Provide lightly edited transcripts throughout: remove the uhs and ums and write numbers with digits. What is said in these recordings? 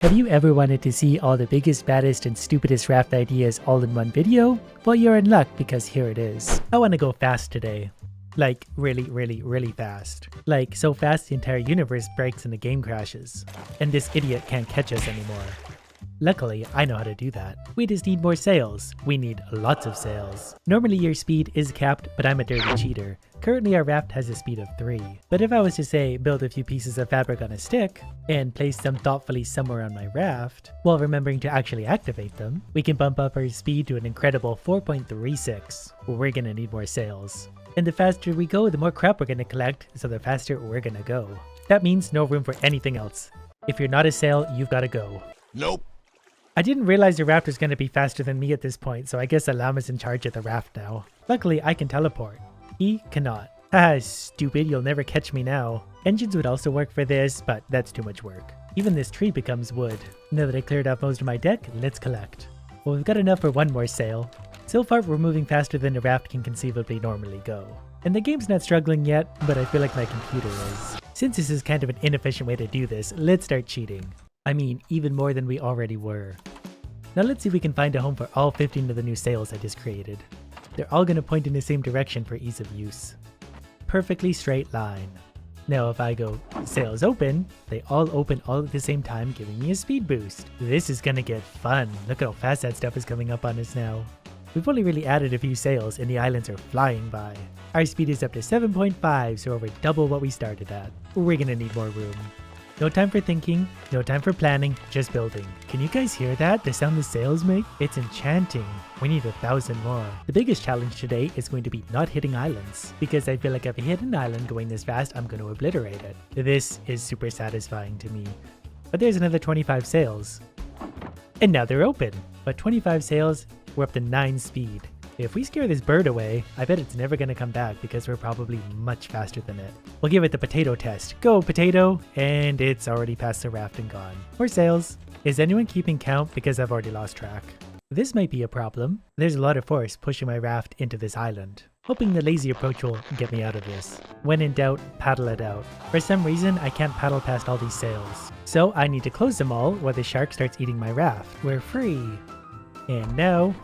Have you ever wanted to see all the biggest, baddest, and stupidest raft ideas all in one video? Well, you're in luck because here it is. I want to go fast today. Like, really fast. Like, so fast the entire universe breaks and the game crashes. And this idiot can't catch us anymore. Luckily, I know how to do that. We just need more sails. We need lots of sails. Normally your speed is capped, but I'm a dirty cheater. Currently our raft has a speed of 3. But if I was to say build a few pieces of fabric on a stick, and place them thoughtfully somewhere on my raft, while remembering to actually activate them, we can bump up our speed to an incredible 4.36. We're gonna need more sails. And the faster we go, the more crap we're gonna collect, so the faster we're gonna go. That means no room for anything else. If you're not a sail, you've gotta go. Nope. I didn't realize the raft was going to be faster than me at this point, so I guess the Llama's in charge of the raft now. Luckily, I can teleport. He cannot. Haha, stupid, you'll never catch me now. Engines would also work for this, but that's too much work. Even this tree becomes wood. Now that I cleared off most of my deck, let's collect. Well, we've got enough for one more sail. So far, we're moving faster than the raft can conceivably normally go. And the game's not struggling yet, but I feel like my computer is. Since this is kind of an inefficient way to do this, let's start cheating. I mean, even more than we already were. Now let's see if we can find a home for all 15 of the new sails I just created. They're all going to point in the same direction for ease of use. Perfectly straight line. Now if I go sails open, they all open all at the same time, giving me a speed boost. This is going to get fun. Look how fast that stuff is coming up on us now. We've only really added a few sails and the islands are flying by. Our speed is up to 7.5, so over double what we started at. We're going to need more room. No time for thinking, no time for planning, just building. Can you guys hear that? The sound the sails make? It's enchanting. We need 1,000 more. The biggest challenge today is going to be not hitting islands, because I feel like if I hit an island going this fast, I'm going to obliterate it. This is super satisfying to me. But there's another 25 sails. And now they're open. But 25 sails, we're up to 9 speed. If we scare this bird away, I bet it's never going to come back because we're probably much faster than it. We'll give it the potato test. Go, potato! And it's already past the raft and gone. More sails. Is anyone keeping count? Because I've already lost track. This might be a problem. There's a lot of force pushing my raft into this island. Hoping the lazy approach will get me out of this. When in doubt, paddle it out. For some reason, I can't paddle past all these sails. So I need to close them all while the shark starts eating my raft. We're free. And now,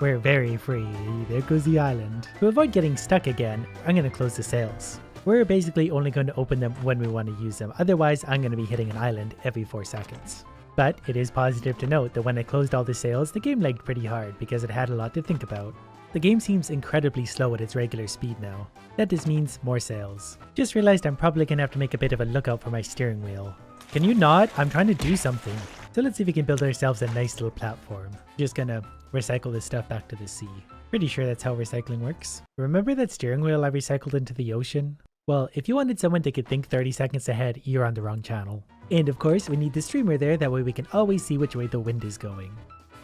we're very free. There goes the island. To avoid getting stuck again, I'm going to close the sails. We're basically only going to open them when we want to use them, otherwise I'm going to be hitting an island every 4 seconds. But it is positive to note that when I closed all the sails, the game lagged pretty hard because it had a lot to think about. The game seems incredibly slow at its regular speed now. That just means more sails. Just realized I'm probably going to have to make a bit of a lookout for my steering wheel. Can you not? I'm trying to do something. So let's see if we can build ourselves a nice little platform. Just gonna recycle this stuff back to the sea. Pretty sure that's how recycling works. Remember that steering wheel I recycled into the ocean? Well, if you wanted someone that could think 30 seconds ahead, you're on the wrong channel. And of course, we need the streamer there, that way we can always see which way the wind is going.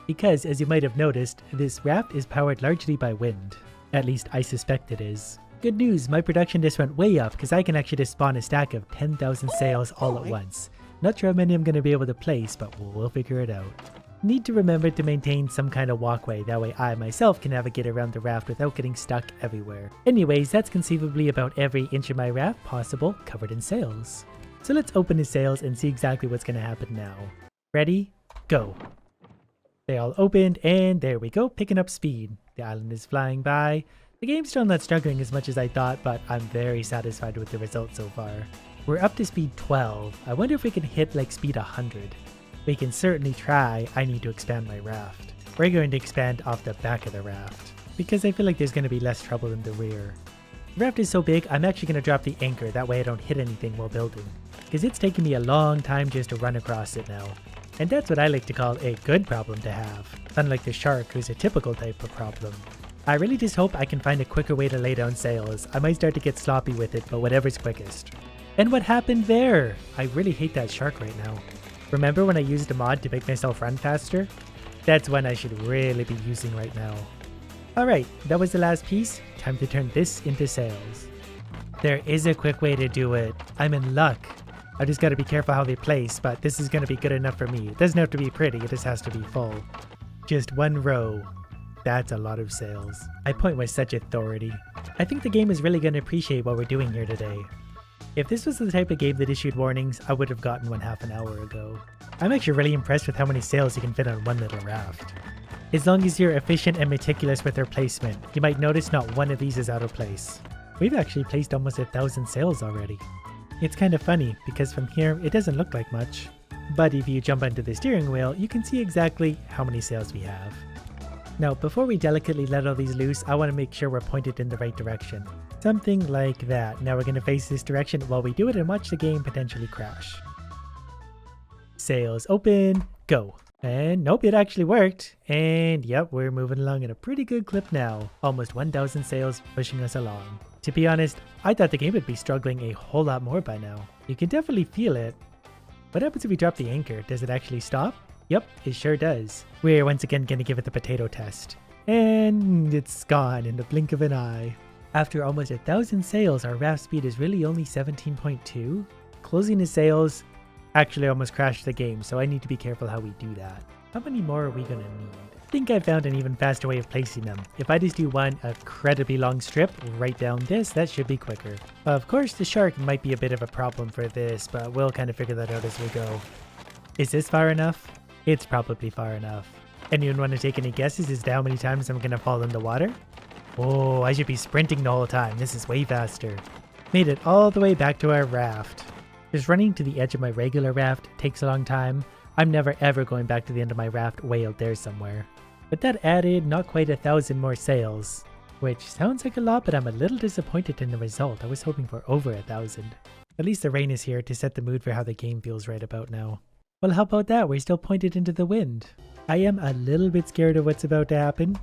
Because, as you might have noticed, this raft is powered largely by wind. At least I suspect it is. Good news, my production just went way up because I can actually just spawn a stack of 10,000 sails all at once. Not sure how many I'm going to be able to place, but we'll figure it out. Need to remember to maintain some kind of walkway, that way I myself can navigate around the raft without getting stuck everywhere. Anyways, that's conceivably about every inch of my raft possible covered in sails. So let's open the sails and see exactly what's going to happen now. Ready? Go! They all opened and there we go, picking up speed. The island is flying by. The game's still not struggling as much as I thought, but I'm very satisfied with the result so far. We're up to speed 12. I wonder if we can hit like speed 100. We can certainly try. I need to expand my raft. We're going to expand off the back of the raft because I feel like there's going to be less trouble in the rear. The raft is so big, I'm actually going to drop the anchor, that way I don't hit anything while building. Because it's taken me a long time just to run across it now. And that's what I like to call a good problem to have, unlike the shark, who's a typical type of problem. I really just hope I can find a quicker way to lay down sails. I might start to get sloppy with it, but whatever's quickest. And what happened there? I really hate that shark right now. Remember when I used a mod to make myself run faster? That's one I should really be using right now. Alright, that was the last piece. Time to turn this into sails. There is a quick way to do it. I'm in luck. I just gotta be careful how they place, but this is gonna be good enough for me. It doesn't have to be pretty, it just has to be full. Just one row. That's a lot of sails. I point with such authority. I think the game is really gonna appreciate what we're doing here today. If this was the type of game that issued warnings, I would have gotten one half an hour ago. I'm actually really impressed with how many sails you can fit on one little raft. As long as you're efficient and meticulous with their placement, you might notice not one of these is out of place. We've actually placed almost 1,000 sails already. It's kind of funny, because from here it doesn't look like much. But if you jump onto the steering wheel, you can see exactly how many sails we have. Now, before we delicately let all these loose, I want to make sure we're pointed in the right direction. Something like that. Now we're going to face this direction while we do it and watch the game potentially crash. Sails open, go. And nope, it actually worked. And yep, we're moving along at a pretty good clip now. Almost 1,000 sails pushing us along. To be honest, I thought the game would be struggling a whole lot more by now. You can definitely feel it. What happens if we drop the anchor? Does it actually stop? Yep, it sure does. We're once again going to give it the potato test. And it's gone in the blink of an eye. After almost 1,000 sails, our raft speed is really only 17.2. Closing the sails actually almost crashed the game, so I need to be careful how we do that. How many more are we gonna need? I think I found an even faster way of placing them. If I just do one incredibly long strip right down this, that should be quicker. Of course, the shark might be a bit of a problem for this, but we'll kind of figure that out as we go. Is this far enough? It's probably far enough. Anyone want to take any guesses as to how many times I'm gonna fall in the water? Oh, I should be sprinting the whole time. This is way faster. Made it all the way back to our raft. Just running to the edge of my regular raft takes a long time. I'm never ever going back to the end of my raft way out there somewhere. But that added not quite 1,000 more sails. Which sounds like a lot, but I'm a little disappointed in the result. I was hoping for over 1,000. At least the rain is here to set the mood for how the game feels right about now. Well, how about that? We're still pointed into the wind. I am a little bit scared of what's about to happen.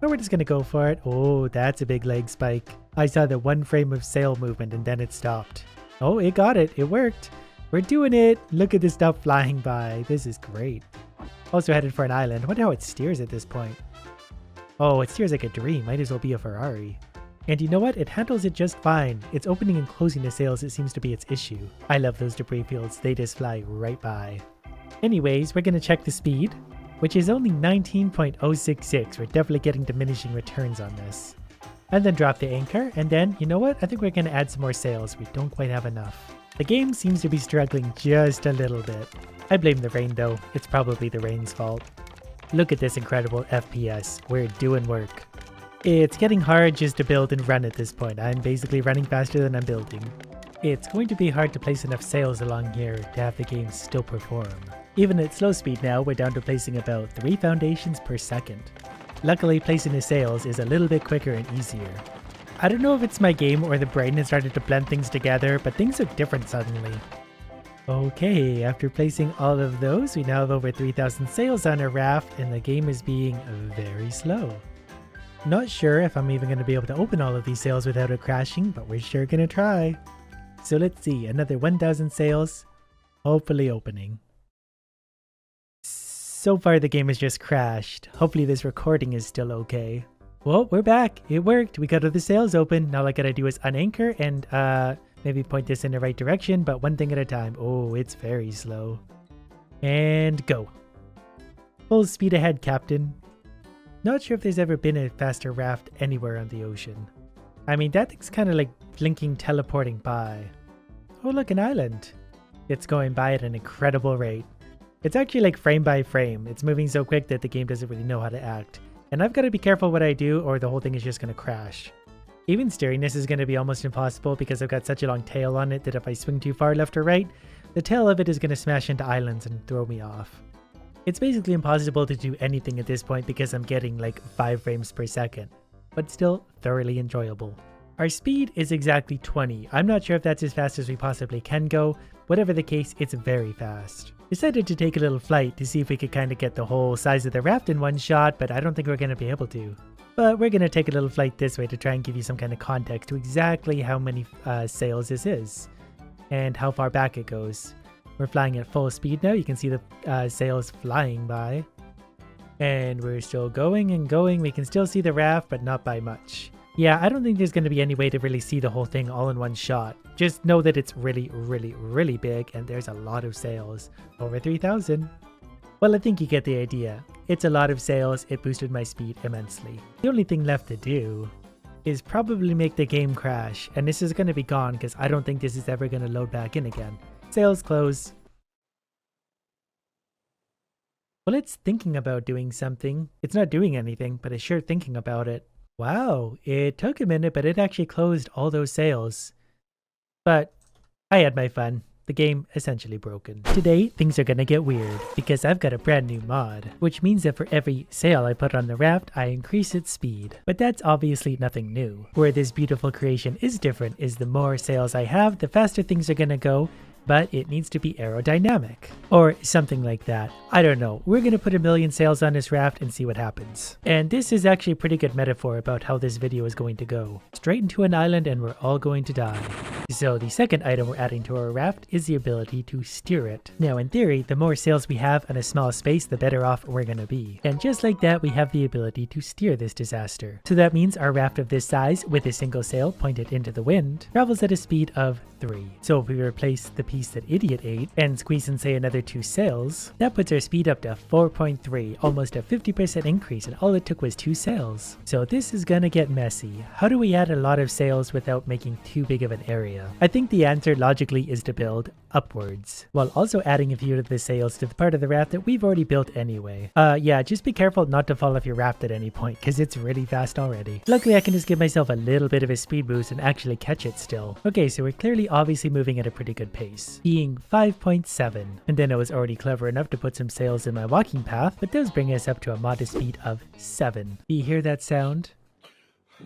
But we're just gonna go for it. Oh, that's a big leg spike. I saw the one frame of sail movement and then it stopped. Oh, it got it. It worked. We're doing it. Look at this stuff flying by. This is great. Also headed for an island. I wonder how it steers at this point. Oh, it steers like a dream. Might as well be a Ferrari. And you know what? It handles it just fine. It's opening and closing the sails. It seems to be its issue. I love those debris fields. They just fly right by. Anyways, we're gonna check the speed, which is only 19.066. We're definitely getting diminishing returns on this. And then drop the anchor, and then, you know what? I think we're going to add some more sails. We don't quite have enough. The game seems to be struggling just a little bit. I blame the rain though. It's probably the rain's fault. Look at this incredible FPS. We're doing work. It's getting hard just to build and run at this point. I'm basically running faster than I'm building. It's going to be hard to place enough sails along here to have the game still perform. Even at slow speed now, we're down to placing about 3 foundations per second. Luckily, placing the sails is a little bit quicker and easier. I don't know if it's my game or the brain has started to blend things together, but things look different suddenly. Okay, after placing all of those, we now have over 3,000 sails on our raft, and the game is being very slow. Not sure if I'm even going to be able to open all of these sails without it crashing, but we're sure going to try. So let's see, another 1,000 sails, hopefully opening. So far the game has just crashed. Hopefully this recording is still okay. Well, we're back. It worked. We got all the sails open. Now all I gotta do is unanchor and maybe point this in the right direction, but one thing at a time. Oh, it's very slow. And go. Full speed ahead, Captain. Not sure if there's ever been a faster raft anywhere on the ocean. I mean, that thing's kind of like blinking, teleporting by. Oh, look, an island. It's going by at an incredible rate. It's actually like frame by frame. It's moving so quick that the game doesn't really know how to act. And I've got to be careful what I do or the whole thing is just going to crash. Even steering this is going to be almost impossible because I've got such a long tail on it that if I swing too far left or right, the tail of it is going to smash into islands and throw me off. It's basically impossible to do anything at this point because I'm getting like 5 frames per second, but still thoroughly enjoyable. Our speed is exactly 20. I'm not sure if that's as fast as we possibly can go. Whatever the case, it's very fast. Decided to take a little flight to see if we could kind of get the whole size of the raft in one shot, but I don't think we're going to be able to. But we're going to take a little flight this way to try and give you some kind of context to exactly how many sails this is and how far back it goes. We're flying at full speed now. You can see the sails flying by. And we're still going and going. We can still see the raft, but not by much. Yeah, I don't think there's going to be any way to really see the whole thing all in one shot. Just know that it's really, really, really big and there's a lot of sails. Over 3,000. Well, I think you get the idea. It's a lot of sails. It boosted my speed immensely. The only thing left to do is probably make the game crash, and this is going to be gone because I don't think this is ever going to load back in again. Sails close. Well, it's thinking about doing something. It's not doing anything, but it's sure thinking about it. Wow, it took a minute, but it actually closed all those sails. But I had my fun. The game essentially broken. Today, things are gonna get weird, because I've got a brand new mod, which means that for every sail I put on the raft, I increase its speed. But that's obviously nothing new. Where this beautiful creation is different is the more sails I have, the faster things are gonna go, but it needs to be aerodynamic. Or something like that. I don't know. We're gonna put 1,000,000 sails on this raft and see what happens. And this is actually a pretty good metaphor about how this video is going to go. Straight into an island and we're all going to die. So the second item we're adding to our raft is the ability to steer it. Now in theory, the more sails we have in a small space, the better off we're gonna be. And just like that, we have the ability to steer this disaster. So that means our raft of this size, with a single sail pointed into the wind, travels at a speed of 3. So if we replace the piece that Idiot ate and squeeze in say another 2 sails, that puts our speed up to 4.3, almost a 50% increase, and all it took was 2 sails. So this is gonna get messy. How do we add a lot of sails without making too big of an area? I think the answer logically is to build upwards, while also adding a few of the sails to the part of the raft that we've already built anyway. Yeah, just be careful not to fall off your raft at any point, because it's really fast already. Luckily I can just give myself a little bit of a speed boost and actually catch it still. Okay, so we're clearly obviously moving at a pretty good pace, being 5.7. And then I was already clever enough to put some sails in my walking path, but those bring us up to a modest speed of 7. Do you hear that sound?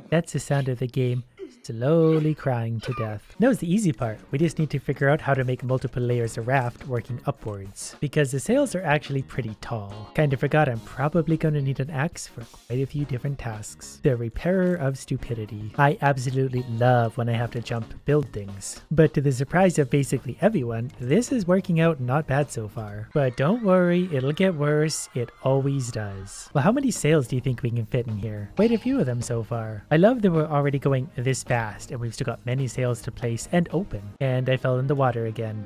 That's the sound of the game slowly crying to death. That was the easy part. We just need to figure out how to make multiple layers of raft working upwards, because the sails are actually pretty tall. Kinda forgot I'm probably gonna need an axe for quite a few different tasks. The repairer of stupidity. I absolutely love when I have to jump build things, but to the surprise of basically everyone, this is working out not bad so far. But don't worry, it'll get worse. It always does. Well, how many sails do you think we can fit in here? Quite a few of them so far. I love that we're already going this fast and we've still got many sails to place and open. And I fell in the water again.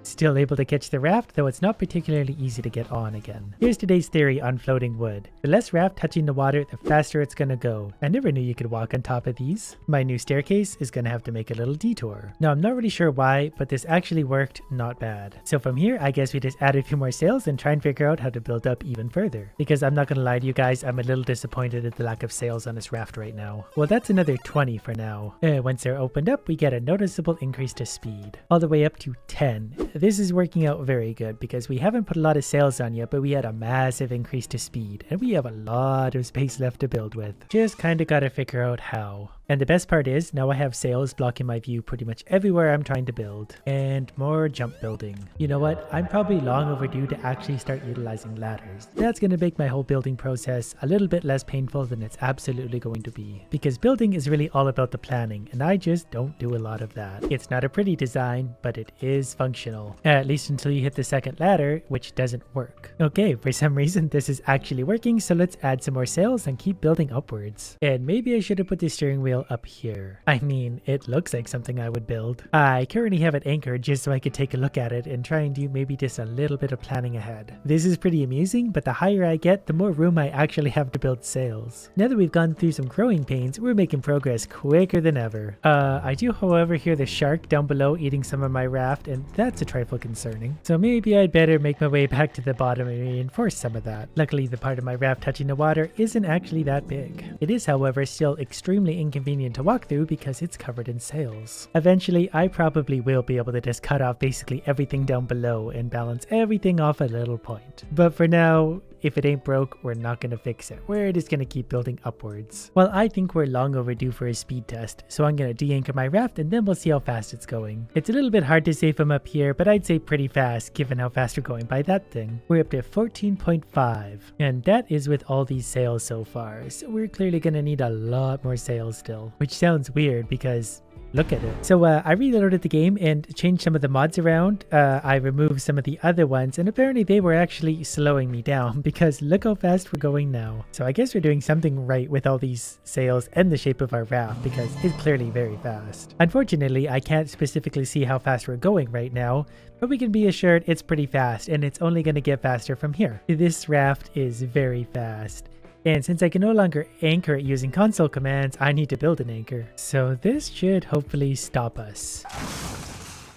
Still able to catch the raft, though it's not particularly easy to get on again. Here's today's theory on floating wood. The less raft touching the water, the faster it's gonna go. I never knew you could walk on top of these. My new staircase is gonna have to make a little detour. Now I'm not really sure why, but this actually worked not bad. So from here, I guess we just add a few more sails and try and figure out how to build up even further. Because I'm not gonna lie to you guys, I'm a little disappointed at the lack of sails on this raft right now. Well, that's another 20 for now. Once they're opened up, we get a noticeable increase to speed. All the way up to 10. This is working out very good because we haven't put a lot of sails on yet, but we had a massive increase to speed and we have a lot of space left to build with. Just kinda gotta figure out how. And the best part is, now I have sails blocking my view pretty much everywhere I'm trying to build. And more jump building. You know what? I'm probably long overdue to actually start utilizing ladders. That's going to make my whole building process a little bit less painful than it's absolutely going to be. Because building is really all about the planning, and I just don't do a lot of that. It's not a pretty design, but it is functional. At least until you hit the second ladder, which doesn't work. Okay, for some reason this is actually working, so let's add some more sails and keep building upwards. And maybe I should have put the steering wheel up here. I mean, it looks like something I would build. I currently have it anchored just so I could take a look at it and try and do maybe just a little bit of planning ahead. This is pretty amusing, but the higher I get, the more room I actually have to build sails. Now that we've gone through some growing pains, we're making progress quicker than ever. I do, however, hear the shark down below eating some of my raft, and that's a trifle concerning. So maybe I'd better make my way back to the bottom and reinforce some of that. Luckily, the part of my raft touching the water isn't actually that big. It is, however, still extremely inconvenient to walk through because it's covered in sails. Eventually, I probably will be able to just cut off basically everything down below and balance everything off a little point. But for now, if it ain't broke, we're not gonna fix it. We're just gonna keep building upwards. Well, I think we're long overdue for a speed test, so I'm gonna de-anchor my raft and then we'll see how fast it's going. It's a little bit hard to say from up here, but I'd say pretty fast given how fast we're going by that thing. We're up to 14.5, and that is with all these sails so far, so we're clearly gonna need a lot more sails still, which sounds weird because look at it. So I reloaded the game and changed some of the mods around. I removed some of the other ones, and apparently they were actually slowing me down because look how fast we're going now. So I guess we're doing something right with all these sails and the shape of our raft because it's clearly very fast. Unfortunately, I can't specifically see how fast we're going right now, but we can be assured it's pretty fast and it's only going to get faster from here. This raft is very fast. And since I can no longer anchor it using console commands, I need to build an anchor. So this should hopefully stop us.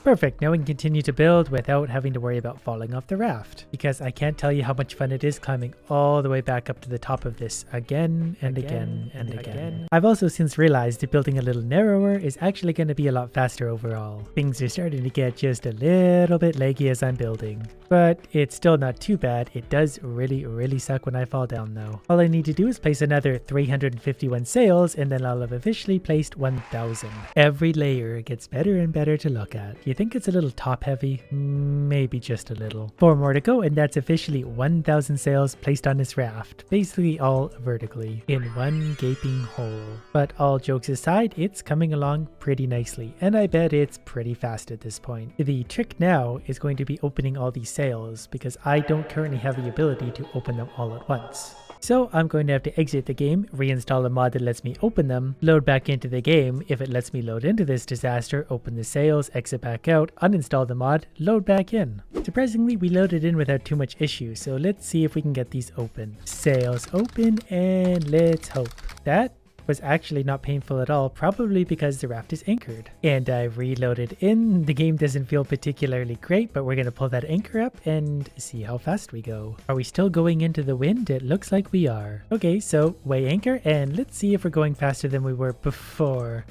Perfect, now we can continue to build without having to worry about falling off the raft. Because I can't tell you how much fun it is climbing all the way back up to the top of this again and again and again. I've also since realized that building a little narrower is actually going to be a lot faster overall. Things are starting to get just a little bit laggy as I'm building. But it's still not too bad. It does really suck when I fall down though. All I need to do is place another 351 sails and then I'll have officially placed 1,000. Every layer gets better and better to look at. You think it's a little top heavy? Maybe just a little. 4 more to go and that's officially 1,000 sails placed on this raft. Basically all vertically in one gaping hole. But all jokes aside, it's coming along pretty nicely and I bet it's pretty fast at this point. The trick now is going to be opening all these sails because I don't currently have the ability to open them all at once. So I'm going to have to exit the game, reinstall a mod that lets me open them, load back into the game. If it lets me load into this disaster, open the sails, exit back out, uninstall the mod, load back in. Surprisingly, we loaded in without too much issue, so let's see if we can get these open. Sails open and let's hope. That was actually not painful at all, probably because the raft is anchored. And I reloaded in. The game doesn't feel particularly great, but we're going to pull that anchor up and see how fast we go. Are we still going into the wind? It looks like we are. Okay, so weigh anchor and let's see if we're going faster than we were before.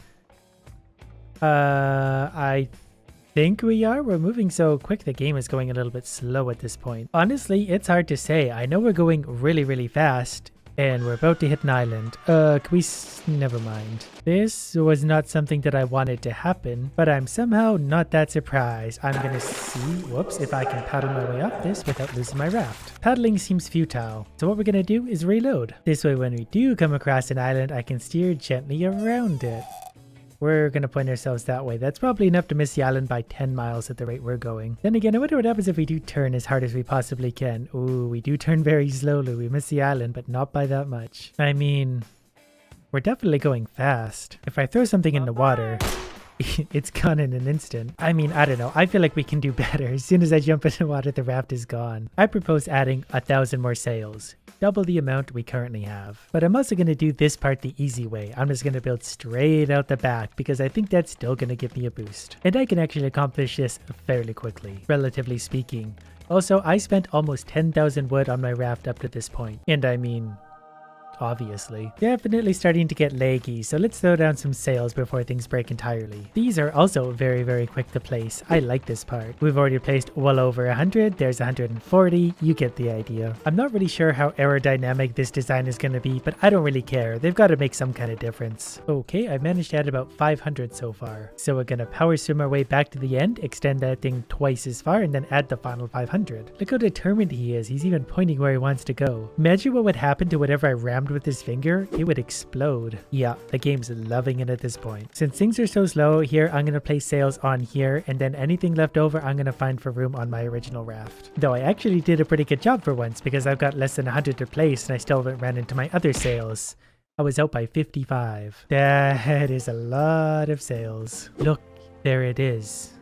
I think we are. We're moving so quick the game is going a little bit slow at this point. Honestly, it's hard to say. I know we're going really fast. And we're about to hit an island. Never mind. This was not something that I wanted to happen, but I'm somehow not that surprised. I'm gonna see, whoops, if I can paddle my way off this without losing my raft. Paddling seems futile, so what we're gonna do is reload. This way when we do come across an island, I can steer gently around it. We're going to point ourselves that way. That's probably enough to miss the island by 10 miles at the rate we're going. Then again, I wonder what happens if we do turn as hard as we possibly can. Ooh, we do turn very slowly. We miss the island, but not by that much. I mean, we're definitely going fast. If I throw something in the water, it's gone in an instant. I mean, I don't know. I feel like we can do better. As soon as I jump in the water, the raft is gone. I propose adding 1,000 more sails. Double the amount we currently have. But I'm also going to do this part the easy way. I'm just going to build straight out the back because I think that's still going to give me a boost. And I can actually accomplish this fairly quickly, relatively speaking. Also, I spent almost 10,000 wood on my raft up to this point. And I mean, obviously. Definitely starting to get laggy, so let's throw down some sails before things break entirely. These are also very quick to place. I like this part. We've already placed well over 100, there's 140, you get the idea. I'm not really sure how aerodynamic this design is going to be, but I don't really care. They've got to make some kind of difference. Okay, I've managed to add about 500 so far. So we're going to power swim our way back to the end, extend that thing twice as far, and then add the final 500. Look how determined he is. He's even pointing where he wants to go. Imagine what would happen to whatever I rammed with his finger. It would explode. Yeah, the game's loving it at this point. Since things are so slow here, I'm going to place sails on here, and then anything left over I'm going to find for room on my original raft. Though I actually did a pretty good job for once because I've got less than 100 to place and I still haven't ran into my other sails. I was out by 55. That is a lot of sails. Look, there it is.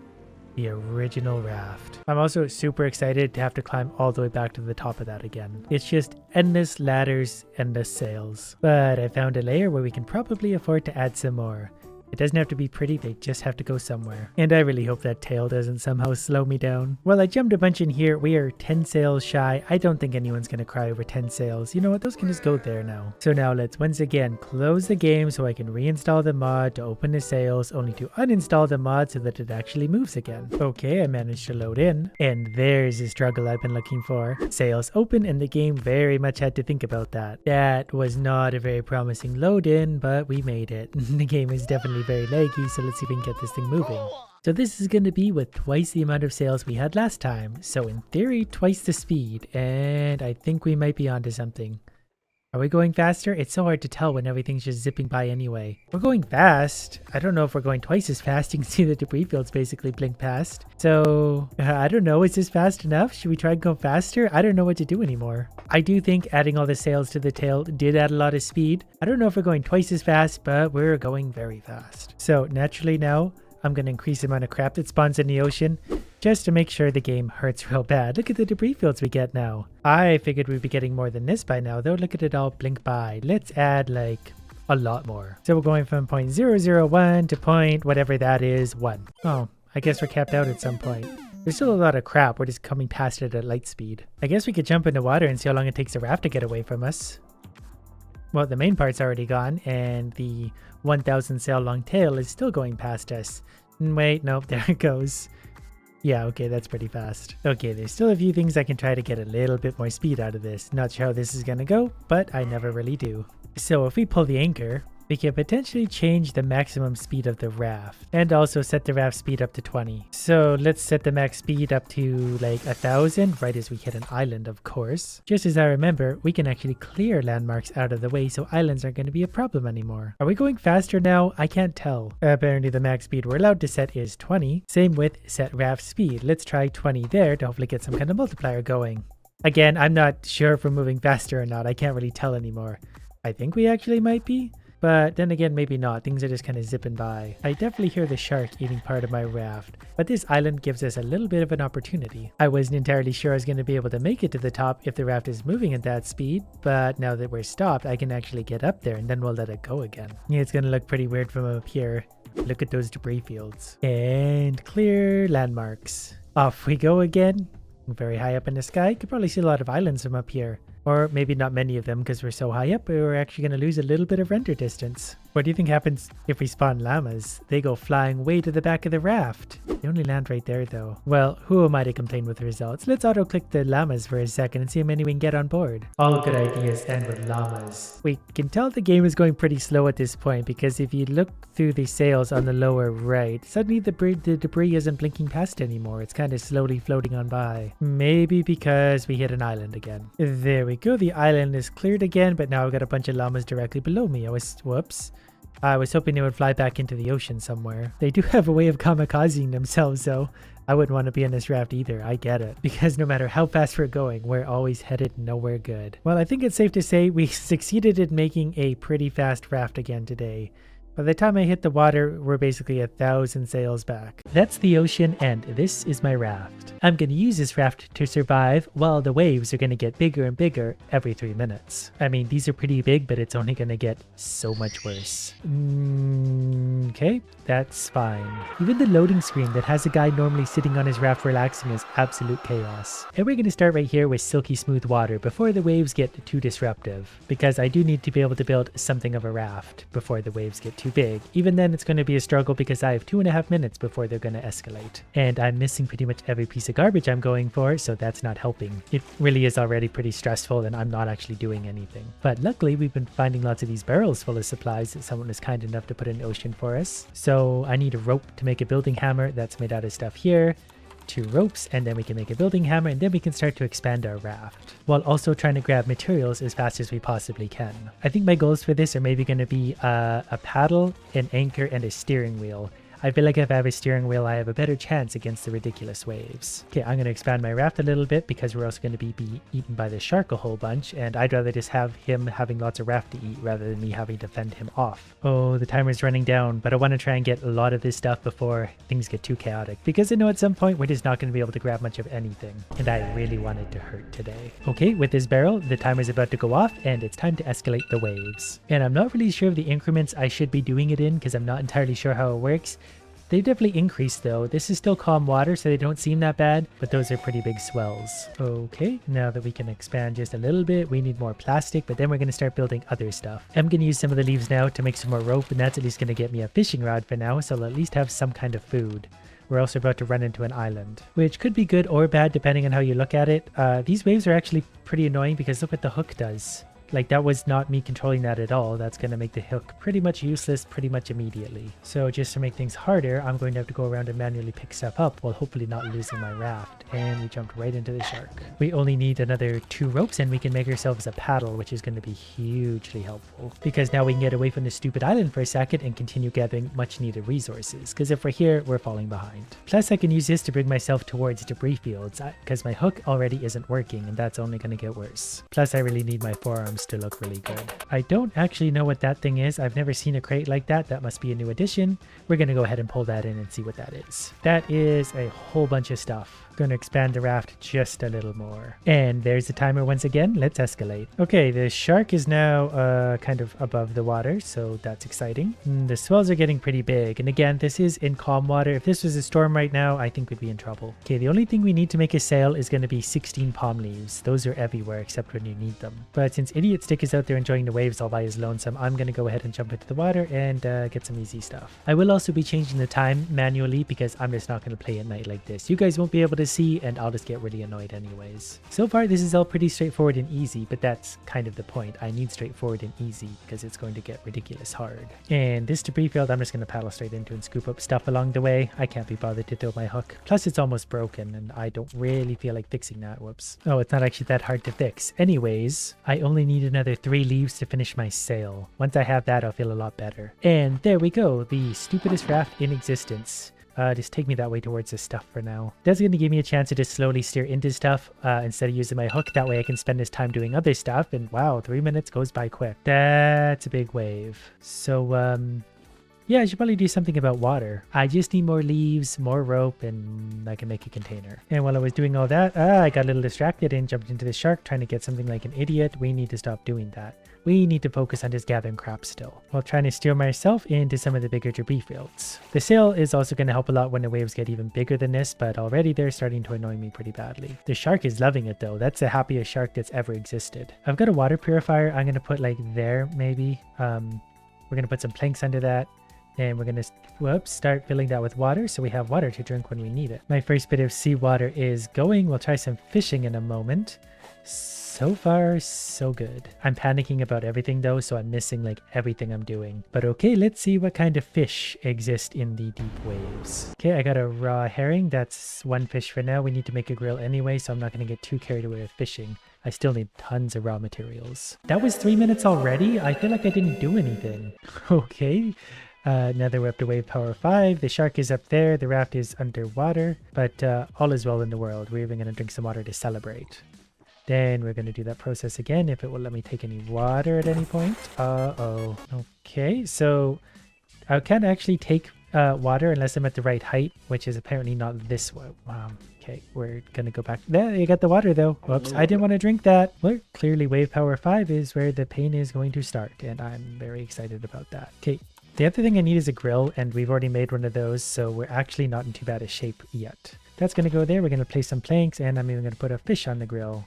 The original raft. I'm also super excited to have to climb all the way back to the top of that again. It's just endless ladders, endless sails. But I found a layer where we can probably afford to add some more. It doesn't have to be pretty, they just have to go somewhere. And I really hope that tail doesn't somehow slow me down. Well, I jumped a bunch in here. We are 10 sails shy. I don't think anyone's gonna cry over 10 sails. You know what, those can just go there now. So now let's once again close the game so I can reinstall the mod to open the sails, only to uninstall the mod so that it actually moves again. Okay, I managed to load in. And there's the struggle I've been looking for. Sails open and the game very much had to think about that. That was not a very promising load in, but we made it. The game is definitely very laggy, so let's see if we can get this thing moving. So this is going to be with twice the amount of sails we had last time, so in theory twice the speed, and I think we might be onto something. Are we going faster? It's so hard to tell when everything's just zipping by anyway. We're going fast. I don't know if we're going twice as fast. You can see the debris fields basically blink past. So, I don't know. Is this fast enough? Should we try and go faster? I don't know what to do anymore. I do think adding all the sails to the tail did add a lot of speed. I don't know if we're going twice as fast, but we're going very fast. So, naturally now, I'm going to increase the amount of crap that spawns in the ocean just to make sure the game hurts real bad. Look at the debris fields we get now. I figured we'd be getting more than this by now, though. Look at it all blink by. Let's add like a lot more. So we're going from 0.001 to point whatever that is, 1. Oh, I guess we're capped out at some point. There's still a lot of crap. We're just coming past it at light speed. I guess we could jump in the water and see how long it takes the raft to get away from us. Well, the main part's already gone, and the 1,000 sail long tail is still going past us. Wait, nope, there it goes. Yeah, okay, that's pretty fast. Okay, there's still a few things I can try to get a little bit more speed out of this. Not sure how this is gonna go, but I never really do. So if we pull the anchor, we can potentially change the maximum speed of the raft and also set the raft speed up to 20. So let's set the max speed up to like 1,000 right as we hit an island, of course. Just as I remember, we can actually clear landmarks out of the way so islands aren't going to be a problem anymore. Are we going faster now? I can't tell. Apparently the max speed we're allowed to set is 20. Same with set raft speed. Let's try 20 there to hopefully get some kind of multiplier going. Again, I'm not sure if we're moving faster or not. I can't really tell anymore. I think we actually might be. But then again, maybe not. Things are just kind of zipping by. I definitely hear the shark eating part of my raft, but this island gives us a little bit of an opportunity. I wasn't entirely sure I was going to be able to make it to the top if the raft is moving at that speed, but now that we're stopped, I can actually get up there and then we'll let it go again. Yeah, it's going to look pretty weird from up here. Look at those debris fields. And clear landmarks. Off we go again. Very high up in the sky. Could probably see a lot of islands from up here. Or maybe not many of them because we're so high up, but we're actually going to lose a little bit of render distance. What do you think happens if we spawn llamas? They go flying way to the back of the raft. They only land right there though. Well, who am I to complain with the results? Let's auto-click the llamas for a second and see how many we can get on board. All good ideas end with llamas. We can tell the game is going pretty slow at this point because if you look through the sails on the lower right, suddenly the debris isn't blinking past anymore. It's kind of slowly floating on by. Maybe because we hit an island again. There we go. The island is cleared again, but now I've got a bunch of llamas directly below me. Whoops. I was hoping they would fly back into the ocean somewhere. They do have a way of kamikazing themselves, though. I wouldn't want to be on this raft either. I get it. Because no matter how fast we're going, we're always headed nowhere good. Well, I think it's safe to say we succeeded in making a pretty fast raft again today. By the time I hit the water, we're basically 1,000 sails back. That's the ocean, and this is my raft. I'm going to use this raft to survive while the waves are going to get bigger and bigger every 3 minutes. I mean, these are pretty big, but it's only going to get so much worse. Okay, that's fine. Even the loading screen that has a guy normally sitting on his raft relaxing is absolute chaos. And we're going to start right here with silky smooth water before the waves get too disruptive, because I do need to be able to build something of a raft before the waves get too big. Even then it's going to be a struggle because I have 2.5 minutes before they're going to escalate. And I'm missing pretty much every piece of garbage I'm going for, so that's not helping. It really is already pretty stressful and I'm not actually doing anything. But luckily we've been finding lots of these barrels full of supplies that someone was kind enough to put in the ocean for us. So I need a rope to make a building hammer that's made out of stuff here. 2 ropes, and then we can make a building hammer, and then we can start to expand our raft while also trying to grab materials as fast as we possibly can. I think my goals for this are maybe going to be a paddle, an anchor, and a steering wheel. I feel like if I have a steering wheel, I have a better chance against the ridiculous waves. Okay, I'm going to expand my raft a little bit because we're also going to be eaten by the shark a whole bunch, and I'd rather just have him having lots of raft to eat rather than me having to fend him off. Oh, the timer's running down, but I want to try and get a lot of this stuff before things get too chaotic, because I know at some point we're just not going to be able to grab much of anything, and I really want it to hurt today. Okay, with this barrel, the timer's about to go off, and it's time to escalate the waves. And I'm not really sure of the increments I should be doing it in because I'm not entirely sure how it works. They definitely increased though. This is still calm water, so they don't seem that bad, but those are pretty big swells. Okay, now that we can expand just a little bit, we need more plastic, but then we're going to start building other stuff. I'm going to use some of the leaves now to make some more rope, and that's at least going to get me a fishing rod for now, so I'll at least have some kind of food. We're also about to run into an island, which could be good or bad depending on how you look at it. These waves are actually pretty annoying because look what the hook does. Like, that was not me controlling that at all. That's going to make the hook pretty much useless pretty much immediately. So just to make things harder, I'm going to have to go around and manually pick stuff up while hopefully not losing my raft. And we jumped right into the shark. We only need another 2 ropes and we can make ourselves a paddle, which is going to be hugely helpful. Because now we can get away from the stupid island for a second and continue gathering much needed resources. Because if we're here, we're falling behind. Plus I can use this to bring myself towards debris fields because my hook already isn't working and that's only going to get worse. Plus I really need my forearms seems to look really good. I don't actually know what that thing is. I've never seen a crate like that. That must be a new addition. We're going to go ahead and pull that in and see what that is. That is a whole bunch of stuff. Going to expand the raft just a little more. And there's the timer once again. Let's escalate. Okay, the shark is now kind of above the water, so that's exciting. The swells are getting pretty big. And again, this is in calm water. If this was a storm right now, I think we'd be in trouble. Okay, the only thing we need to make a sail is going to be 16 palm leaves. Those are everywhere except when you need them. But since Idiot Stick is out there enjoying the waves all by his lonesome, I'm going to go ahead and jump into the water and get some easy stuff. I will also be changing the time manually because I'm just not going to play at night like this. You guys won't be able to see, and I'll just get really annoyed anyways. So far, this is all pretty straightforward and easy, but that's kind of the point. I need straightforward and easy because it's going to get ridiculous hard. And this debris field, I'm just going to paddle straight into and scoop up stuff along the way. I can't be bothered to throw my hook. Plus, it's almost broken, and I don't really feel like fixing that. Whoops. Oh, it's not actually that hard to fix. Anyways, I only need another 3 leaves to finish my sail. Once I have that, I'll feel a lot better. And there we go, the stupidest raft in existence. Just take me that way towards this stuff for now. That's going to give me a chance to just slowly steer into stuff instead of using my hook. That way I can spend this time doing other stuff. And wow, 3 minutes goes by quick. That's a big wave. So, yeah, I should probably do something about water. I just need more leaves, more rope, and I can make a container. And while I was doing all that, I got a little distracted and jumped into the shark trying to get something like an idiot. We need to stop doing that. We need to focus on just gathering crap still, while trying to steer myself into some of the bigger debris fields. The sail is also going to help a lot when the waves get even bigger than this, but already they're starting to annoy me pretty badly. The shark is loving it though. That's the happiest shark that's ever existed. I've got a water purifier I'm going to put like there maybe. We're going to put some planks under that. And we're going to, start filling that with water so we have water to drink when we need it. My first bit of seawater is going. We'll try some fishing in a moment. So far, so good. I'm panicking about everything though, so I'm missing like everything I'm doing. But okay, let's see what kind of fish exist in the deep waves. Okay, I got a raw herring. That's 1 fish for now. We need to make a grill anyway, so I'm not going to get too carried away with fishing. I still need tons of raw materials. That was 3 minutes already? I feel like I didn't do anything. Okay. Now that we're up to wave power 5, the shark is up there, the raft is underwater, but all is well in the world. We're even going to drink some water to celebrate. Then we're going to do that process again if it will let me take any water at any point. Uh-oh. Okay, so I can't actually take water unless I'm at the right height, which is apparently not this one. Okay, we're going to go back. There, you got the water though. Whoops, I didn't want to drink that. Well, clearly wave power 5 is where the pain is going to start, and I'm very excited about that. Okay. The other thing I need is a grill, and we've already made one of those, so we're actually not in too bad a shape yet. That's going to go there. We're going to place some planks, and I'm even going to put a fish on the grill.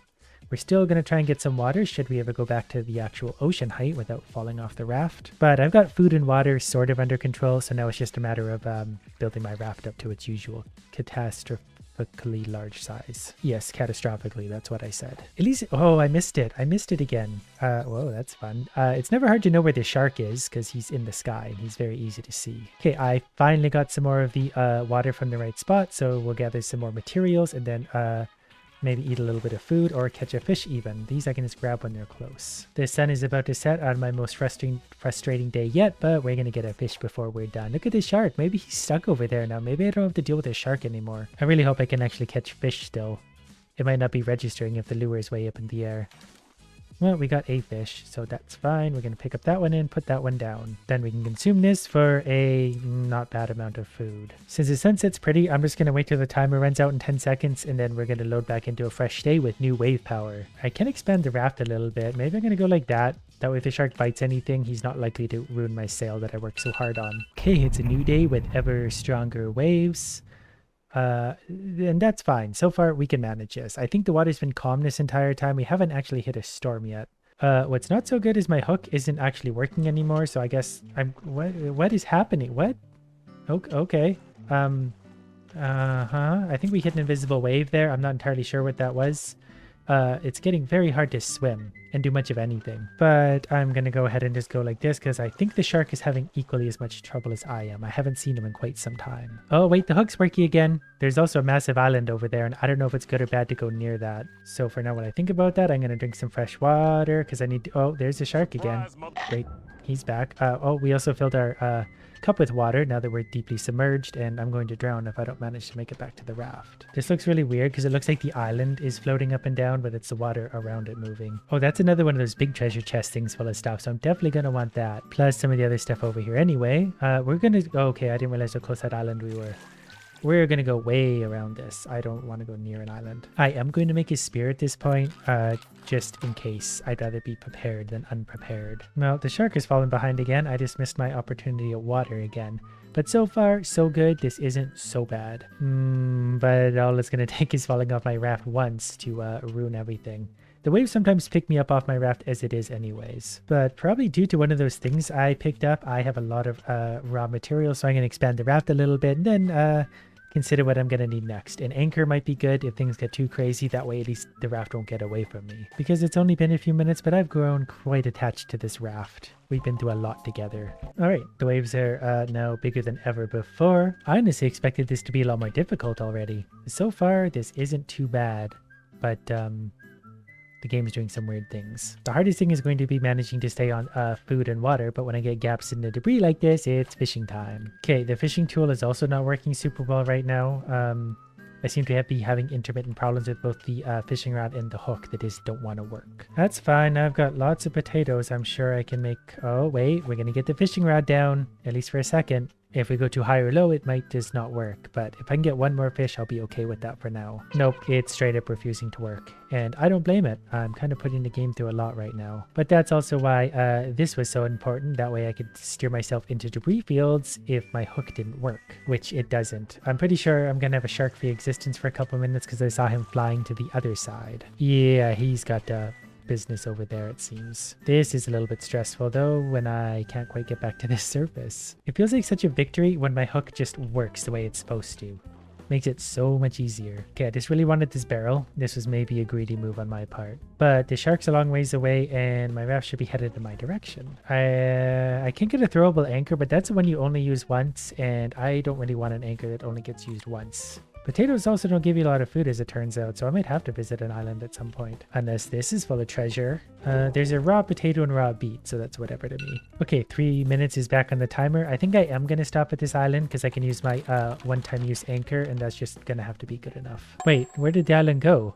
We're still going to try and get some water should we ever go back to the actual ocean height without falling off the raft. But I've got food and water sort of under control, so now it's just a matter of building my raft up to its usual catastrophically large size. Yes, catastrophically, that's what I said. At least, oh, I missed it. I missed it again. Whoa, that's fun. It's never hard to know where the shark is because he's in the sky and he's very easy to see. Okay, I finally got some more of the water from the right spot, so we'll gather some more materials and then maybe eat a little bit of food or catch a fish even. These I can just grab when they're close. The sun is about to set on my most frustrating day yet, but we're going to get a fish before we're done. Look at this shark. Maybe he's stuck over there now. Maybe I don't have to deal with a shark anymore. I really hope I can actually catch fish still. It might not be registering if the lure is way up in the air. Well, we got a fish, so that's fine. We're going to pick up that one and put that one down. Then we can consume this for a not bad amount of food. Since the sunset's pretty, I'm just going to wait till the timer runs out in 10 seconds, and then we're going to load back into a fresh day with new wave power. I can expand the raft a little bit. Maybe I'm going to go like that. That way if the shark bites anything, he's not likely to ruin my sail that I worked so hard on. Okay, it's a new day with ever stronger waves. And that's fine. So far, we can manage this. I think the water's been calm this entire time. We haven't actually hit a storm yet. What's not so good is my hook isn't actually working anymore. So I guess what is happening? What? Okay. I think we hit an invisible wave there. I'm not entirely sure what that was. It's getting very hard to swim and do much of anything. But I'm going to go ahead and just go like this because I think the shark is having equally as much trouble as I am. I haven't seen him in quite some time. Oh, wait, the hook's working again. There's also a massive island over there, and I don't know if it's good or bad to go near that. So for now, when I think about that, I'm going to drink some fresh water because I need to... Oh, there's the shark again. Great. he's back. Oh, we also filled our cup with water now that we're deeply submerged, and I'm going to drown if I don't manage to make it back to the raft. This looks really weird because it looks like the island is floating up and down, but it's the water around it moving. Oh, that's another one of those big treasure chest things full of stuff, so I'm definitely going to want that. Plus some of the other stuff over here anyway. We're going to... Oh, okay, I didn't realize how close that island we were. We're going to go way around this. I don't want to go near an island. I am going to make a spear at this point, just in case. I'd rather be prepared than unprepared. Well, the shark has fallen behind again. I just missed my opportunity at water again. But so far, so good. This isn't so bad. But all it's going to take is falling off my raft once to ruin everything. The waves sometimes pick me up off my raft as it is anyways. But probably due to one of those things I picked up, I have a lot of raw material, so I'm going to expand the raft a little bit and then consider what I'm going to need next. An anchor might be good if things get too crazy. That way at least the raft won't get away from me. Because it's only been a few minutes, but I've grown quite attached to this raft. We've been through a lot together. Alright, the waves are now bigger than ever before. I honestly expected this to be a lot more difficult already. So far, this isn't too bad. But, the game is doing some weird things. The hardest thing is going to be managing to stay on food and water, but when I get gaps in the debris like this, it's fishing time. Okay, the fishing tool is also not working super well right now. I seem to be having intermittent problems with both the fishing rod and the hook that just don't want to work. That's fine. I've got lots of potatoes. I'm sure I can make... Oh, wait. We're going to get the fishing rod down, at least for a second. If we go too high or low, it might just not work. But if I can get one more fish, I'll be okay with that for now. Nope, it's straight up refusing to work. And I don't blame it. I'm kind of putting the game through a lot right now. But that's also why this was so important. That way I could steer myself into debris fields if my hook didn't work, which it doesn't. I'm pretty sure I'm going to have a shark-free existence for a couple minutes because I saw him flying to the other side. Yeah, he's got business over there, it seems. This is a little bit stressful though when I can't quite get back to the surface. It feels like such a victory when my hook just works the way it's supposed to. Makes it so much easier. Okay, I just really wanted this barrel. This was maybe a greedy move on my part. But the shark's a long ways away and my raft should be headed in my direction. I can get a throwable anchor, but that's the one you only use once, and I don't really want an anchor that only gets used once. Potatoes also don't give you a lot of food as it turns out, so I might have to visit an island at some point. Unless this is full of treasure. There's a raw potato and raw beet, so that's whatever to me. Okay, 3 minutes is back on the timer. I think I am going to stop at this island because I can use my one-time use anchor, and that's just going to have to be good enough. Wait, where did the island go?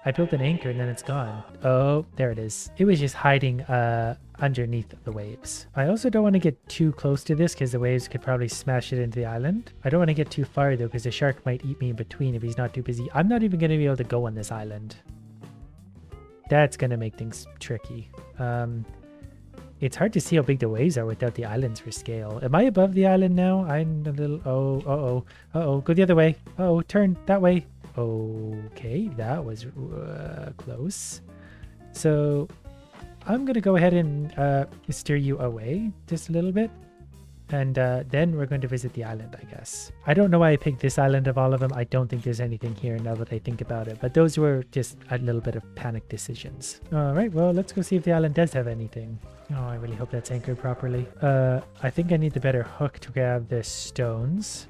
I built an anchor and then it's gone. Oh, there it is. It was just hiding underneath the waves. I also don't want to get too close to this because the waves could probably smash it into the island. I don't want to get too far though because the shark might eat me in between if he's not too busy. I'm not even going to be able to go on this island. That's going to make things tricky. It's hard to see how big the waves are without the islands for scale. Am I above the island now? I'm a little... Uh-oh. Go the other way. Uh-oh, turn that way. Okay, that was close. So I'm going to go ahead and steer you away just a little bit. And then we're going to visit the island, I guess. I don't know why I picked this island of all of them. I don't think there's anything here now that I think about it. But those were just a little bit of panic decisions. All right, well, let's go see if the island does have anything. Oh, I really hope that's anchored properly. I think I need the better hook to grab the stones.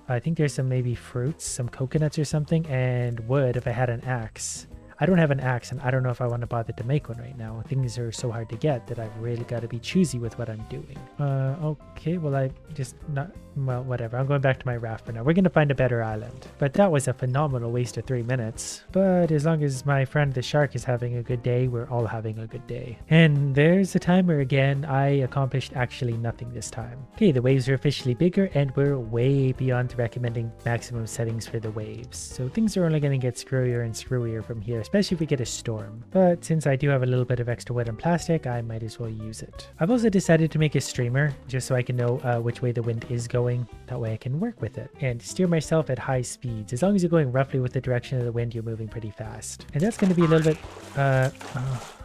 I think there's some maybe fruits, some coconuts or something, and wood if I had an axe. I don't have an axe, and I don't know if I want to bother to make one right now. Things are so hard to get that I've really got to be choosy with what I'm doing. Okay, well, I just not... Well, whatever. I'm going back to my raft for now. We're going to find a better island. But that was a phenomenal waste of 3 minutes. But as long as my friend the shark is having a good day, we're all having a good day. And there's the timer again. I accomplished actually nothing this time. Okay, the waves are officially bigger, and we're way beyond recommending maximum settings for the waves. So things are only going to get screwier and screwier from here, especially if we get a storm. But since I do have a little bit of extra wood and plastic, I might as well use it. I've also decided to make a streamer just so I can know which way the wind is going. That way I can work with it and steer myself at high speeds. As long as you're going roughly with the direction of the wind, you're moving pretty fast. And that's going to be a little bit...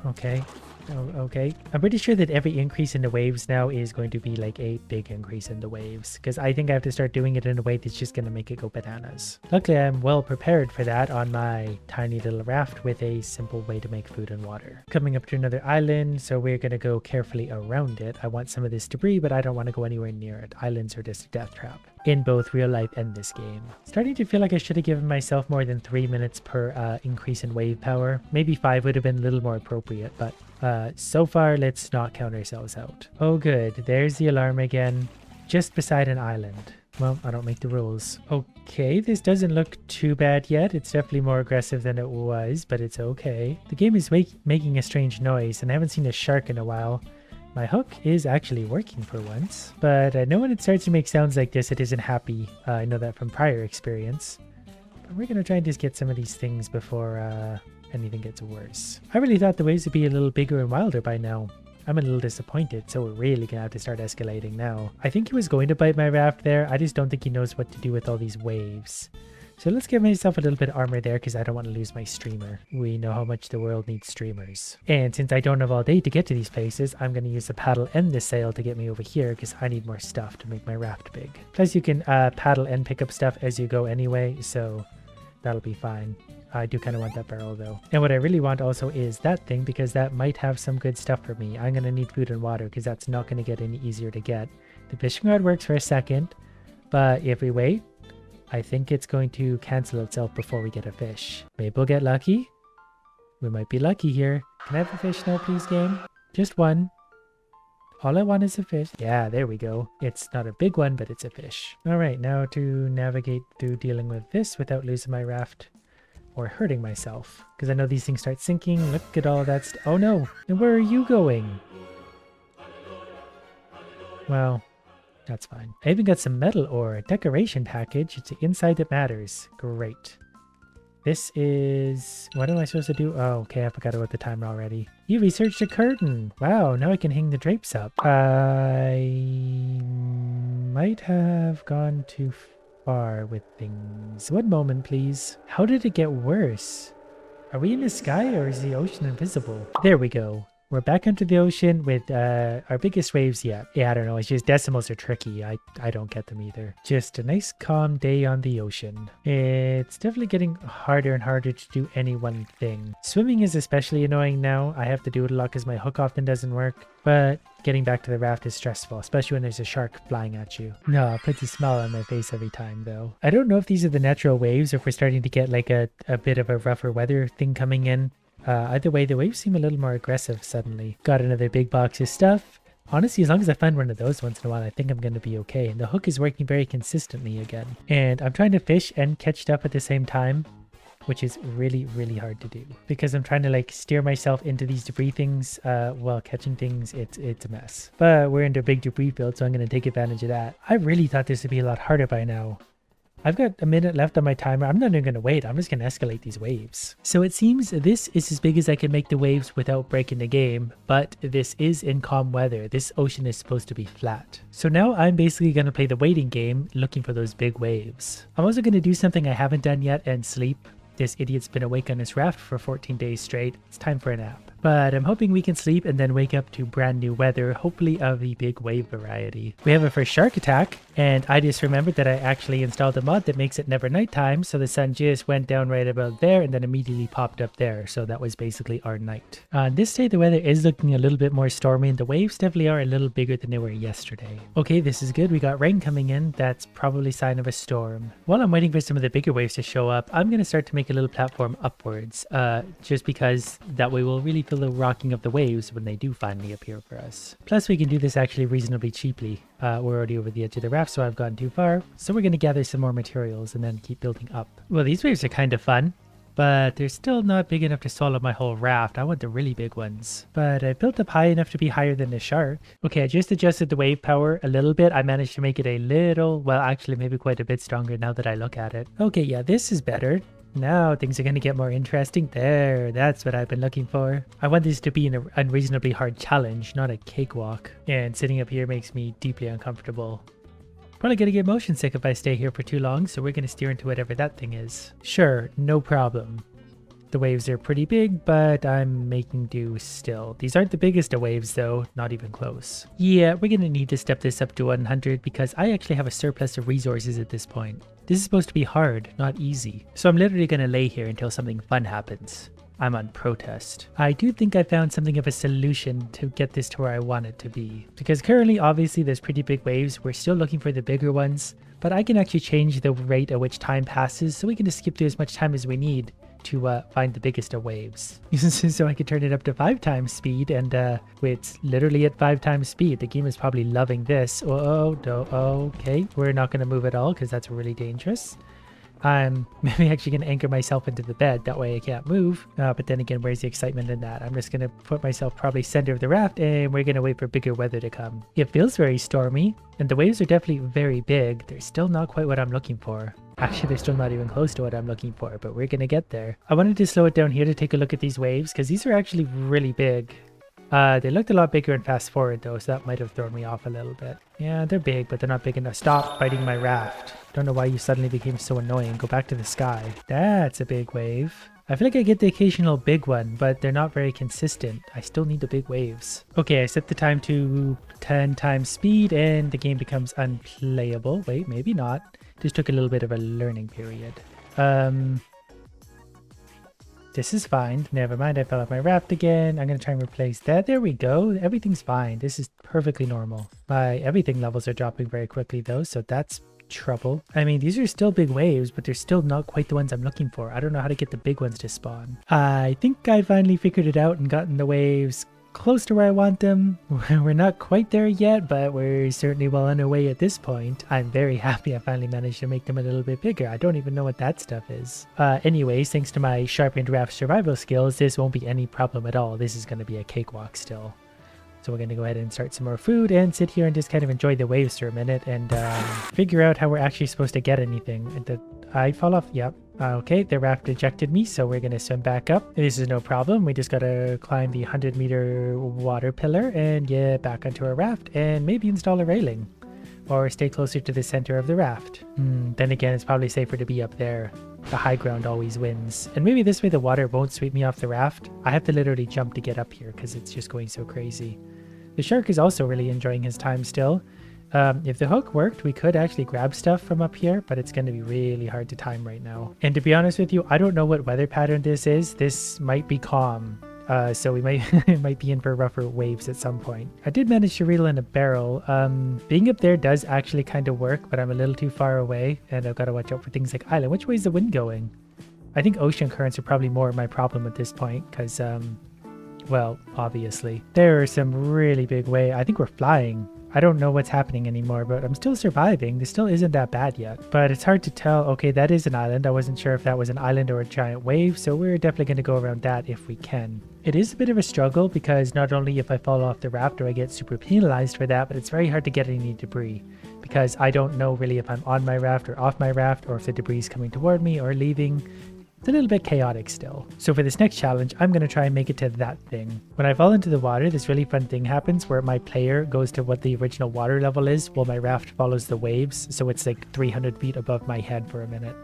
okay. Okay. I'm pretty sure that every increase in the waves now is going to be like a big increase in the waves, because I think I have to start doing it in a way that's just going to make it go bananas. Luckily, I'm well prepared for that on my tiny little raft with a simple way to make food and water. Coming up to another island, so we're going to go carefully around it. I want some of this debris, but I don't want to go anywhere near it. Islands are just a death trap in both real life and this game. Starting to feel like I should have given myself more than 3 minutes per increase in wave power. Maybe 5 would have been a little more appropriate, but So far, let's not count ourselves out. Oh good, there's the alarm again, just beside an island. Well, I don't make the rules. Okay, this doesn't look too bad yet. It's definitely more aggressive than it was, but it's okay. The game is making a strange noise, and I haven't seen a shark in a while. My hook is actually working for once, but I know when it starts to make sounds like this, it isn't happy. I know that from prior experience. But we're going to try and just get some of these things before anything gets worse. I really thought the waves would be a little bigger and wilder by now. I'm a little disappointed, so we're really going to have to start escalating now. I think he was going to bite my raft there. I just don't think he knows what to do with all these waves. So let's give myself a little bit of armor there because I don't want to lose my streamer. We know how much the world needs streamers. And since I don't have all day to get to these places, I'm going to use the paddle and the sail to get me over here because I need more stuff to make my raft big. Plus you can paddle and pick up stuff as you go anyway, so that'll be fine. I do kind of want that barrel though. And what I really want also is that thing because that might have some good stuff for me. I'm going to need food and water because that's not going to get any easier to get. The fishing rod works for a second, but if we wait, I think it's going to cancel itself before we get a fish. Maybe we'll get lucky. We might be lucky here. Can I have a fish now, please, game? Just one. All I want is a fish. Yeah, there we go. It's not a big one, but it's a fish. All right, now to navigate through dealing with this without losing my raft or hurting myself. Because I know these things start sinking. Look at all that stuff. Oh no, and where are you going? Well, that's fine. I even got some metal ore, a decoration package. It's the inside that matters. Great. This is... What am I supposed to do? Oh, okay, I forgot about the timer already. You researched a curtain. Wow, now I can hang the drapes up. I might have gone too far with things. One moment, please. How did it get worse? Are we in the sky or is the ocean invisible? There we go. We're back into the ocean with our biggest waves yet. Yeah, I don't know. It's just decimals are tricky. I don't get them either. Just a nice calm day on the ocean. It's definitely getting harder and harder to do any one thing. Swimming is especially annoying now. I have to do it a lot because my hook often doesn't work. But getting back to the raft is stressful, especially when there's a shark flying at you. No, it puts a smile on my face every time though. I don't know if these are the natural waves or if we're starting to get like a bit of a rougher weather thing coming in. Either way, the waves seem a little more aggressive suddenly. Got another big box of stuff. Honestly, as long as I find one of those once in a while, I think I'm going to be okay. And the hook is working very consistently again. And I'm trying to fish and catch stuff at the same time, which is really, really hard to do. Because I'm trying to like steer myself into these debris things while catching things. It's a mess. But we're into a big debris field, so I'm going to take advantage of that. I really thought this would be a lot harder by now. I've got a minute left on my timer. I'm not even going to wait. I'm just going to escalate these waves. So it seems this is as big as I can make the waves without breaking the game, but this is in calm weather. This ocean is supposed to be flat. So now I'm basically going to play the waiting game, looking for those big waves. I'm also going to do something I haven't done yet and sleep. This idiot's been awake on his raft for 14 days straight. It's time for a nap. But I'm hoping we can sleep and then wake up to brand new weather, hopefully of the big wave variety. We have a first shark attack, and I just remembered that I actually installed a mod that makes it never nighttime, so the sun just went down right about there and then immediately popped up there, so that was basically our night. On this day, the weather is looking a little bit more stormy, and the waves definitely are a little bigger than they were yesterday. Okay, this is good. We got rain coming in. That's probably a sign of a storm. While I'm waiting for some of the bigger waves to show up, I'm going to start to make a little platform upwards, just because that way we'll really feel the rocking of the waves when they do finally appear for us. Plus we can do this actually reasonably cheaply. We're already over the edge of the raft, so I've gone too far. So we're going to gather some more materials and then keep building up. Well, these waves are kind of fun, but they're still not big enough to swallow my whole raft. I want the really big ones. But I built up high enough to be higher than the shark. Okay, I just adjusted the wave power a little bit. I managed to make it a little, well, actually maybe quite a bit stronger now that I look at it. Okay, yeah, this is better. Now things are going to get more interesting. There, that's what I've been looking for. I want this to be an unreasonably hard challenge, not a cakewalk. And sitting up here makes me deeply uncomfortable. Probably going to get motion sick if I stay here for too long, so we're going to steer into whatever that thing is. Sure, no problem. The waves are pretty big, but I'm making do still. These aren't the biggest of waves though, not even close. Yeah, we're going to need to step this up to 100 because I actually have a surplus of resources at this point. This is supposed to be hard, not easy. So I'm literally going to lay here until something fun happens. I'm on protest. I do think I found something of a solution to get this to where I want it to be. Because currently, obviously, there's pretty big waves. We're still looking for the bigger ones. But I can actually change the rate at which time passes, so we can just skip through as much time as we need to find the biggest of waves. So I could turn it up to 5 times speed, and it's literally at 5 times speed. The game is probably loving this. Oh, no, okay. We're not going to move at all because that's really dangerous. I'm maybe actually going to anchor myself into the bed. That way I can't move. But then again, where's the excitement in that? I'm just going to put myself probably center of the raft, and we're going to wait for bigger weather to come. It feels very stormy, and the waves are definitely very big. They're still not quite what I'm looking for. Actually, they're still not even close to what I'm looking for, but we're going to get there. I wanted to slow it down here to take a look at these waves because these are actually really big. They looked a lot bigger in fast forward though, so that might have thrown me off a little bit. Yeah, they're big, but they're not big enough. Stop fighting my raft. Don't know why you suddenly became so annoying. Go back to the sky. That's a big wave. I feel like I get the occasional big one, but they're not very consistent. I still need the big waves. Okay, I set the time to 10 times speed and the game becomes unplayable. Wait, maybe not. Just took a little bit of a learning period. This is fine. Never mind, I fell off my raft again. I'm going to try and replace that. There we go. Everything's fine. This is perfectly normal. My everything levels are dropping very quickly though, so that's trouble. I mean, these are still big waves, but they're still not quite the ones I'm looking for. I don't know how to get the big ones to spawn. I think I finally figured it out and gotten the waves close to where I want them. We're not quite there yet, but we're certainly well on our way at this point. I'm very happy I finally managed to make them a little bit bigger. I don't even know what that stuff is. Anyways, thanks to my sharpened raft survival skills, this won't be any problem at all. This is going to be a cakewalk still. So we're going to go ahead and start some more food and sit here and just kind of enjoy the waves for a minute and figure out how we're actually supposed to get anything. Did I fall off? Yep. Okay, the raft ejected me, so we're going to swim back up. This is no problem. We just got to climb the 100-meter water pillar and get back onto our raft and maybe install a railing or stay closer to the center of the raft. Then again, it's probably safer to be up there. The high ground always wins. And maybe this way the water won't sweep me off the raft. I have to literally jump to get up here because it's just going so crazy. The shark is also really enjoying his time still. If the hook worked, we could actually grab stuff from up here, but it's going to be really hard to time right now. And to be honest with you, I don't know what weather pattern this is. This might be calm, so we might be in for rougher waves at some point. I did manage to reel in a barrel. Being up there does actually kind of work, but I'm a little too far away, and I've got to watch out for things like island. Which way is the wind going? I think ocean currents are probably more my problem at this point, because, well, obviously. There are some really big waves. I think we're flying. I don't know what's happening anymore, but I'm still surviving. This still isn't that bad yet, but it's hard to tell. Okay, that is an island. I wasn't sure if that was an island or a giant wave, so we're definitely going to go around that if we can. It is a bit of a struggle because not only if I fall off the raft do I get super penalized for that, but it's very hard to get any debris because I don't know really if I'm on my raft or off my raft or if the debris is coming toward me or leaving. It's a little bit chaotic still. So for this next challenge, I'm going to try and make it to that thing. When I fall into the water, this really fun thing happens where my player goes to what the original water level is while my raft follows the waves. So it's like 300 feet above my head for a minute.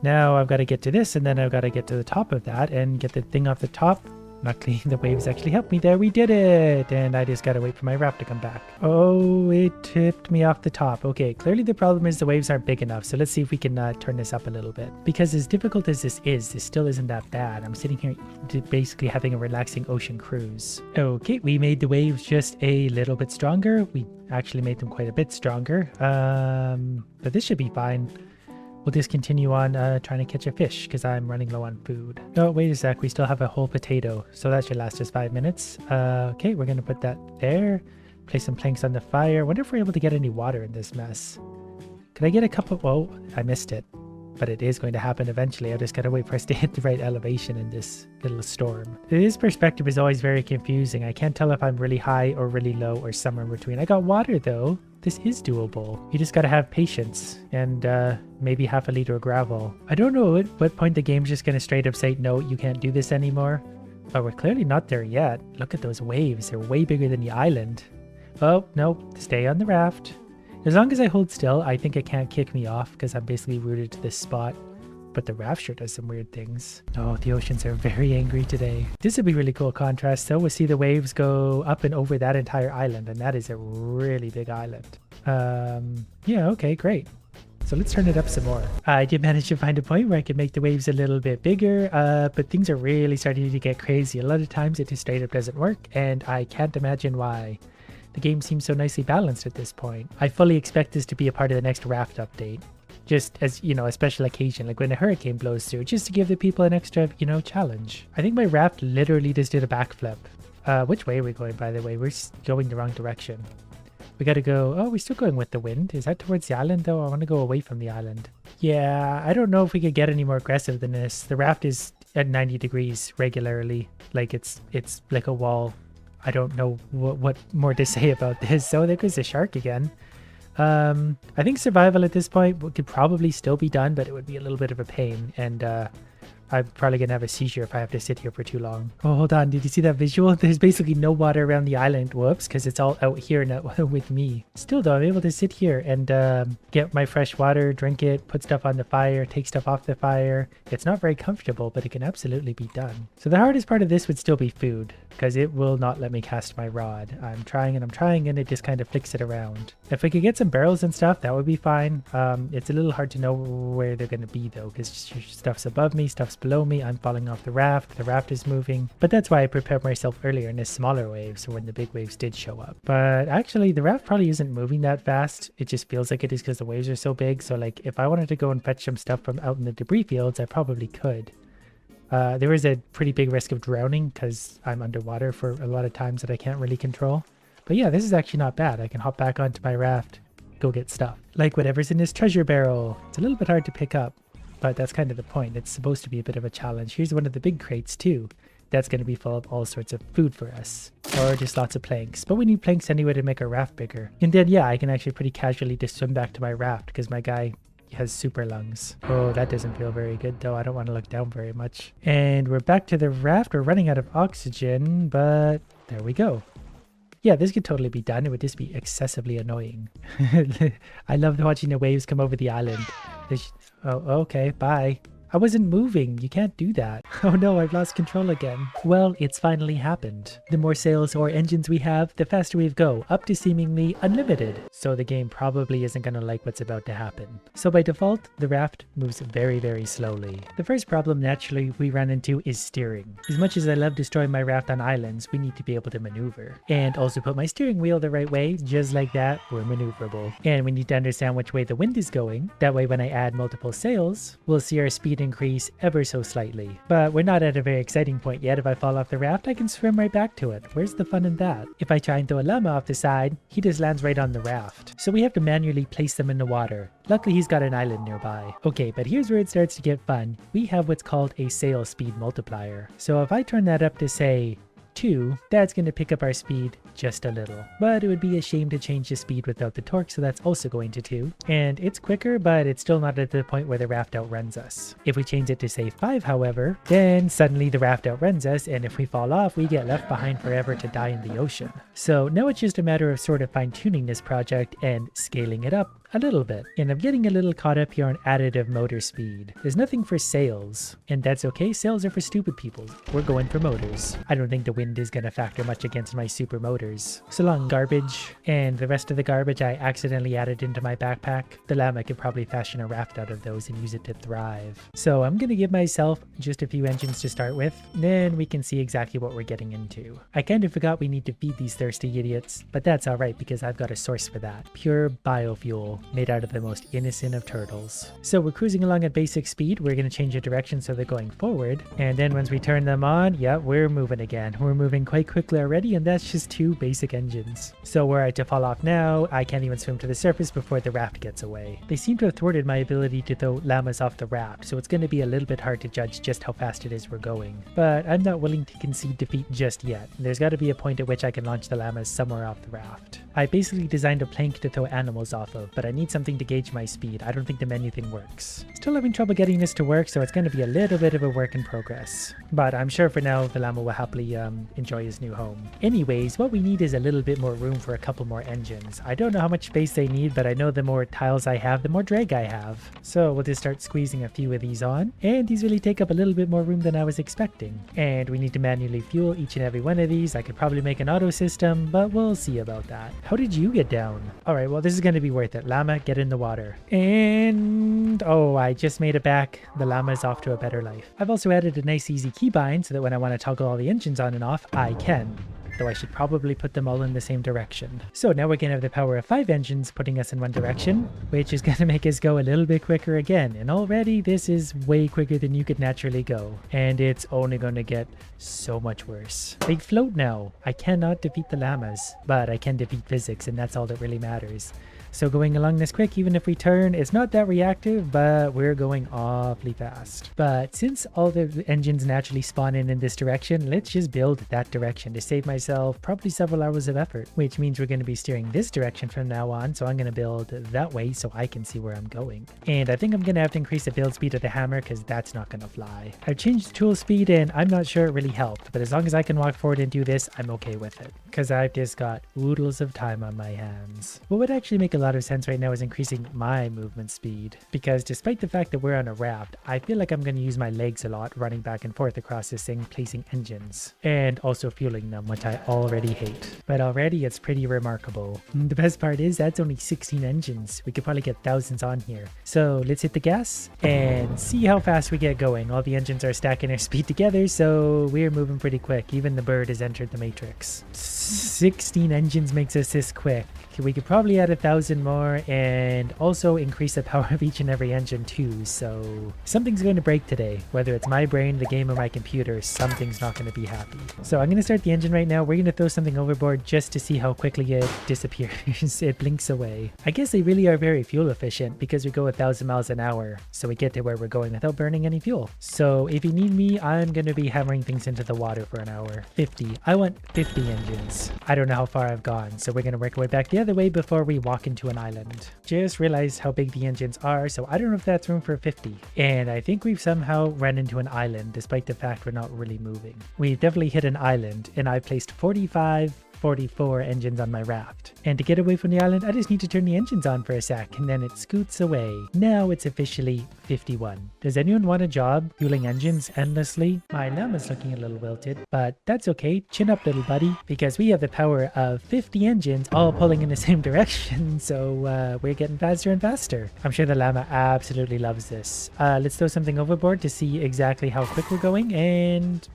Now I've got to get to this and then I've got to get to the top of that and get the thing off the top. Luckily, the waves actually helped me there. We did it! And I just gotta wait for my raft to come back. Oh, it tipped me off the top. Okay, clearly the problem is the waves aren't big enough. So let's see if we can turn this up a little bit. Because as difficult as this still isn't that bad. I'm sitting here basically having a relaxing ocean cruise. Okay, we made the waves just a little bit stronger. We actually made them quite a bit stronger. But this should be fine. We'll just continue on trying to catch a fish because I'm running low on food. Oh, wait a sec. We still have a whole potato. So that should last us 5 minutes. Okay, we're going to put that there. Place some planks on the fire. Wonder if we're able to get any water in this mess. Could I get a cup of... Oh, I missed it. But it is going to happen eventually. I just got to wait for us to hit the right elevation in this little storm. This perspective is always very confusing. I can't tell if I'm really high or really low or somewhere in between. I got water though. This is doable. You just got to have patience and maybe half a liter of gravel. I don't know at what point the game's just going to straight up say, no, you can't do this anymore. But we're clearly not there yet. Look at those waves. They're way bigger than the island. Oh, no. Stay on the raft. As long as I hold still, I think it can't kick me off because I'm basically rooted to this spot. But the raft sure does some weird things. Oh, the oceans are very angry today. This would be really cool contrast though. We'll see the waves go up and over that entire island. And that is a really big island. Yeah, okay, great. So let's turn it up some more. I did manage to find a point where I could make the waves a little bit bigger, but things are really starting to get crazy. A lot of times it just straight up doesn't work, and I can't imagine why. The game seems so nicely balanced at this point. I fully expect this to be a part of the next Raft update. just as, you know, a special occasion, like when a hurricane blows through, just to give the people an extra, you know, challenge. I think my raft literally just did a backflip. Which way are we going, by the way? We're going the wrong direction. We gotta go... Oh, we're still going with the wind. Is that towards the island, though? I want to go away from the island. Yeah, I don't know if we could get any more aggressive than this. The raft is at 90 degrees regularly. Like, it's like a wall. I don't know what more to say about this. So there goes the shark again. I think survival at this point could probably still be done, but it would be a little bit of a pain. And I'm probably going to have a seizure if I have to sit here for too long. Oh, hold on. Did you see that visual? There's basically no water around the island. Whoops, because it's all out here now with me. Still, though, I'm able to sit here and get my fresh water, drink it, put stuff on the fire, take stuff off the fire. It's not very comfortable, but it can absolutely be done. So the hardest part of this would still be food, because it will not let me cast my rod. I'm trying, and it just kind of flicks it around. If we could get some barrels and stuff, that would be fine. It's a little hard to know where they're going to be, though, because stuff's above me, stuff's below me. I'm falling off the raft is moving, but that's why I prepared myself earlier in this smaller wave, so when the big waves did show up. But actually the raft probably isn't moving that fast. It just feels like it is because the waves are so big. So like if I wanted to go and fetch some stuff from out in the debris fields, I probably could. There is a pretty big risk of drowning because I'm underwater for a lot of times that I can't really control. But yeah, this is actually not bad. I can hop back onto my raft, go get stuff, like whatever's in this treasure barrel. It's a little bit hard to pick up, but that's kind of the point. It's supposed to be a bit of a challenge. Here's one of the big crates too. That's going to be full of all sorts of food for us, or just lots of planks. But we need planks anyway to make our raft bigger. And then yeah, I can actually pretty casually just swim back to my raft because my guy has super lungs. Oh, that doesn't feel very good though. I don't want to look down very much. And we're back to the raft. We're running out of oxygen, but there we go. Yeah, this could totally be done. It would just be excessively annoying. I loved watching the waves come over the island. Oh, okay, bye. I wasn't moving. You can't do that. Oh no, I've lost control again. Well, it's finally happened. The more sails or engines we have, the faster we go, up to seemingly unlimited. So the game probably isn't going to like what's about to happen. So by default, the raft moves very, very slowly. The first problem naturally we run into is steering. As much as I love destroying my raft on islands, we need to be able to maneuver. And also put my steering wheel the right way, just like that, we're maneuverable. And we need to understand which way the wind is going. That way when I add multiple sails, we'll see our speed increase ever so slightly. But we're not at a very exciting point yet. If I fall off the raft, I can swim right back to it. Where's the fun in that? If I try and throw a llama off the side, he just lands right on the raft. So we have to manually place them in the water. Luckily, he's got an island nearby. Okay, but here's where it starts to get fun. We have what's called a sail speed multiplier. So if I turn that up to say 2, that's going to pick up our speed just a little. But it would be a shame to change the speed without the torque, so that's also going to 2. And it's quicker, but it's still not at the point where the raft outruns us. If we change it to say 5, however, then suddenly the raft outruns us, and if we fall off, we get left behind forever to die in the ocean. So now it's just a matter of sort of fine-tuning this project and scaling it up a little bit. And I'm getting a little caught up here on additive motor speed. There's nothing for sails, and that's okay. Sails are for stupid people. We're going for motors. I don't think the wind is going to factor much against my super motors. So long, garbage. And the rest of the garbage I accidentally added into my backpack. The llama could probably fashion a raft out of those and use it to thrive. So I'm going to give myself just a few engines to start with, then we can see exactly what we're getting into. I kind of forgot we need to feed these thirsty idiots, but that's alright because I've got a source for that. Pure biofuel, made out of the most innocent of turtles. So we're cruising along at basic speed. We're going to change the direction so they're going forward. And then once we turn them on, yeah, we're moving again. We're moving quite quickly already, and that's just 2 basic engines. So were I to fall off now, I can't even swim to the surface before the raft gets away. They seem to have thwarted my ability to throw llamas off the raft, so it's going to be a little bit hard to judge just how fast it is we're going. But I'm not willing to concede defeat just yet. There's got to be a point at which I can launch the llamas somewhere off the raft. I basically designed a plank to throw animals off of, but I need something to gauge my speed. I don't think the menu thing works. Still having trouble getting this to work, so it's going to be a little bit of a work in progress. But I'm sure for now the llama will happily enjoy his new home. Anyways, what we need is a little bit more room for a couple more engines. I don't know how much space they need, but I know the more tiles I have, the more drag I have. So we'll just start squeezing a few of these on, and these really take up a little bit more room than I was expecting. And we need to manually fuel each and every one of these. I could probably make an auto system, but we'll see about that. How did you get down? Alright, well this is going to be worth it. Llama, get in the water. And oh, I just made it back. The llama is off to a better life. I've also added a nice easy keybind so that when I want to toggle all the engines on and off, I can. though I should probably put them all in the same direction. So now we're going to have the power of 5 engines putting us in one direction, which is going to make us go a little bit quicker again. And already this is way quicker than you could naturally go. And it's only going to get so much worse. They float now. I cannot defeat the llamas, but I can defeat physics, and that's all that really matters. So going along this quick, even if we turn, it's not that reactive, but we're going awfully fast. But since all the engines naturally spawn in this direction, let's just build that direction to save myself probably several hours of effort, which means we're going to be steering this direction from now on. So I'm going to build that way so I can see where I'm going. And I think I'm going to have to increase the build speed of the hammer because that's not going to fly. I've changed the tool speed and I'm not sure it really helped, but as long as I can walk forward and do this, I'm okay with it because I've just got oodles of time on my hands. What would actually make a lot of sense right now is increasing my movement speed, because despite the fact that we're on a raft, I feel like I'm going to use my legs a lot running back and forth across this thing, placing engines and also fueling them, which I already hate. But already it's pretty remarkable. The best part is that's only 16 engines. We could probably get thousands on here. So let's hit the gas and see how fast we get going. All the engines are stacking their speed together, so we're moving pretty quick. Even the bird has entered the matrix. 16 engines makes us this quick. We could probably add 1,000 more and also increase the power of each and every engine too. So something's going to break today. Whether it's my brain, the game, or my computer, something's not going to be happy. So I'm going to start the engine right now. We're going to throw something overboard just to see how quickly it disappears. It blinks away. I guess they really are very fuel efficient because we go 1,000 miles an hour. So we get to where we're going without burning any fuel. So if you need me, I'm going to be hammering things into the water for an hour. 50. I want 50 engines. I don't know how far I've gone. So we're going to work our way back the other way before we walk into an island. Just realized how big the engines are, so I don't know if that's room for 50. And I think we've somehow run into an island despite the fact we're not really moving. We've definitely hit an island, and I placed 44 engines on my raft. And to get away from the island, I just need to turn the engines on for a sec, and then it scoots away. Now it's officially 51. Does anyone want a job fueling engines endlessly? My llama's looking a little wilted, but that's okay. Chin up, little buddy, because we have the power of 50 engines all pulling in the same direction, so we're getting faster and faster. I'm sure the llama absolutely loves this. Let's throw something overboard to see exactly how quick we're going, and...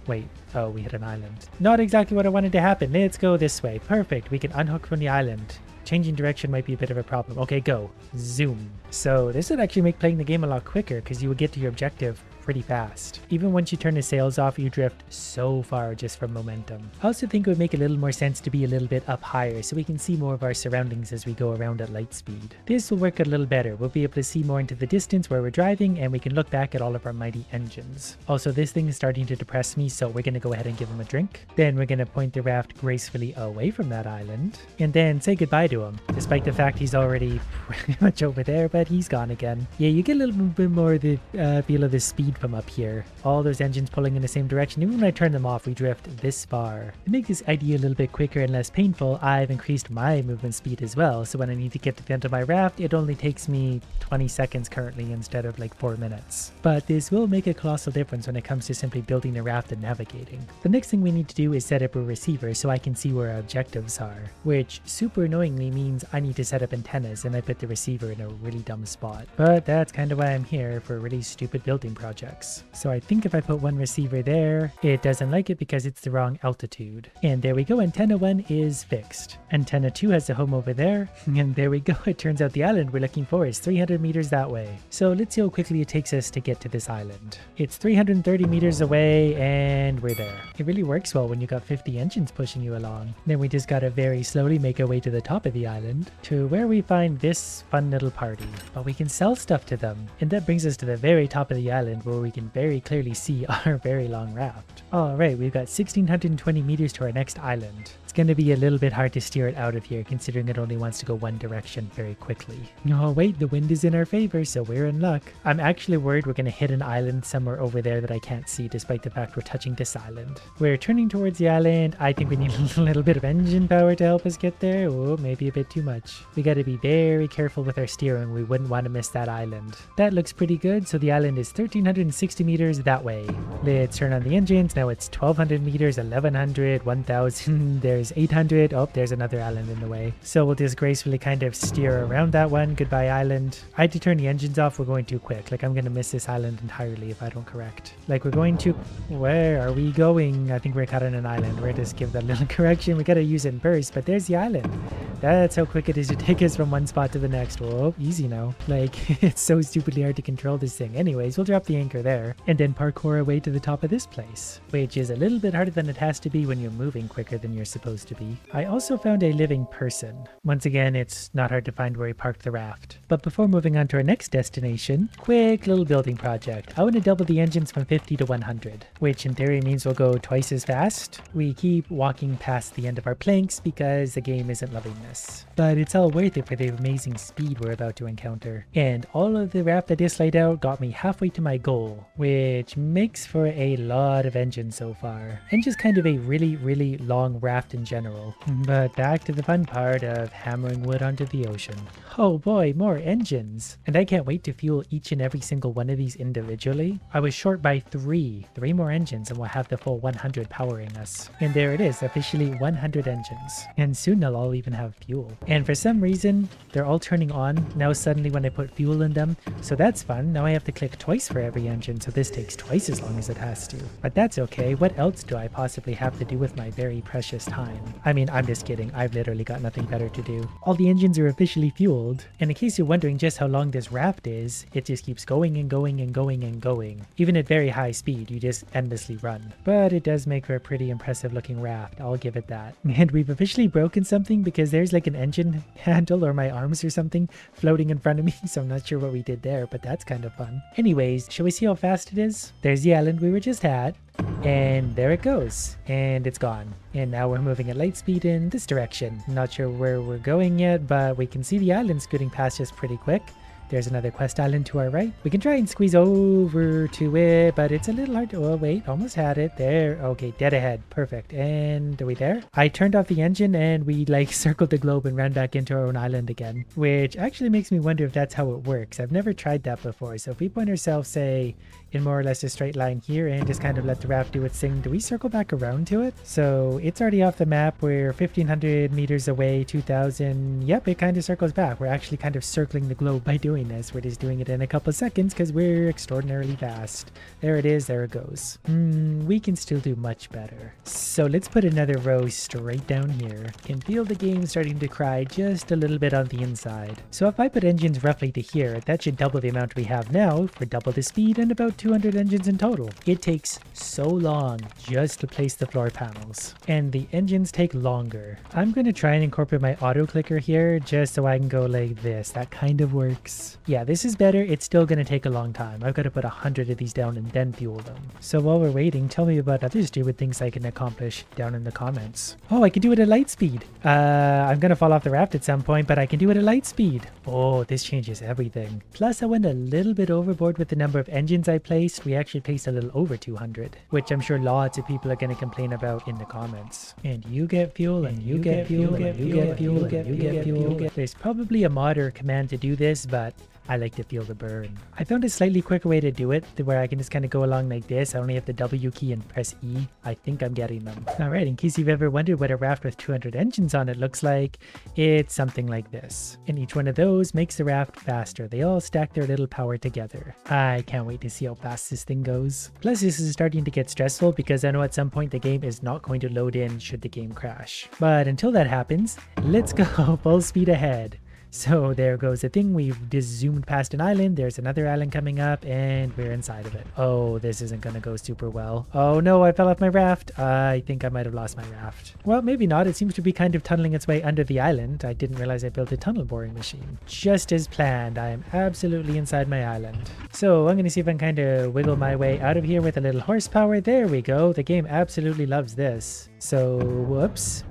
wait, oh, we hit an island. Not exactly what I wanted to happen. Let's go this way. Perfect. We can unhook from the island. Changing direction might be a bit of a problem. Okay, go. Zoom. So this would actually make playing the game a lot quicker because you would get to your objective pretty fast. Even once you turn the sails off, you drift so far just from momentum. I also think it would make a little more sense to be a little bit up higher so we can see more of our surroundings as we go around at light speed. This will work a little better. We'll be able to see more into the distance where we're driving, and we can look back at all of our mighty engines. Also, this thing is starting to depress me, so we're going to go ahead and give him a drink. Then we're going to point the raft gracefully away from that island and then say goodbye to him, despite the fact he's already pretty much over there, but he's gone again. Yeah, you get a little bit more of the feel of the speed from up here. All those engines pulling in the same direction. Even when I turn them off, we drift this far. To make this idea a little bit quicker and less painful, I've increased my movement speed as well. So when I need to get to the end of my raft, it only takes me 20 seconds currently instead of like 4 minutes. But this will make a colossal difference when it comes to simply building a raft and navigating. The next thing we need to do is set up a receiver so I can see where our objectives are, which super annoyingly means I need to set up antennas, and I put the receiver in a really dumb spot. But that's kind of why I'm here, for really stupid building projects. So I think if I put one receiver there, it doesn't like it because it's the wrong altitude. And there we go, antenna 1 is fixed. Antenna 2 has a home over there, and there we go. It turns out the island we're looking for is 300 meters that way. So let's see how quickly it takes us to get to this island. It's 330 meters away, and we're there. It really works well when you got 50 engines pushing you along. Then we just gotta very slowly make our way to the top of the island, to where we find this fun little party. But we can sell stuff to them, and that brings us to the very top of the island where we can very clearly see our very long raft. Alright, we've got 1620 meters to our next island. It's going to be a little bit hard to steer it out of here considering it only wants to go one direction very quickly. Oh wait, the wind is in our favor, so we're in luck. I'm actually worried we're going to hit an island somewhere over there that I can't see despite the fact we're touching this island. We're turning towards the island. I think we need a little bit of engine power to help us get there. Oh, maybe a bit too much. We got to be very careful with our steering. We wouldn't want to miss that island. That looks pretty good. So the island is 1360 meters that way. Let's turn on the engines. Now it's 1200 meters, 1100, 1000. There There's 800. Oh, there's another island in the way. So we'll just gracefully kind of steer around that one. Goodbye, island. I had to turn the engines off. We're going too quick. Like, I'm going to miss this island entirely if I don't correct. Like, we're going to... Where are we going? I think we're caught on an island. We're just give that little correction. We got to use it in burst, but there's the island. That's how quick it is to take us from one spot to the next. Whoa, easy now. Like, it's so stupidly hard to control this thing. Anyways, we'll drop the anchor there and then parkour our way to the top of this place, which is a little bit harder than it has to be when you're moving quicker than you're supposed to be. I also found a living person. Once again, it's not hard to find where we parked the raft. But before moving on to our next destination, quick little building project. I want to double the engines from 50 to 100, which in theory means we'll go twice as fast. We keep walking past the end of our planks because the game isn't loving this. But it's all worth it for the amazing speed we're about to encounter. And all of the raft I just laid out got me halfway to my goal, which makes for a lot of engines so far. And just kind of a really long raft in general. But back to the fun part of hammering wood onto the ocean. Oh boy, more engines. And I can't wait to fuel each and every single one of these individually. I was short by three more engines, and we'll have the full 100 powering us. And there it is, officially 100 engines. And soon they'll all even have fuel. And for some reason, they're all turning on now suddenly when I put fuel in them. So that's fun. Now I have to click twice for every engine, so this takes twice as long as it has to. But that's okay. What else do I possibly have to do with my very precious time? I mean, I'm just kidding. I've literally got nothing better to do. All the engines are officially fueled. And in case you're wondering just how long this raft is, it just keeps going and going and going and going. Even at very high speed, you just endlessly run. But it does make for a pretty impressive looking raft. I'll give it that. And we've officially broken something because there's like an engine handle or my arms or something floating in front of me. So I'm not sure what we did there, but that's kind of fun. Anyways, shall we see how fast it is? There's the island we were just at. And there it goes. And it's gone. And now we're moving at light speed in this direction. Not sure where we're going yet, but we can see the island scooting past us pretty quick. There's another quest island to our right. We can try and squeeze over to it, but it's a little hard to... Oh, wait. Almost had it. There. Okay, dead ahead. Perfect. And are we there? I turned off the engine and we like circled the globe and ran back into our own island again, which actually makes me wonder if that's how it works. I've never tried that before. So if we point ourselves, say, in more or less a straight line here and just kind of let the raft do its thing, do we circle back around to it? So it's already off the map. We're 1,500 meters away, 2,000. Yep, it kind of circles back. We're actually kind of circling the globe by doing this. We're just doing it in a couple of seconds because we're extraordinarily fast. There it is. There it goes. We can still do much better. So let's put another row straight down here. Can feel the game starting to cry just a little bit on the inside. So if I put engines roughly to here, that should double the amount we have now for double the speed and about 200 engines in total. It takes so long just to place the floor panels. And the engines take longer. I'm going to try and incorporate my auto clicker here just so I can go like this. That kind of works. Yeah, this is better. It's still going to take a long time. I've got to put 100 of these down and then fuel them. So while we're waiting, tell me about other stupid things I can accomplish down in the comments. Oh, I can do it at light speed. I'm going to fall off the raft at some point, but I can do it at light speed. Oh, this changes everything. Plus, I went a little bit overboard with the number of engines I placed. We actually placed a little over 200, which I'm sure lots of people are going to complain about in the comments. And you get fuel, and you get fuel, and you get fuel, and you get fuel. There's probably a mod or command to do this, but I like to feel the burn. I found a slightly quicker way to do it, where I can just kind of go along like this. I only have the W key and press E. I think I'm getting them. Alright, in case you've ever wondered what a raft with 200 engines on it looks like, it's something like this. And each one of those makes the raft faster. They all stack their little power together. I can't wait to see how fast this thing goes. Plus, this is starting to get stressful because I know at some point the game is not going to load in should the game crash. But until that happens, let's go full speed ahead. So there goes the thing. We've just zoomed past an island. There's another island coming up and we're inside of it. Oh, this isn't going to go super well. Oh no, I fell off my raft. I think I might have lost my raft. Well, maybe not. It seems to be kind of tunneling its way under the island. I didn't realize I built a tunnel boring machine. Just as planned. I am absolutely inside my island. So I'm going to see if I can kind of wiggle my way out of here with a little horsepower. There we go. The game absolutely loves this. So, whoops.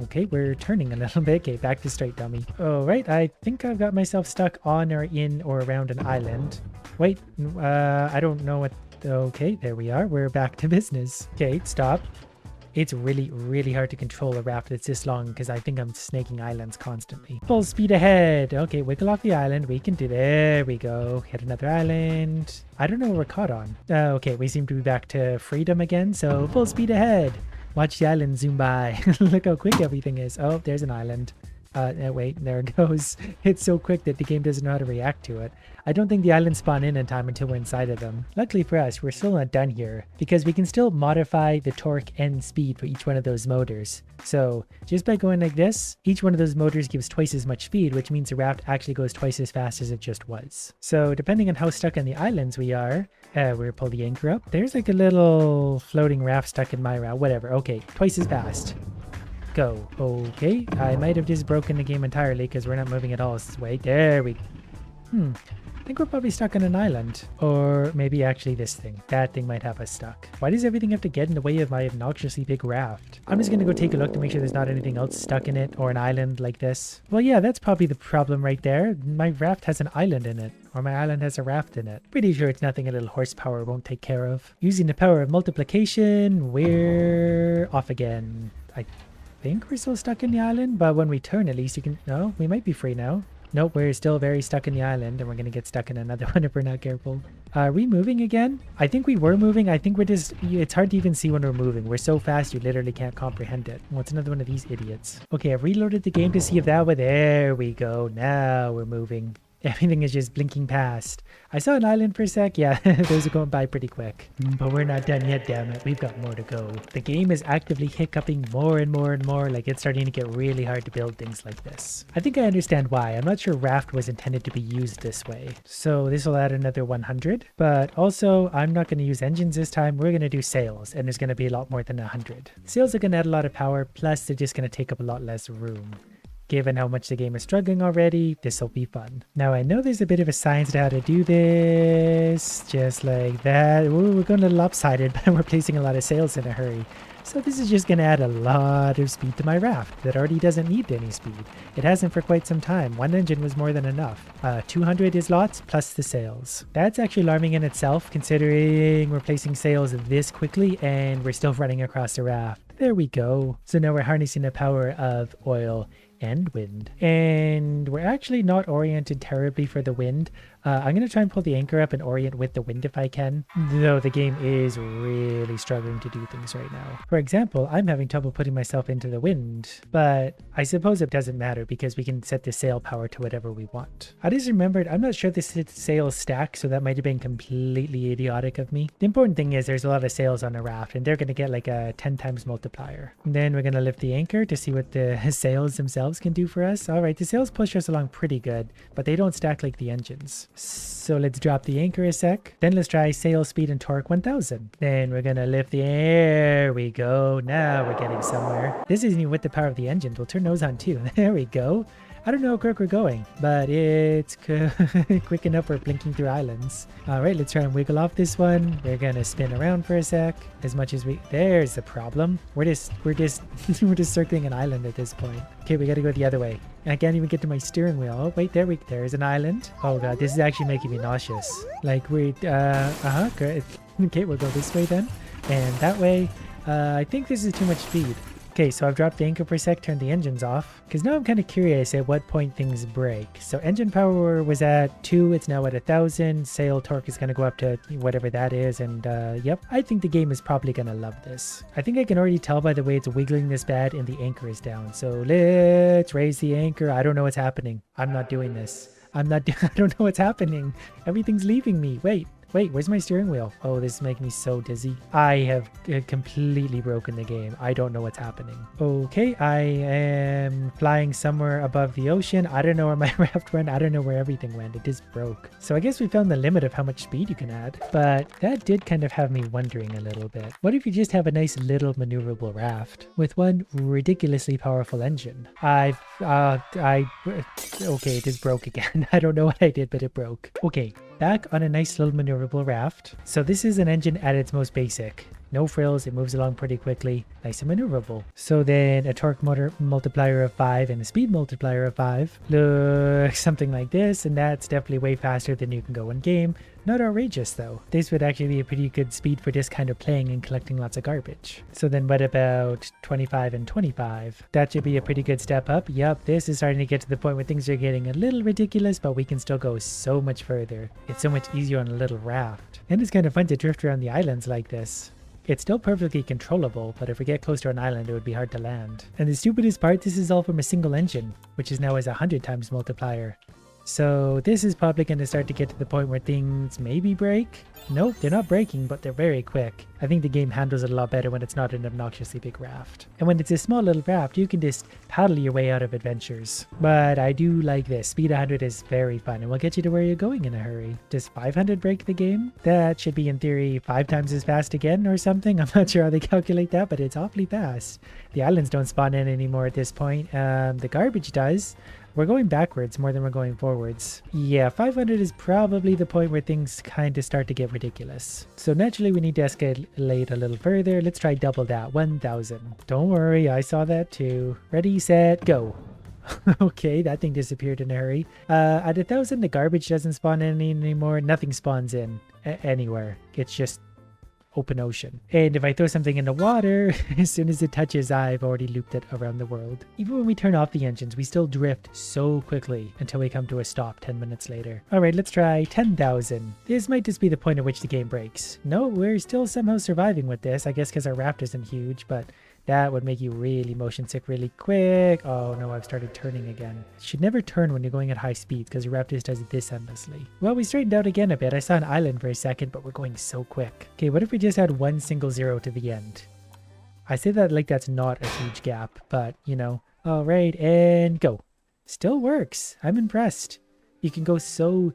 Okay, we're turning a little bit. Okay, back to straight, dummy. All right, I think I've got myself stuck on or in or around an island. Wait, I don't know what... Okay, there we are. We're back to business. Okay, stop. It's really hard to control a raft that's this long because I think I'm snaking islands constantly. Full speed ahead. Okay, wiggle off the island. We can do... There we go. Hit another island. I don't know what we're caught on. Okay, we seem to be back to freedom again, so full speed ahead. Watch the island zoom by. Look how quick everything is. Oh, there's an island. Wait, there it goes. It's so quick that the game doesn't know how to react to it. I don't think the islands spawn in time until we're inside of them. Luckily for us, we're still not done here because we can still modify the torque and speed for each one of those motors. So just by going like this, each one of those motors gives twice as much speed, which means the raft actually goes twice as fast as it just was. So depending on how stuck on the islands we are, we'll pull the anchor up. There's like a little floating raft stuck in my route. Whatever. Okay, twice as fast. Go. Okay, I might have just broken the game entirely because we're not moving at all this way. There we go. I think we're probably stuck on an island. Or maybe actually this thing. That thing might have us stuck. Why does everything have to get in the way of my obnoxiously big raft? I'm just going to go take a look to make sure there's not anything else stuck in it or an island like this. Well, yeah, that's probably the problem right there. My raft has an island in it. Or my island has a raft in it. Pretty sure it's nothing a little horsepower won't take care of. Using the power of multiplication, we're off again. I think we're still stuck in the island, but when we turn at least you can... No, we might be free now. Nope, we're still very stuck in the island and we're gonna get stuck in another one if we're not careful. Are we moving again? I think we were moving. I think we're just... It's hard to even see when we're moving. We're so fast you literally can't comprehend it. What's another one of these idiots? Okay, I've reloaded the game to see if that would... There we go. Now we're moving. Everything is just blinking past. I saw an island for a sec. Yeah, those are going by pretty quick. But we're not done yet, damn it. We've got more to go. The game is actively hiccuping more and more and more. Like, it's starting to get really hard to build things like this. I think I understand why. I'm not sure Raft was intended to be used this way. So this will add another 100. But also, I'm not going to use engines this time. We're going to do sails. And there's going to be a lot more than 100. Sails are going to add a lot of power. Plus, they're just going to take up a lot less room. Given how much the game is struggling already, this will be fun. Now I know there's a bit of a science to how to do this, just like that. Ooh, we're going a little lopsided, but we're placing a lot of sails in a hurry. So this is just going to add a lot of speed to my raft that already doesn't need any speed. It hasn't for quite some time. One engine was more than enough. 200 is lots plus the sails. That's actually alarming in itself considering we're placing sails this quickly and we're still running across the raft. There we go. So now we're harnessing the power of oil and wind. And we're actually not oriented terribly for the wind. I'm going to try and pull the anchor up and orient with the wind if I can, though the game is really struggling to do things right now. For example, I'm having trouble putting myself into the wind, but I suppose it doesn't matter because we can set the sail power to whatever we want. I just remembered, I'm not sure the sails stack, so that might have been completely idiotic of me. The important thing is there's a lot of sails on a raft and they're going to get like a 10 times multiplier. And then we're going to lift the anchor to see what the sails themselves can do for us. All right, the sails push us along pretty good, but they don't stack like the engines. So let's drop the anchor a sec. Then let's try sail speed and torque 1000. Then we're gonna lift the... There we go. Now we're getting somewhere. This isn't even with the power of the engine. We'll turn those on too. There we go. I don't know how quick we're going, but it's quick enough for blinking through islands. All right, let's try and wiggle off this one. We're gonna spin around for a sec. As much as we... There's the problem. We're just we're just circling an island at this point. Okay, we gotta go the other way. I can't even get to my steering wheel. Oh, wait, there's an island. Oh god, this is actually making me nauseous. Like, great. Great. Okay, we'll go this way then. And that way. I think this is too much speed. Okay, so I've dropped the anchor per sec, turned the engines off, because now I'm kind of curious at what point things break. So engine power was at 2, it's now at 1000, sail torque is going to go up to whatever that is, and yep, I think the game is probably going to love this. I think I can already tell by the way it's wiggling this bad and the anchor is down. So let's raise the anchor. I don't know what's happening. I'm not doing this. I don't know what's happening. Everything's leaving me. Wait, where's my steering wheel? Oh, this is making me so dizzy. I have completely broken the game. I don't know what's happening. Okay, I am flying somewhere above the ocean. I don't know where my raft went. I don't know where everything went. It just broke. So I guess we found the limit of how much speed you can add. But that did kind of have me wondering a little bit. What if you just have a nice little maneuverable raft with one ridiculously powerful engine? Okay, it just broke again. I don't know what I did, but it broke. Okay. Back on a nice little maneuverable raft. So this is an engine at its most basic. No frills, it moves along pretty quickly, nice and maneuverable. So then a torque multiplier of 5 and a speed multiplier of 5 looks something like this, and that's definitely way faster than you can go in game. Not outrageous though. This would actually be a pretty good speed for this kind of playing and collecting lots of garbage. So then what about 25 and 25? That should be a pretty good step up. Yep, this is starting to get to the point where things are getting a little ridiculous, but we can still go so much further. It's so much easier on a little raft. And it's kind of fun to drift around the islands like this. It's still perfectly controllable, but if we get close to an island, it would be hard to land. And the stupidest part, this is all from a single engine, which is now as 100 times multiplier. So this is probably going to start to get to the point where things maybe break. Nope, they're not breaking, but they're very quick. I think the game handles it a lot better when it's not an obnoxiously big raft. And when it's a small little raft, you can just paddle your way out of adventures. But I do like this. Speed 100 is very fun and will get you to where you're going in a hurry. Does 500 break the game? That should be in theory 5 times as fast again or something. I'm not sure how they calculate that, but it's awfully fast. The islands don't spawn in anymore at this point. The garbage does. We're going backwards more than we're going forwards. Yeah, 500 is probably the point where things kind of start to get ridiculous. So naturally we need to escalate a little further. Let's try double that, 1000. Don't worry, I saw that too. Ready, set, go. Okay, that thing disappeared in a hurry. At 1000, the garbage doesn't spawn in anymore. Nothing spawns in anywhere. It's just open ocean. And if I throw something in the water, as soon as it touches, I've already looped it around the world. Even when we turn off the engines, we still drift so quickly until we come to a stop 10 minutes later. Alright, let's try 10,000. This might just be the point at which the game breaks. No, we're still somehow surviving with this, I guess because our raft isn't huge, but that would make you really motion sick really quick. Oh no, I've started turning again. You should never turn when you're going at high speeds because your raft just does this endlessly. Well, we straightened out again a bit. I saw an island for a second, but we're going so quick. Okay, what if we just add one single zero to the end? I say that like that's not a huge gap, but you know. Alright, and go. Still works. I'm impressed. You can go so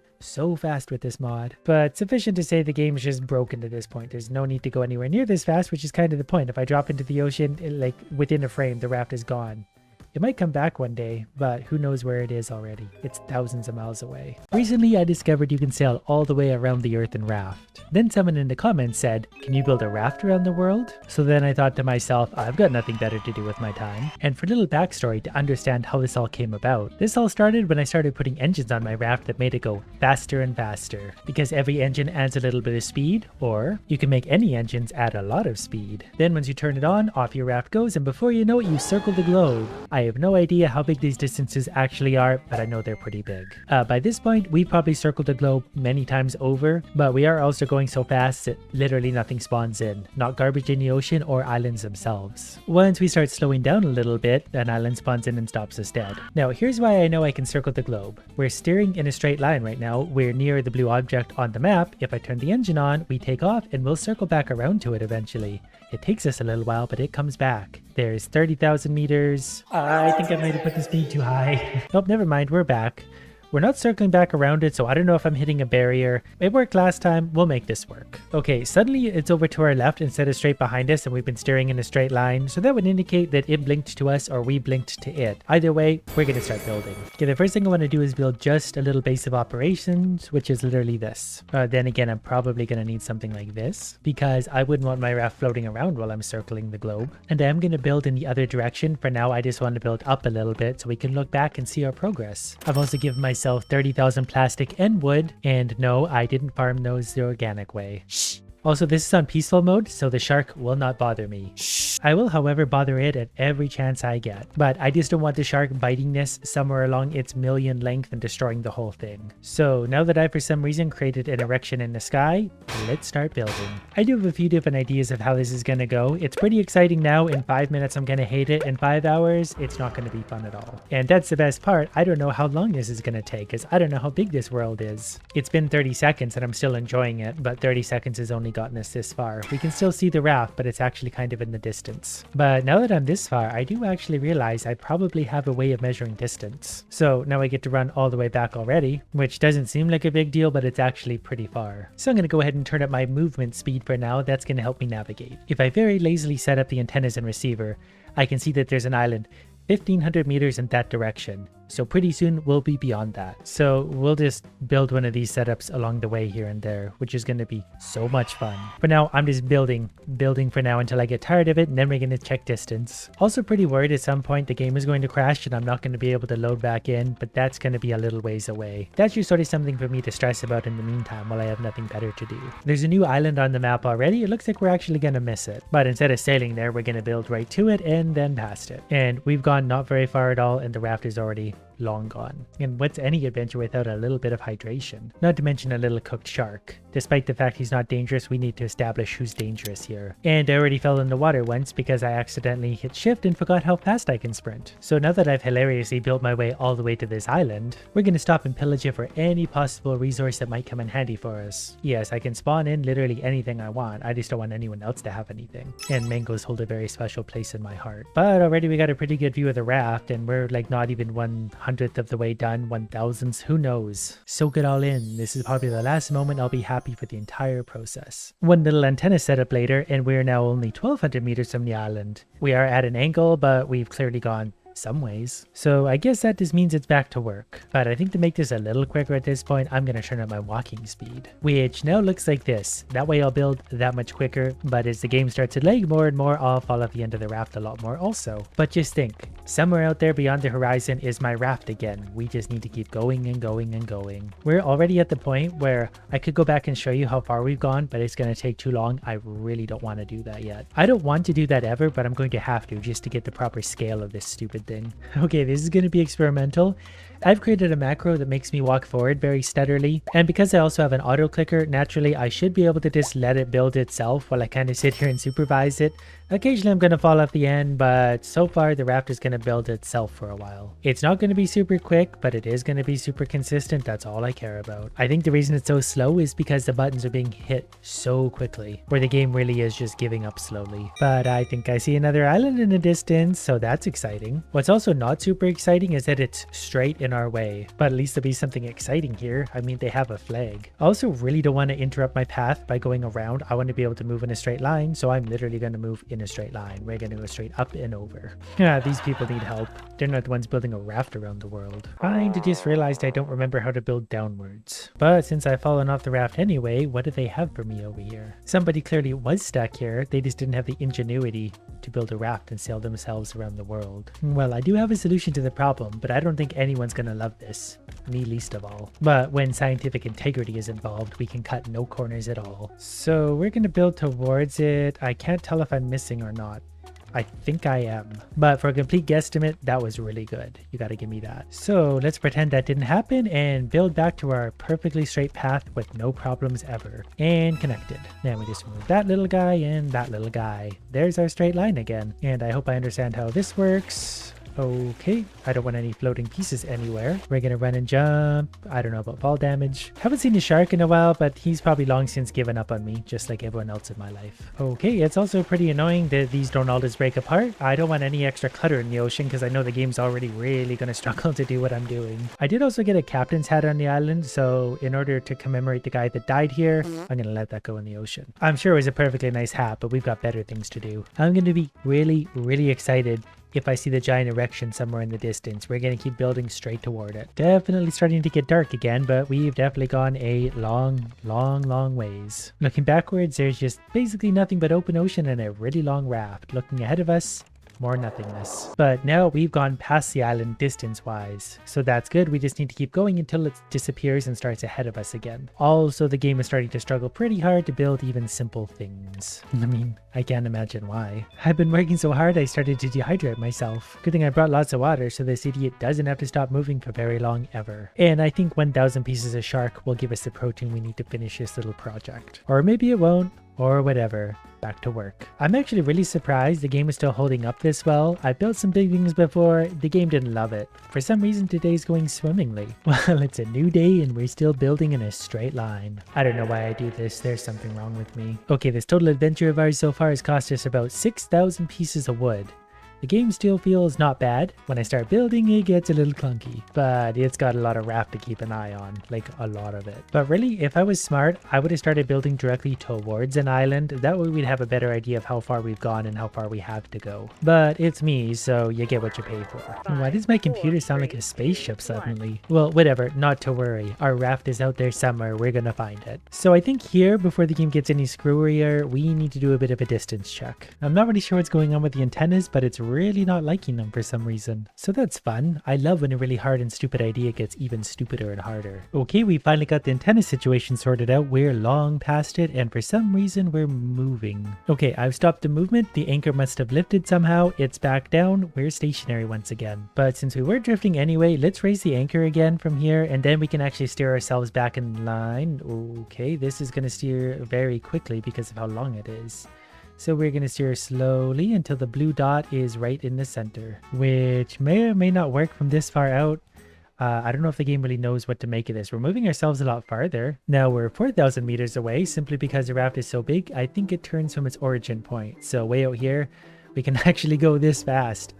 fast with this mod, but sufficient to say the game's just broken at this point. There's no need to go anywhere near this fast, which is kind of the point. If I drop into the ocean, like within a frame, the raft is gone. It might come back one day, but who knows where it is already. It's thousands of miles away. Recently, I discovered you can sail all the way around the earth in Raft. Then someone in the comments said, can you build a raft around the world? So then I thought to myself, I've got nothing better to do with my time. And for a little backstory to understand how this all came about, this all started when I started putting engines on my raft that made it go faster and faster. Because every engine adds a little bit of speed, or you can make any engines add a lot of speed. Then once you turn it on, off your raft goes, and before you know it, you circle the globe. I have no idea how big these distances actually are, but I know they're pretty big. By this point, we've probably circled the globe many times over, but we are also going so fast that literally nothing spawns in. Not garbage in the ocean or islands themselves. Once we start slowing down a little bit, an island spawns in and stops us dead. Now, here's why I know I can circle the globe. We're steering in a straight line right now. We're near the blue object on the map. If I turn the engine on, we take off and we'll circle back around to it eventually. It takes us a little while, but it comes back. There's 30,000 meters. I think I might have put the speed too high. Nope, never mind, we're back. We're not circling back around it, so I don't know if I'm hitting a barrier. It worked last time, we'll make this work. Okay, suddenly it's over to our left instead of straight behind us, and we've been steering in a straight line, so that would indicate that it blinked to us or we blinked to it. Either way, we're gonna start building. Okay, the first thing I want to do is build just a little base of operations, which is literally this. Then again, I'm probably gonna need something like this, because I wouldn't want my raft floating around while I'm circling the globe. And I am gonna build in the other direction. For now, I just want to build up a little bit so we can look back and see our progress. I've also given myself 30,000 plastic and wood, and no, I didn't farm those the organic way. Shh. Also, this is on peaceful mode, so the shark will not bother me. Shh. I will, however, bother it at every chance I get. But I just don't want the shark biting this somewhere along its million length and destroying the whole thing. So now that I, for some reason, created an erection in the sky, let's start building. I do have a few different ideas of how this is gonna go. It's pretty exciting now. In 5 minutes, I'm gonna hate it. In 5 hours, it's not gonna be fun at all. And that's the best part. I don't know how long this is gonna take, because I don't know how big this world is. It's been 30 seconds and I'm still enjoying it, but 30 seconds has only gotten us this far. We can still see the raft, but it's actually kind of in the distance. But now that I'm this far, I do actually realize I probably have a way of measuring distance. So now I get to run all the way back already, which doesn't seem like a big deal, but it's actually pretty far. So I'm going to go ahead and turn up my movement speed for now. That's going to help me navigate. If I very lazily set up the antennas and receiver, I can see that there's an island 1,500 meters in that direction. So pretty soon we'll be beyond that. So we'll just build one of these setups along the way here and there, which is going to be so much fun. For now, I'm just building for now until I get tired of it, and then we're going to check distance. Also pretty worried at some point the game is going to crash and I'm not going to be able to load back in, but that's going to be a little ways away. That's just sort of something for me to stress about in the meantime while I have nothing better to do. There's a new island on the map already. It looks like we're actually going to miss it. But instead of sailing there, we're going to build right to it and then past it. And we've gone not very far at all, and the raft is already long gone. And what's any adventure without a little bit of hydration? Not to mention a little cooked shark. Despite the fact he's not dangerous, we need to establish who's dangerous here. And I already fell in the water once because I accidentally hit shift and forgot how fast I can sprint. So now that I've hilariously built my way all the way to this island, we're gonna stop and pillage it for any possible resource that might come in handy for us. Yes, I can spawn in literally anything I want, I just don't want anyone else to have anything. And mangoes hold a very special place in my heart. But already we got a pretty good view of the raft, and we're like not even 1/100th of the way done, 1,000th, who knows. Soak it all in, this is probably the last moment I'll be happy for the entire process. One little antenna set up later, and we're now only 1,200 meters from the island. We are at an angle, but we've clearly gone some ways. So I guess that just means it's back to work. But I think to make this a little quicker at this point, I'm going to turn up my walking speed, which now looks like this. That way I'll build that much quicker, but as the game starts to lag more and more, I'll fall off the end of the raft a lot more also. But just think, somewhere out there beyond the horizon is my raft again. We just need to keep going and going and going. We're already at the point where I could go back and show you how far we've gone, but it's going to take too long. I really don't want to do that yet. I don't want to do that ever, but I'm going to have to just to get the proper scale of this stupid thing. Okay, this is going to be experimental. I've created a macro that makes me walk forward very steadily, and because I also have an auto clicker, naturally I should be able to just let it build itself while I kind of sit here and supervise it. Occasionally I'm going to fall off the end, but so far the raft is going to build itself for a while. It's not going to be super quick, but it is going to be super consistent. That's all I care about. I think the reason it's so slow is because the buttons are being hit so quickly, where the game really is just giving up slowly. But I think I see another island in the distance, so that's exciting. What's also not super exciting is that it's straight in our way, but at least there'll be something exciting here. I mean, they have a flag. I also really don't want to interrupt my path by going around. I want to be able to move in a straight line, so I'm literally going to move in a straight line. We're going to go straight up and over. Yeah, these people need help. They're not the ones building a raft around the world. I just realized I don't remember how to build downwards. But since I've fallen off the raft anyway, what do they have for me over here? Somebody clearly was stuck here. They just didn't have the ingenuity to build a raft and sail themselves around the world. Well, I do have a solution to the problem, but I don't think anyone's gonna love this. Me least of all. But when scientific integrity is involved, we can cut no corners at all. So we're gonna build towards it. I can't tell if I'm missing or not. I think I am. But for a complete guesstimate, that was really good. You gotta give me that. So let's pretend that didn't happen and build back to our perfectly straight path with no problems ever. And connected. Then we just move that little guy and that little guy. There's our straight line again. And I hope I understand how this works. Okay, I don't want any floating pieces anywhere. We're gonna run and jump. I don't know about fall damage. Haven't seen a shark in a while, but he's probably long since given up on me, just like everyone else in my life. Okay, it's also pretty annoying that these don't all just break apart. I don't want any extra clutter in the ocean because I know the game's already really gonna struggle to do what I'm doing. I did also get a captain's hat on the island, so in order to commemorate the guy that died here, I'm gonna let that go in the ocean. I'm sure it was a perfectly nice hat, but we've got better things to do. I'm gonna be really excited if I see the giant erection somewhere in the distance. We're going to keep building straight toward it. Definitely starting to get dark again, but we've definitely gone a long ways. Looking backwards, there's just basically nothing but open ocean and a really long raft. Looking ahead of us, more nothingness. But now we've gone past the island distance wise, so that's good. We just need to keep going until it disappears and starts ahead of us again. Also, the game is starting to struggle pretty hard to build even simple things. I mean, I can't imagine why. I've been working so hard I started to dehydrate myself. Good thing I brought lots of water so this idiot doesn't have to stop moving for very long ever. And I think 1,000 pieces of shark will give us the protein we need to finish this little project. Or maybe it won't. Or whatever. Back to work. I'm actually really surprised the game is still holding up this well. I built some big things before, the game didn't love it. For some reason today's going swimmingly. Well, it's a new day and we're still building in a straight line. I don't know why I do this, there's something wrong with me. Okay, this total adventure of ours so far has cost us about 6,000 pieces of wood. The game still feels not bad. When I start building, it gets a little clunky, but it's got a lot of raft to keep an eye on, like a lot of it. But really, if I was smart, I would have started building directly towards an island. That way we'd have a better idea of how far we've gone and how far we have to go. But it's me, so you get what you pay for. Why does my computer sound like a spaceship suddenly? Well, whatever, not to worry. Our raft is out there somewhere, we're gonna find it. So I think here, before the game gets any screwier, we need to do a bit of a distance check. I'm not really sure what's going on with the antennas, but it's really not liking them for some reason. So that's fun. I love when a really hard and stupid idea gets even stupider and harder. Okay, we finally got the antenna situation sorted out. We're long past it, and for some reason we're moving. Okay, I've stopped the movement. The anchor must have lifted somehow. It's back down. We're stationary once again. But since we were drifting anyway, let's raise the anchor again from here, and then we can actually steer ourselves back in line. Okay, this is going to steer very quickly because of how long it is. So we're going to steer slowly until the blue dot is right in the center, which may or may not work from this far out. I don't know if the game really knows what to make of this. We're moving ourselves a lot farther. Now we're 4,000 meters away simply because the raft is so big. I think it turns from its origin point. So way out here, we can actually go this fast,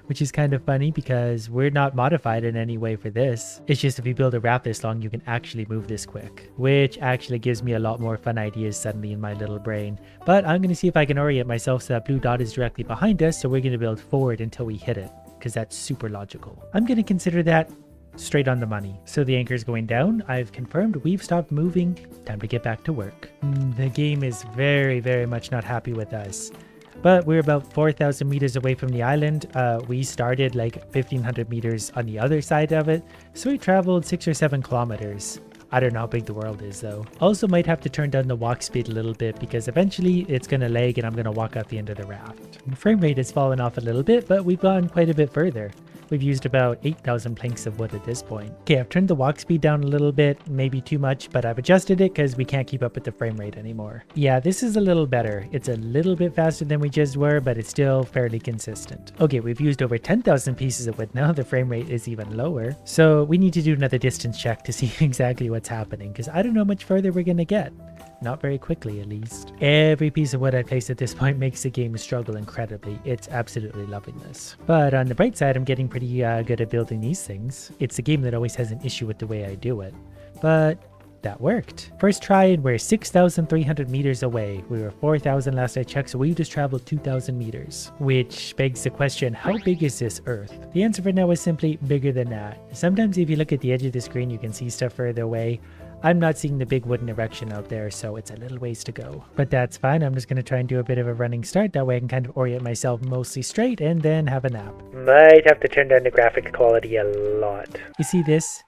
which is kind of funny because we're not modified in any way for this. It's just if you build a raft this long, you can actually move this quick, which actually gives me a lot more fun ideas suddenly in my little brain. But I'm going to see if I can orient myself so that blue dot is directly behind us. So we're going to build forward until we hit it, because that's super logical. I'm going to consider that straight on the money. So the anchor is going down. I've confirmed we've stopped moving. Time to get back to work. The game is very, very much not happy with us. But we're about 4,000 meters away from the island. We started like 1,500 meters on the other side of it. So we traveled 6 or 7 kilometers. I don't know how big the world is though. Also might have to turn down the walk speed a little bit because eventually it's going to lag and I'm going to walk out the end of the raft. The frame rate has fallen off a little bit, but we've gone quite a bit further. We've used about 8,000 planks of wood at this point. Okay, I've turned the walk speed down a little bit, maybe too much, but I've adjusted it because we can't keep up with the frame rate anymore. Yeah, this is a little better. It's a little bit faster than we just were, but it's still fairly consistent. Okay, we've used over 10,000 pieces of wood now. The frame rate is even lower. So we need to do another distance check to see exactly what's happening because I don't know how much further we're going to get. Not very quickly, at least. Every piece of wood I place at this point makes the game struggle incredibly. It's absolutely loving this. But on the bright side, I'm getting pretty good at building these things. It's a game that always has an issue with the way I do it. But that worked. First try and we're 6,300 meters away. We were 4,000 last I checked, so we've just traveled 2,000 meters. Which begs the question, how big is this Earth? The answer for now is simply bigger than that. Sometimes if you look at the edge of the screen, you can see stuff further away. I'm not seeing the big wooden erection out there, so it's a little ways to go. But that's fine. I'm just going to try and do a bit of a running start. That way I can kind of orient myself mostly straight and then have a nap. Might have to turn down the graphic quality a lot. You see this?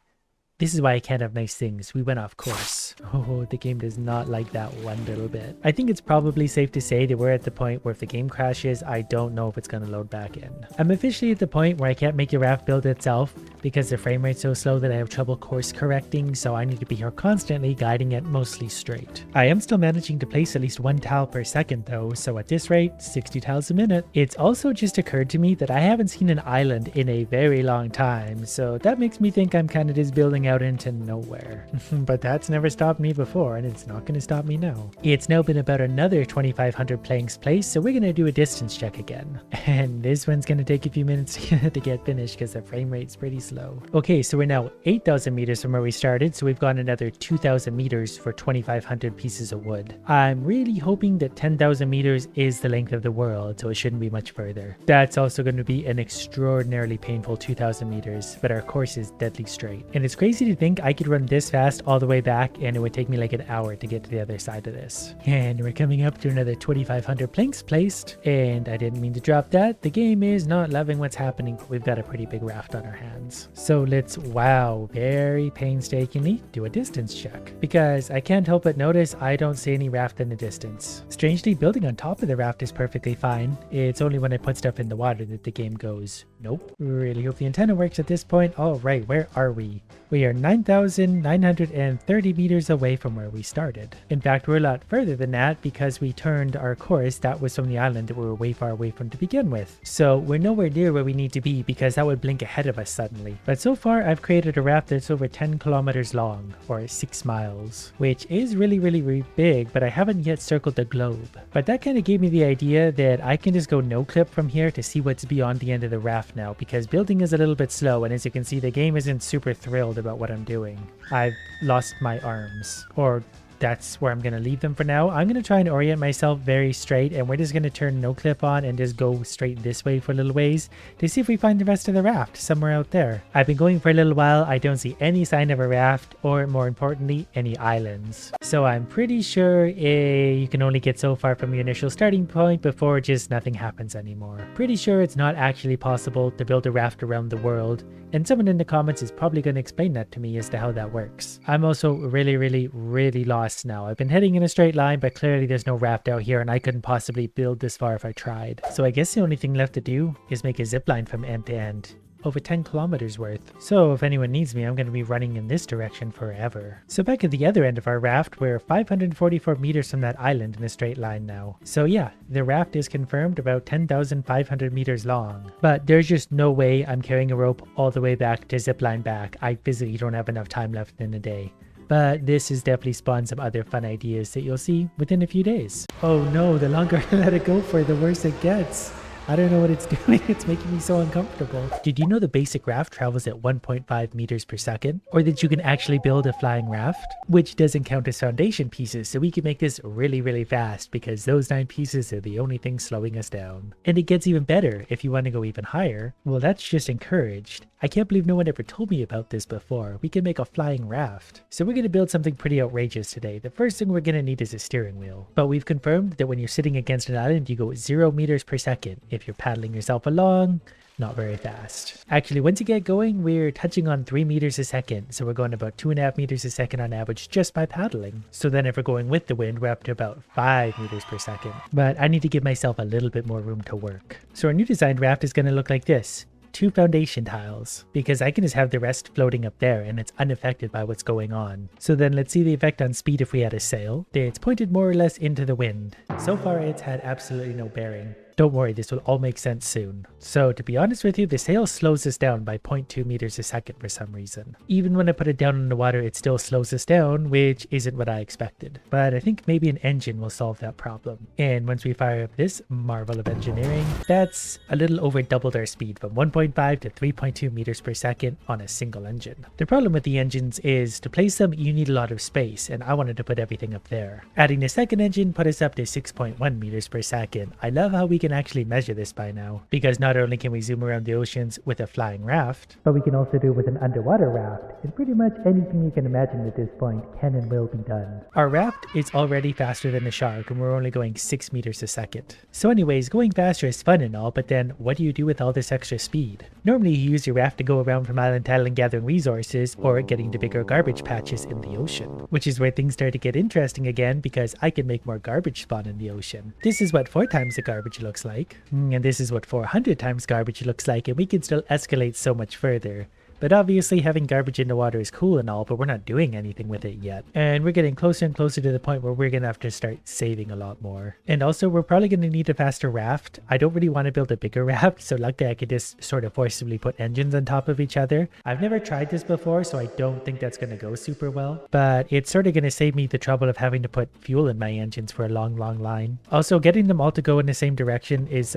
This is why I can't have nice things. We went off course. Oh, the game does not like that one little bit. I think it's probably safe to say that we're at the point where if the game crashes, I don't know if it's going to load back in. I'm officially at the point where I can't make the raft build itself because the frame rate's so slow that I have trouble course correcting, so I need to be here constantly guiding it mostly straight. I am still managing to place at least 1 tile per second though, so at this rate, 60 tiles a minute. It's also just occurred to me that I haven't seen an island in a very long time, so that makes me think I'm kind of just building out into nowhere. But that's never stopped me before, and it's not going to stop me now. It's now been about another 2,500 planks placed, so we're going to do a distance check again. And this one's going to take a few minutes to get finished because the frame rate's pretty slow. Okay, so we're now 8,000 meters from where we started, so we've gone another 2,000 meters for 2,500 pieces of wood. I'm really hoping that 10,000 meters is the length of the world, so it shouldn't be much further. That's also going to be an extraordinarily painful 2,000 meters, but our course is deadly straight. And it's crazy to think I could run this fast all the way back and it would take me like an hour to get to the other side of this. And we're coming up to another 2,500 planks placed, and I didn't mean to drop that. The game is not loving what's happening, but we've got a pretty big raft on our hands. So let's, wow, very painstakingly do a distance check, because I can't help but notice I don't see any raft in the distance. Strangely, building on top of the raft is perfectly fine. It's only when I put stuff in the water that the game goes, nope. Really hope the antenna works at this point. All right, where are we? We are 9,930 meters away from where we started. In fact, we're a lot further than that because we turned our course that was from the island that we were way far away from to begin with. So we're nowhere near where we need to be because that would blink ahead of us suddenly. But so far, I've created a raft that's over 10 kilometers long, or 6 miles, which is really big, but I haven't yet circled the globe. But that kind of gave me the idea that I can just go no clip from here to see what's beyond the end of the raft now, because building is a little bit slow, and as you can see, the game isn't super thrilled about what I'm doing. I've lost my arms, or that's where I'm going to leave them for now. I'm going to try and orient myself very straight, and we're just going to turn no clip on and just go straight this way for a little ways to see if we find the rest of the raft somewhere out there. I've been going for a little while. I don't see any sign of a raft, or more importantly, any islands. So I'm pretty sure you can only get so far from your initial starting point before just nothing happens anymore. Pretty sure it's not actually possible to build a raft around the world, and someone in the comments is probably going to explain that to me as to how that works. I'm also really lost now. I've been heading in a straight line, but clearly there's no raft out here, and I couldn't possibly build this far if I tried. So I guess the only thing left to do is make a zip line from end to end. Over 10 kilometers worth. So if anyone needs me, I'm going to be running in this direction forever. So back at the other end of our raft, we're 544 meters from that island in a straight line now. So yeah, the raft is confirmed about 10,500 meters long. But there's just no way I'm carrying a rope all the way back to zipline back. I physically don't have enough time left in the day. But this has definitely spawned some other fun ideas that you'll see within a few days. Oh no, the longer I let it go for, the worse it gets. I don't know what it's doing. It's making me so uncomfortable. Did you know the basic raft travels at 1.5 meters per second? Or that you can actually build a flying raft? Which doesn't count as foundation pieces, so we can make this really fast because those 9 pieces are the only thing slowing us down. And it gets even better if you want to go even higher. Well, that's just encouraged. I can't believe no one ever told me about this before. We can make a flying raft. So we're going to build something pretty outrageous today. The first thing we're going to need is a steering wheel. But we've confirmed that when you're sitting against an island, you go 0 meters per second. If you're paddling yourself along, not very fast. Actually, once you get going, we're touching on 3 meters a second. So we're going about 2.5 meters a second on average just by paddling. So then if we're going with the wind, we're up to about 5 meters per second. But I need to give myself a little bit more room to work. So our new designed raft is going to look like this. 2 foundation tiles, because I can just have the rest floating up there and it's unaffected by what's going on. So then let's see the effect on speed if we had a sail. It's pointed more or less into the wind. So far it's had absolutely no bearing. Don't worry, this will all make sense soon. So to be honest with you, the sail slows us down by 0.2 meters a second for some reason. Even when I put it down in the water, it still slows us down, which isn't what I expected. But I think maybe an engine will solve that problem. And once we fire up this marvel of engineering, that's a little over doubled our speed from 1.5 to 3.2 meters per second on a single engine. The problem with the engines is to place them, you need a lot of space, and I wanted to put everything up there. Adding the second engine put us up to 6.1 meters per second. I love how we can actually measure this by now, because not only can we zoom around the oceans with a flying raft, but we can also do it with an underwater raft, and pretty much anything you can imagine at this point can and will be done. Our raft is already faster than a shark, and we're only going 6 meters a second. So anyways, going faster is fun and all, but then what do you do with all this extra speed? Normally you use your raft to go around from island to island gathering resources, or getting to bigger garbage patches in the ocean, which is where things start to get interesting again, because I can make more garbage spawn in the ocean. This is what 4 times the garbage looks like, and this is what 400 times garbage looks like, and we can still escalate so much further. But obviously having garbage in the water is cool and all, but we're not doing anything with it yet. And we're getting closer and closer to the point where we're going to have to start saving a lot more. And also we're probably going to need a faster raft. I don't really want to build a bigger raft, so luckily I could just sort of forcibly put engines on top of each other. I've never tried this before, so I don't think that's going to go super well. But it's sort of going to save me the trouble of having to put fuel in my engines for a long line. Also, getting them all to go in the same direction is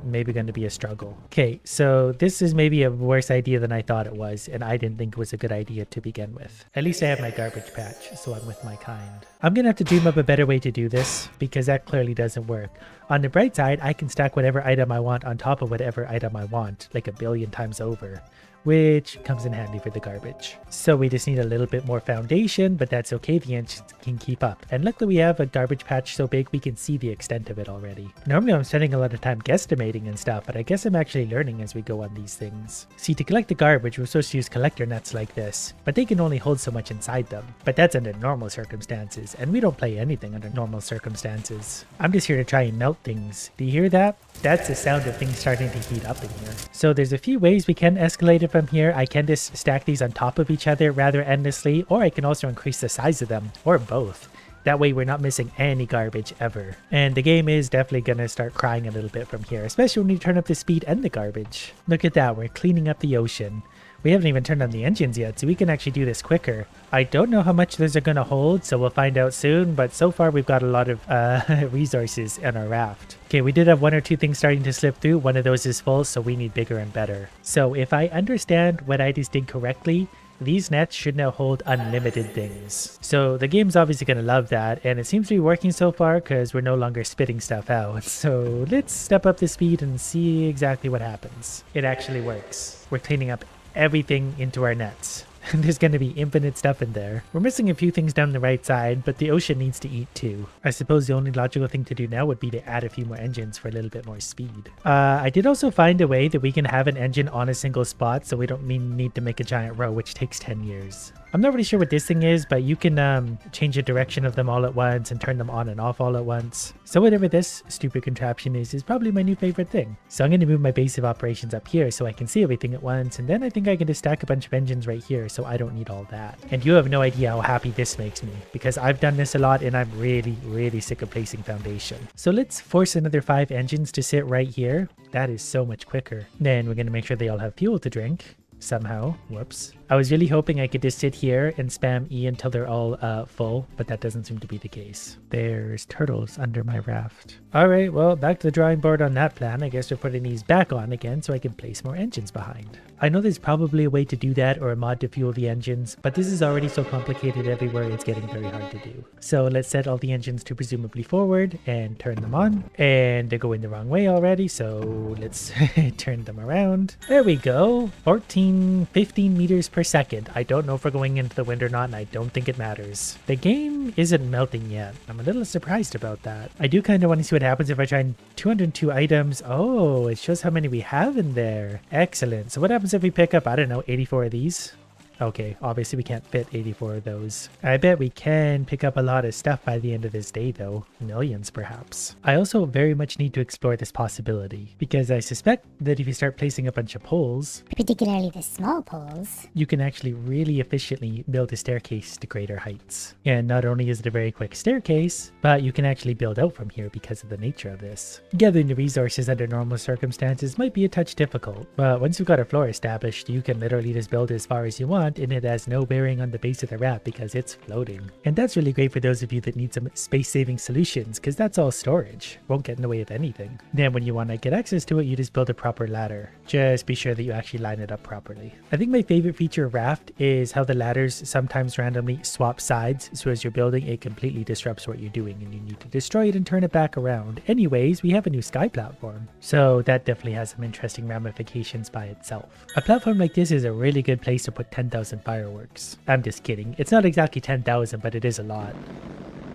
maybe going to be a struggle. Okay, so this is maybe a worse idea than I thought it was. And I didn't think it was a good idea to begin with. At least I have my garbage patch, so I'm with my kind. I'm gonna have to dream up a better way to do this, because that clearly doesn't work. On the bright side, I can stack whatever item I want on top of whatever item I want, like a billion times over, which comes in handy for the garbage. So we just need a little bit more foundation, but that's okay, the engines can keep up. And luckily we have a garbage patch so big we can see the extent of it already. Normally I'm spending a lot of time guesstimating and stuff, but I guess I'm actually learning as we go on these things. See, to collect the garbage, we're supposed to use collector nets like this, but they can only hold so much inside them. But that's under normal circumstances, and we don't play anything under normal circumstances. I'm just here to try and melt things. Do you hear that? That's the sound of things starting to heat up in here. So there's a few ways we can escalate it from here. I can just stack these on top of each other rather endlessly, or I can also increase the size of them, or both. That way we're not missing any garbage ever. And the game is definitely gonna start crying a little bit from here, especially when you turn up the speed and the garbage. Look at that, we're cleaning up the ocean. We haven't even turned on the engines yet, so we can actually do this quicker. I don't know how much those are going to hold, so we'll find out soon, but so far we've got a lot of resources in our raft. Okay, we did have 1 or 2 things starting to slip through. One of those is full, so we need bigger and better. So if I understand what I just did correctly, these nets should now hold unlimited things. So the game's obviously going to love that, and it seems to be working so far because we're no longer spitting stuff out. So let's step up the speed and see exactly what happens. It actually works. We're cleaning up everything into our nets. There's going to be infinite stuff in there. We're missing a few things down the right side, but the ocean needs to eat too. I suppose the only logical thing to do now would be to add a few more engines for a little bit more speed. I did also find a way that we can have an engine on a single spot, so we don't need to make a giant row, which takes 10 years. I'm not really sure what this thing is, but you can change the direction of them all at once and turn them on and off all at once. So whatever this stupid contraption is probably my new favorite thing. So I'm going to move my base of operations up here so I can see everything at once, and then I think I can just stack a bunch of engines right here so I don't need all that. And you have no idea how happy this makes me, because I've done this a lot and I'm really sick of placing foundation. So let's force another 5 engines to sit right here. That is so much quicker. Then we're going to make sure they all have fuel to drink. Somehow. Whoops. I was really hoping I could just sit here and spam E until they're all full, but that doesn't seem to be the case. There's turtles under my raft. Alright, well, back to the drawing board on that plan. I guess we're putting these back on again so I can place more engines behind. I know there's probably a way to do that or a mod to fuel the engines, but this is already so complicated everywhere it's getting very hard to do. So let's set all the engines to presumably forward and turn them on. And they're going the wrong way already, so let's turn them around. There we go. 15 meters per second. I don't know if we're going into the wind or not, and I don't think it matters. The game isn't melting yet. I'm a little surprised about that. I do kind of want to see what happens if I try 202 items. Oh, it shows how many we have in there. Excellent. So what happens if we pick up, I don't know, 84 of these? Okay, obviously we can't fit 84 of those. I bet we can pick up a lot of stuff by the end of this day though. Millions perhaps. I also very much need to explore this possibility, because I suspect that if you start placing a bunch of poles, particularly the small poles, you can actually really efficiently build a staircase to greater heights. And not only is it a very quick staircase, but you can actually build out from here because of the nature of this. Gathering the resources under normal circumstances might be a touch difficult, but once you've got a floor established, you can literally just build as far as you want, and it has no bearing on the base of the raft because it's floating. And that's really great for those of you that need some space-saving solutions, because that's all storage. Won't get in the way of anything. Then when you want to get access to it, you just build a proper ladder. Just be sure that you actually line it up properly. I think my favorite feature of Raft is how the ladders sometimes randomly swap sides, so as you're building, it completely disrupts what you're doing and you need to destroy it and turn it back around. Anyways, we have a new sky platform, so that definitely has some interesting ramifications by itself. A platform like this is a really good place to put 10,000 fireworks. I'm just kidding. It's not exactly 10,000, but it is a lot.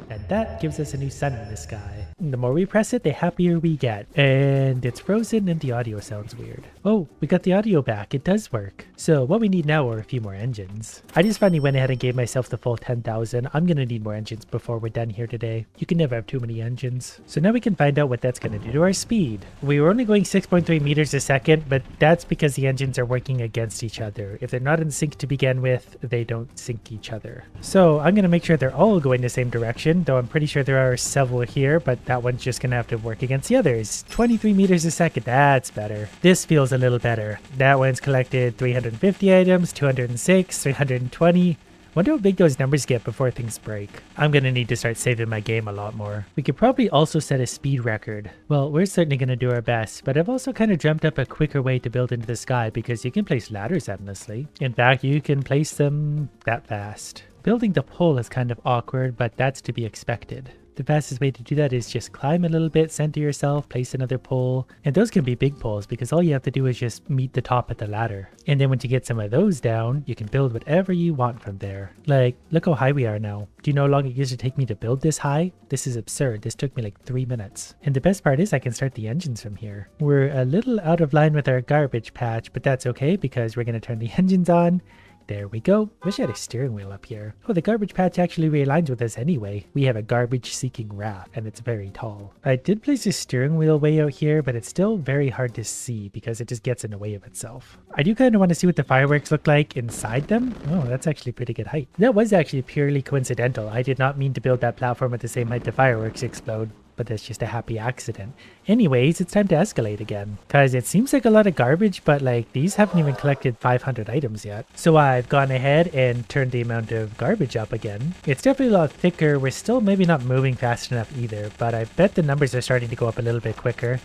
And that gives us a new sun in the sky. The more we press it, the happier we get. And it's frozen and the audio sounds weird. Oh, we got the audio back. It does work. So what we need now are a few more engines. I just finally went ahead and gave myself the full 10,000. I'm going to need more engines before we're done here today. You can never have too many engines. So now we can find out what that's going to do to our speed. We were only going 6.3 meters a second, but that's because the engines are working against each other. If they're not in sync to begin with, they don't sync each other. So I'm going to make sure they're all going the same direction, though I'm pretty sure there are several here, but that one's just gonna have to work against the others. 23 meters a second, that's better. This feels a little better. That one's collected 350 items, 206, 320. Wonder how big those numbers get before things break. I'm gonna need to start saving my game a lot more. We could probably also set a speed record. Well, we're certainly gonna do our best, but I've also kind of dreamt up a quicker way to build into the sky because you can place ladders endlessly. In fact, you can place them that fast. Building the pole is kind of awkward, but that's to be expected. The fastest way to do that is just climb a little bit, center yourself, place another pole. And those can be big poles because all you have to do is just meet the top of the ladder. And then once you get some of those down, you can build whatever you want from there. Like, look how high we are now. Do you know how long it used to take me to build this high? This is absurd. This took me like 3 minutes. And the best part is I can start the engines from here. We're a little out of line with our garbage patch, but that's okay because we're going to turn the engines on. There we go. Wish I had a steering wheel up here. Oh, the garbage patch actually realigns with us anyway. We have a garbage-seeking raft, and it's very tall. I did place a steering wheel way out here, but it's still very hard to see because it just gets in the way of itself. I do kind of want to see what the fireworks look like inside them. Oh, that's actually pretty good height. That was actually purely coincidental. I did not mean to build that platform at the same height the fireworks explode, but that's just a happy accident. Anyways, it's time to escalate again, because it seems like a lot of garbage, but like these haven't even collected 500 items yet. So I've gone ahead and turned the amount of garbage up again. It's definitely a lot thicker. We're still maybe not moving fast enough either, but I bet the numbers are starting to go up a little bit quicker.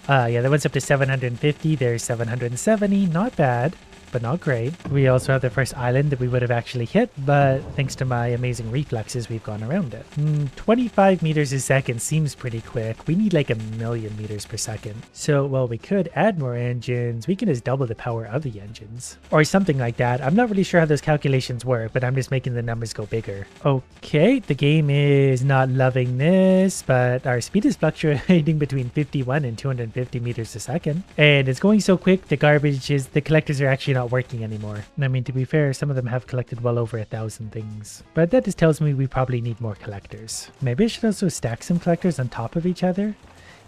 Yeah, that one's up to 750. There's 770. Not bad. but not great. We also have the first island that we would have actually hit, but thanks to my amazing reflexes, we've gone around it. 25 meters a second seems pretty quick. We need like 1,000,000 meters per second. So while we could add more engines, we can just double the power of the engines. Or something like that. I'm not really sure how those calculations work, but I'm just making the numbers go bigger. Okay, the game is not loving this, but our speed is fluctuating between 51 and 250 meters a second. And it's going so quick, the collectors are actually not working anymore. I mean, to be fair, some of them have collected well over 1,000 things. But that just tells me we probably need more collectors. Maybe I should also stack some collectors on top of each other.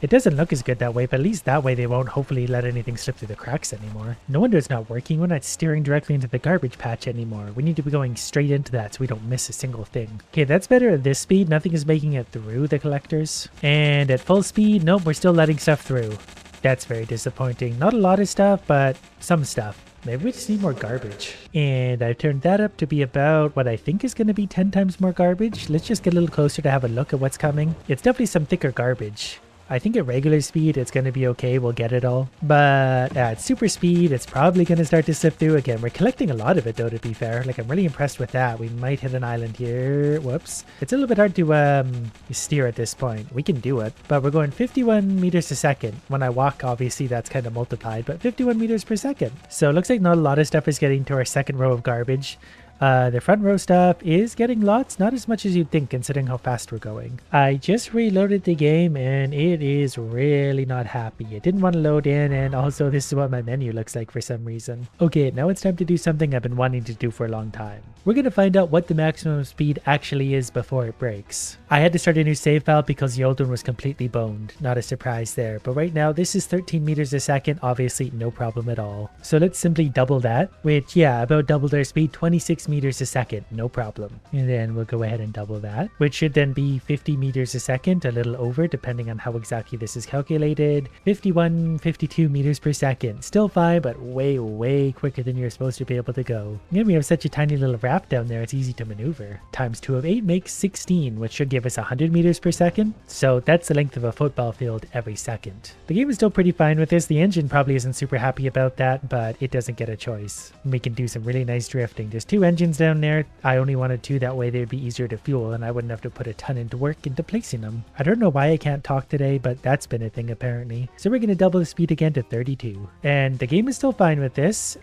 It doesn't look as good that way, but at least that way they won't hopefully let anything slip through the cracks anymore. No wonder it's not working. We're not steering directly into the garbage patch anymore. We need to be going straight into that so we don't miss a single thing. Okay, that's better at this speed. Nothing is making it through the collectors. And at full speed, nope, we're still letting stuff through. That's very disappointing. Not a lot of stuff, but some stuff. Maybe we just need more garbage. And I've turned that up to be about what I think is going to be 10 times more garbage. Let's just get a little closer to have a look at what's coming. It's definitely some thicker garbage. I think at regular speed, it's going to be okay. We'll get it all. But at super speed, it's probably going to start to slip through again. We're collecting a lot of it, though, to be fair. Like, I'm really impressed with that. We might hit an island here. Whoops. It's a little bit hard to steer at this point. We can do it. But we're going 51 meters a second. When I walk, obviously, that's kind of multiplied. But 51 meters per second. So it looks like not a lot of stuff is getting to our second row of garbage. The front row stuff is getting lots, not as much as you'd think considering how fast we're going. I just reloaded the game and it is really not happy. It didn't want to load in, and also this is what my menu looks like for some reason. Okay, now it's time to do something I've been wanting to do for a long time. We're going to find out what the maximum speed actually is before it breaks. I had to start a new save file because the old one was completely boned. Not a surprise there, but right now this is 13 meters a second, obviously no problem at all. So let's simply double that, which yeah, about doubled our speed, 26 meters a second, no problem. And then we'll go ahead and double that, which should then be 50 meters a second, a little over depending on how exactly this is calculated. 51, 52 meters per second, still fine, but way quicker than you're supposed to be able to go. And we have such a tiny little Raft down there, it's easy to maneuver. Times 2 of 8 makes 16, which should give us 100 meters per second. So that's the length of a football field every second. The game is still pretty fine with this. The engine probably isn't super happy about that, but it doesn't get a choice. We can do some really nice drifting. There's 2 engines down there. I only wanted 2, that way they'd be easier to fuel and I wouldn't have to put a ton into work into placing them. I don't know why I can't talk today, but that's been a thing apparently. So we're going to double the speed again to 32. And the game is still fine with this.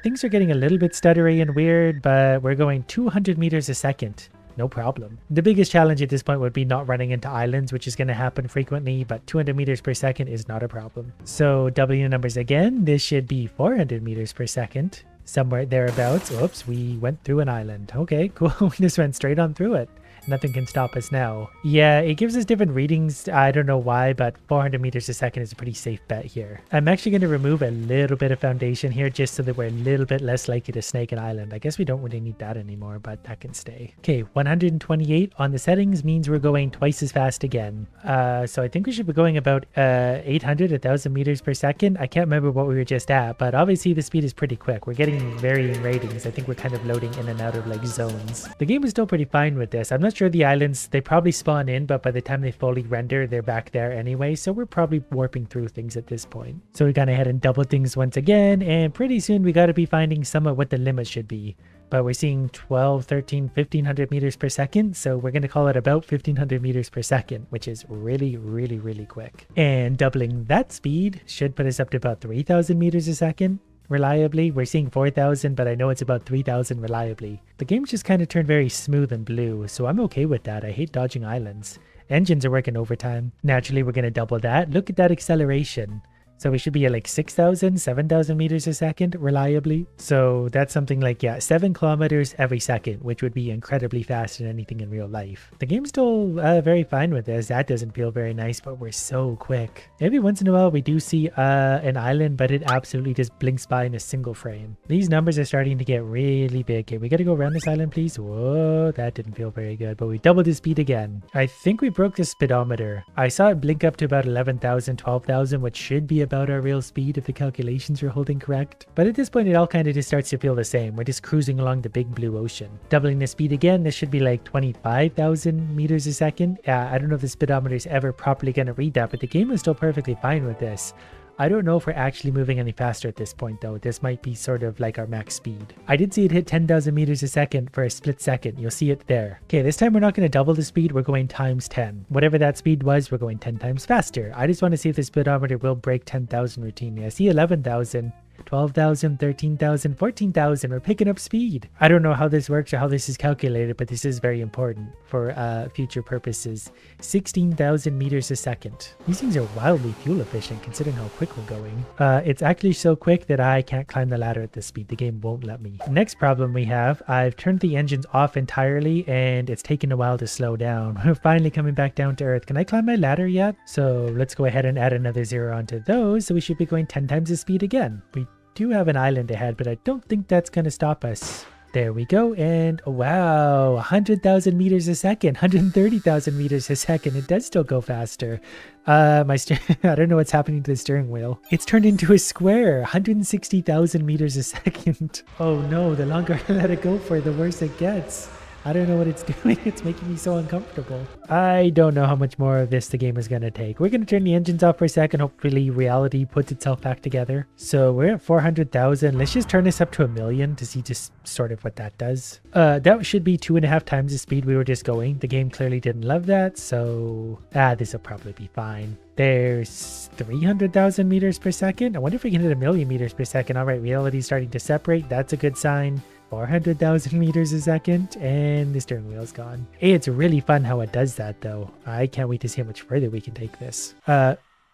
Things are getting a little bit stuttery and weird, but we're going 200 meters a second. No problem. The biggest challenge at this point would be not running into islands, which is going to happen frequently, but 200 meters per second is not a problem. So doubling the numbers again, this should be 400 meters per second. Somewhere thereabouts. Oops, we went through an island. Okay, cool. We just went straight on through it. Nothing can stop us now. Yeah, it gives us different readings. I don't know why, but 400 meters a second is a pretty safe bet here. I'm actually going to remove a little bit of foundation here just so that we're a little bit less likely to snake an island. I guess we don't really need that anymore, but that can stay. Okay, 128 on the settings means we're going twice as fast again. So I think we should be going about 800, 1,000 meters per second. I can't remember what we were just at, but obviously the speed is pretty quick. We're getting varying ratings. I think we're kind of loading in and out of like zones. The game is still pretty fine with this. I'm not sure the islands, they probably spawn in, but by the time they fully render, they're back there anyway, so we're probably warping through things at this point. So we gone ahead and doubled things once again, and pretty soon we got to be finding some of what the limit should be. But we're seeing 12, 13, 1500 meters per second, so we're going to call it about 1500 meters per second, which is really quick. And doubling that speed should put us up to about 3000 meters a second. Reliably, we're seeing 4,000, but I know it's about 3,000 reliably. The game's just kind of turned very smooth and blue, so I'm okay with that. I hate dodging islands. Engines are working overtime. Naturally, we're going to double that. Look at that acceleration. So we should be at like 6,000, 7,000 meters a second reliably. So that's something like, yeah, 7 kilometers every second, which would be incredibly fast in anything in real life. The game's still very fine with this. That doesn't feel very nice, but we're so quick. Every once in a while, we do see an island, but it absolutely just blinks by in a single frame. These numbers are starting to get really big. Okay, we got to go around this island, please. Whoa, that didn't feel very good, but we doubled the speed again. I think we broke the speedometer. I saw it blink up to about 11,000, 12,000, which should be about our real speed if the calculations are holding correct. But at this point, it all kind of just starts to feel the same. We're just cruising along the big blue ocean. Doubling the speed again, this should be like 25,000 meters a second. I don't know if the speedometer is ever properly going to read that, but the game is still perfectly fine with this. I don't know if we're actually moving any faster at this point though. This might be sort of like our max speed. I did see it hit 10,000 meters a second for a split second. You'll see it there. Okay, this time we're not going to double the speed. We're going times 10. Whatever that speed was, we're going 10 times faster. I just want to see if the speedometer will break 10,000 routinely. I see 11,000. 12,000, 13,000, 14,000. We're picking up speed. I don't know how this works or how this is calculated, but this is very important for future purposes. 16,000 meters a second. These things are wildly fuel efficient considering how quick we're going. It's actually so quick that I can't climb the ladder at this speed. The game won't let me. Next problem we have, I've turned the engines off entirely and it's taken a while to slow down. We're finally coming back down to earth. Can I climb my ladder yet? So let's go ahead and add another 0 onto those. So we should be going 10 times the speed again. We do have an island ahead, but I don't think that's going to stop us. There we go. And wow, 100,000 meters a second, 130,000 meters a second. It does still go faster. I don't know what's happening to the steering wheel. It's turned into a square, 160,000 meters a second. Oh no, the longer I let it go for, the worse it gets. I don't know what it's doing. It's making me so uncomfortable. I don't know how much more of this the game is going to take. We're going to turn the engines off for a second. Hopefully reality puts itself back together. So we're at 400,000. Let's just turn this up to 1,000,000 to see just sort of what that does. That should be 2.5 times the speed we were just going. The game clearly didn't love that. So this will probably be fine. There's 300,000 meters per second. I wonder if we can hit 1,000,000 meters per second. All right, reality's starting to separate. That's a good sign. 400,000 meters a second, and the steering wheel's gone. Hey, it's really fun how it does that, though. I can't wait to see how much further we can take this.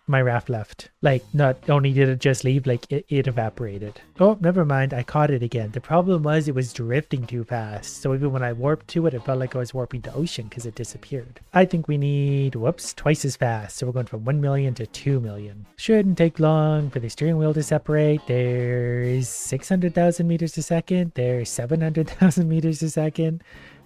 My raft left. Like, not only did it just leave, like, it evaporated. Oh, never mind. I caught it again. The problem was it was drifting too fast. So even when I warped to it, it felt like I was warping to ocean because it disappeared. I think we need, whoops, twice as fast. So we're going from 1,000,000 to 2,000,000. Shouldn't take long for the steering wheel to separate. There's 600,000 meters a second. There's 700,000 meters a second.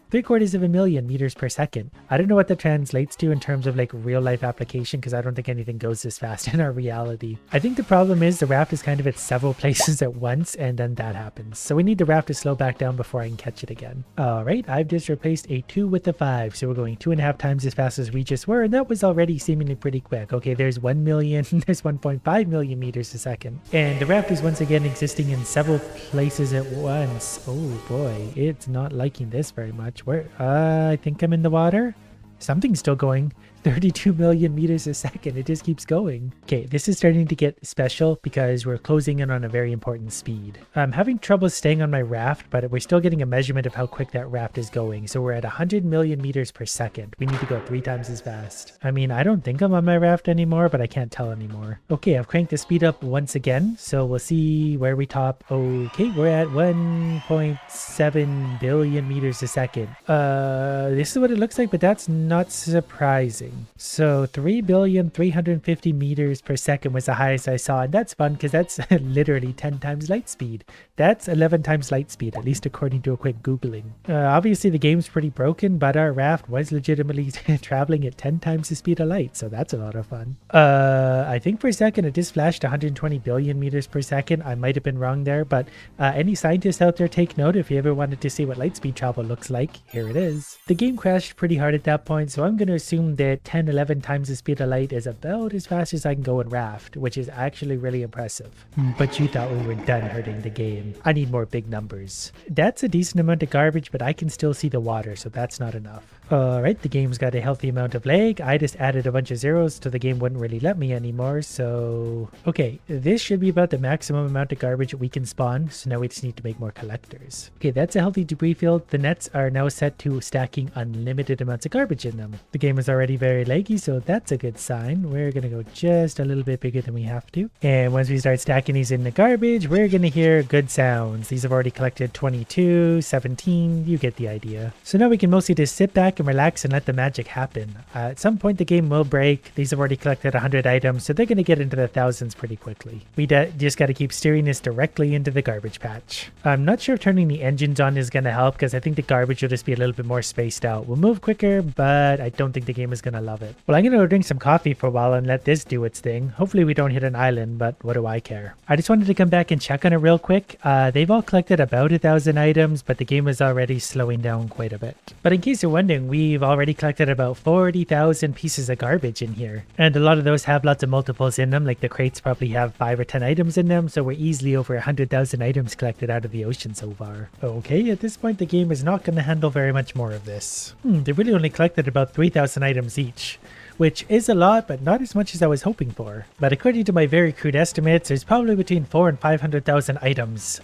750,000 meters per second. I don't know what that translates to in terms of like real life application because I don't think anything goes this fast in our reality. I think the problem is the raft is kind of at several places at once and then that happens. So we need the raft to slow back down before I can catch it again. All right, I've just replaced a 2 with a 5. So we're going 2.5 times as fast as we just were and that was already seemingly pretty quick. Okay, there's 1,000,000, there's 1.5 million meters a second. And the raft is once again existing in several places at once. Oh boy, it's not liking this very much. Where I think I'm in the water. Something's still going. 32 million meters a second. It just keeps going. Okay, this is starting to get special because we're closing in on a very important speed. I'm having trouble staying on my raft, but we're still getting a measurement of how quick that raft is going. So we're at 100 million meters per second. We need to go 3 times as fast. I mean, I don't think I'm on my raft anymore, but I can't tell anymore. Okay, I've cranked the speed up once again. So we'll see where we top. Okay, we're at 1.7 billion meters a second. This is what it looks like, but that's not surprising. So 3,350 meters per second was the highest I saw, and that's fun because that's literally 10 times light speed. That's 11 times light speed, at least according to a quick Googling. Obviously the game's pretty broken, but our raft was legitimately traveling at 10 times the speed of light, so that's a lot of fun. I think for a second it just flashed 120 billion meters per second. I might have been wrong there, but any scientists out there, take note. If you ever wanted to see what light speed travel looks like, here it is. The game crashed pretty hard at that point, so I'm going to assume that 10-11 times the speed of light is about as fast as I can go in Raft, which is actually really impressive. But you thought we were done hurting the game. I need more big numbers. That's a decent amount of garbage, but I can still see the water, so that's not enough. Alright, the game's got a healthy amount of lag. I just added a bunch of zeros so the game wouldn't really let me anymore, so... Okay, this should be about the maximum amount of garbage we can spawn, so now we just need to make more collectors. Okay, that's a healthy debris field. The nets are now set to stacking unlimited amounts of garbage in them. The game is already very laggy, so that's a good sign. We're gonna go just a little bit bigger than we have to. And once we start stacking these in the garbage, we're gonna hear good sounds. These have already collected 22, 17, you get the idea. So now we can mostly just sit back and relax and let the magic happen. At some point the game will break. These have already collected 100 items, so they're going to get into the thousands pretty quickly. We just got to keep steering this directly into the garbage patch. I'm not sure if turning the engines on is going to help because I think the garbage will just be a little bit more spaced out. We'll move quicker, but I don't think the game is going gonna love it. Well, I'm gonna go drink some coffee for a while and let this do its thing. Hopefully we don't hit an island, but what do I care? I just wanted to come back and check on it real quick. They've all collected about 1,000 items, but the game is already slowing down quite a bit. But in case you're wondering, we've already collected about 40,000 pieces of garbage in here. And a lot of those have lots of multiples in them, like the crates probably have 5 or 10 items in them, so we're easily over 100,000 items collected out of the ocean so far. Okay, at this point the game is not going to handle very much more of this. They really only collected about 3,000 items each, which is a lot, but not as much as I was hoping for. But according to my very crude estimates, there's probably between 400,000 and 500,000 items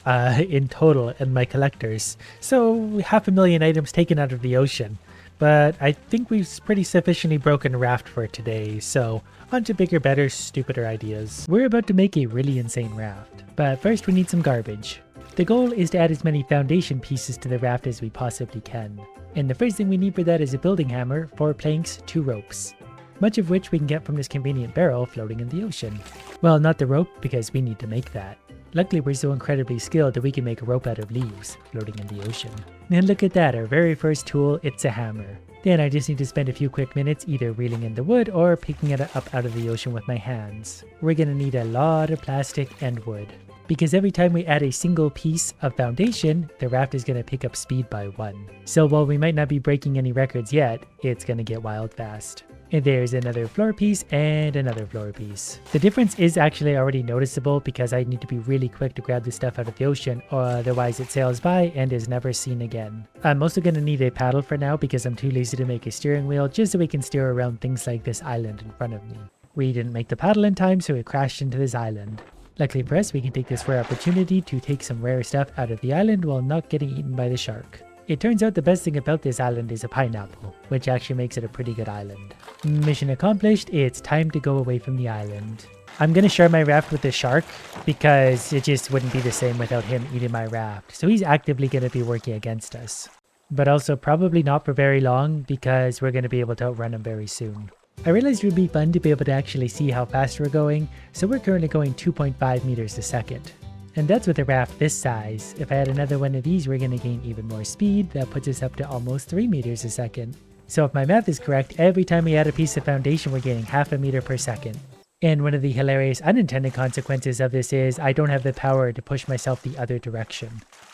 in total in my collectors. So 500,000 items taken out of the ocean. But I think we've pretty sufficiently broken Raft for today, so on to bigger, better, stupider ideas. We're about to make a really insane raft, but first we need some garbage. The goal is to add as many foundation pieces to the raft as we possibly can. And the first thing we need for that is a building hammer, 4 planks, 2 ropes. Much of which we can get from this convenient barrel floating in the ocean. Well, not the rope, because we need to make that. Luckily, we're so incredibly skilled that we can make a rope out of leaves floating in the ocean. And look at that, our very first tool, it's a hammer. Then I just need to spend a few quick minutes either reeling in the wood or picking it up out of the ocean with my hands. We're gonna need a lot of plastic and wood, because every time we add a single piece of foundation, the raft is gonna pick up speed by 1. So while we might not be breaking any records yet, it's gonna get wild fast. And there's another floor piece and another floor piece. The difference is actually already noticeable because I need to be really quick to grab the stuff out of the ocean, or otherwise it sails by and is never seen again. I'm also going to need a paddle for now because I'm too lazy to make a steering wheel just so we can steer around things like this island in front of me. We didn't make the paddle in time, so we crashed into this island. Luckily for us, we can take this rare opportunity to take some rare stuff out of the island while not getting eaten by the shark. It turns out the best thing about this island is a pineapple, which actually makes it a pretty good island. Mission accomplished, it's time to go away from the island. I'm gonna share my raft with the shark because it just wouldn't be the same without him eating my raft, so he's actively gonna be working against us. But also probably not for very long because we're gonna be able to outrun him very soon. I realized it would be fun to be able to actually see how fast we're going, so we're currently going 2.5 meters a second. And that's with a raft this size. If I add another one of these, we're going to gain even more speed. That puts us up to almost 3 meters a second. So if my math is correct, every time we add a piece of foundation, we're gaining 0.5 meter per second. And one of the hilarious unintended consequences of this is I don't have the power to push myself the other direction.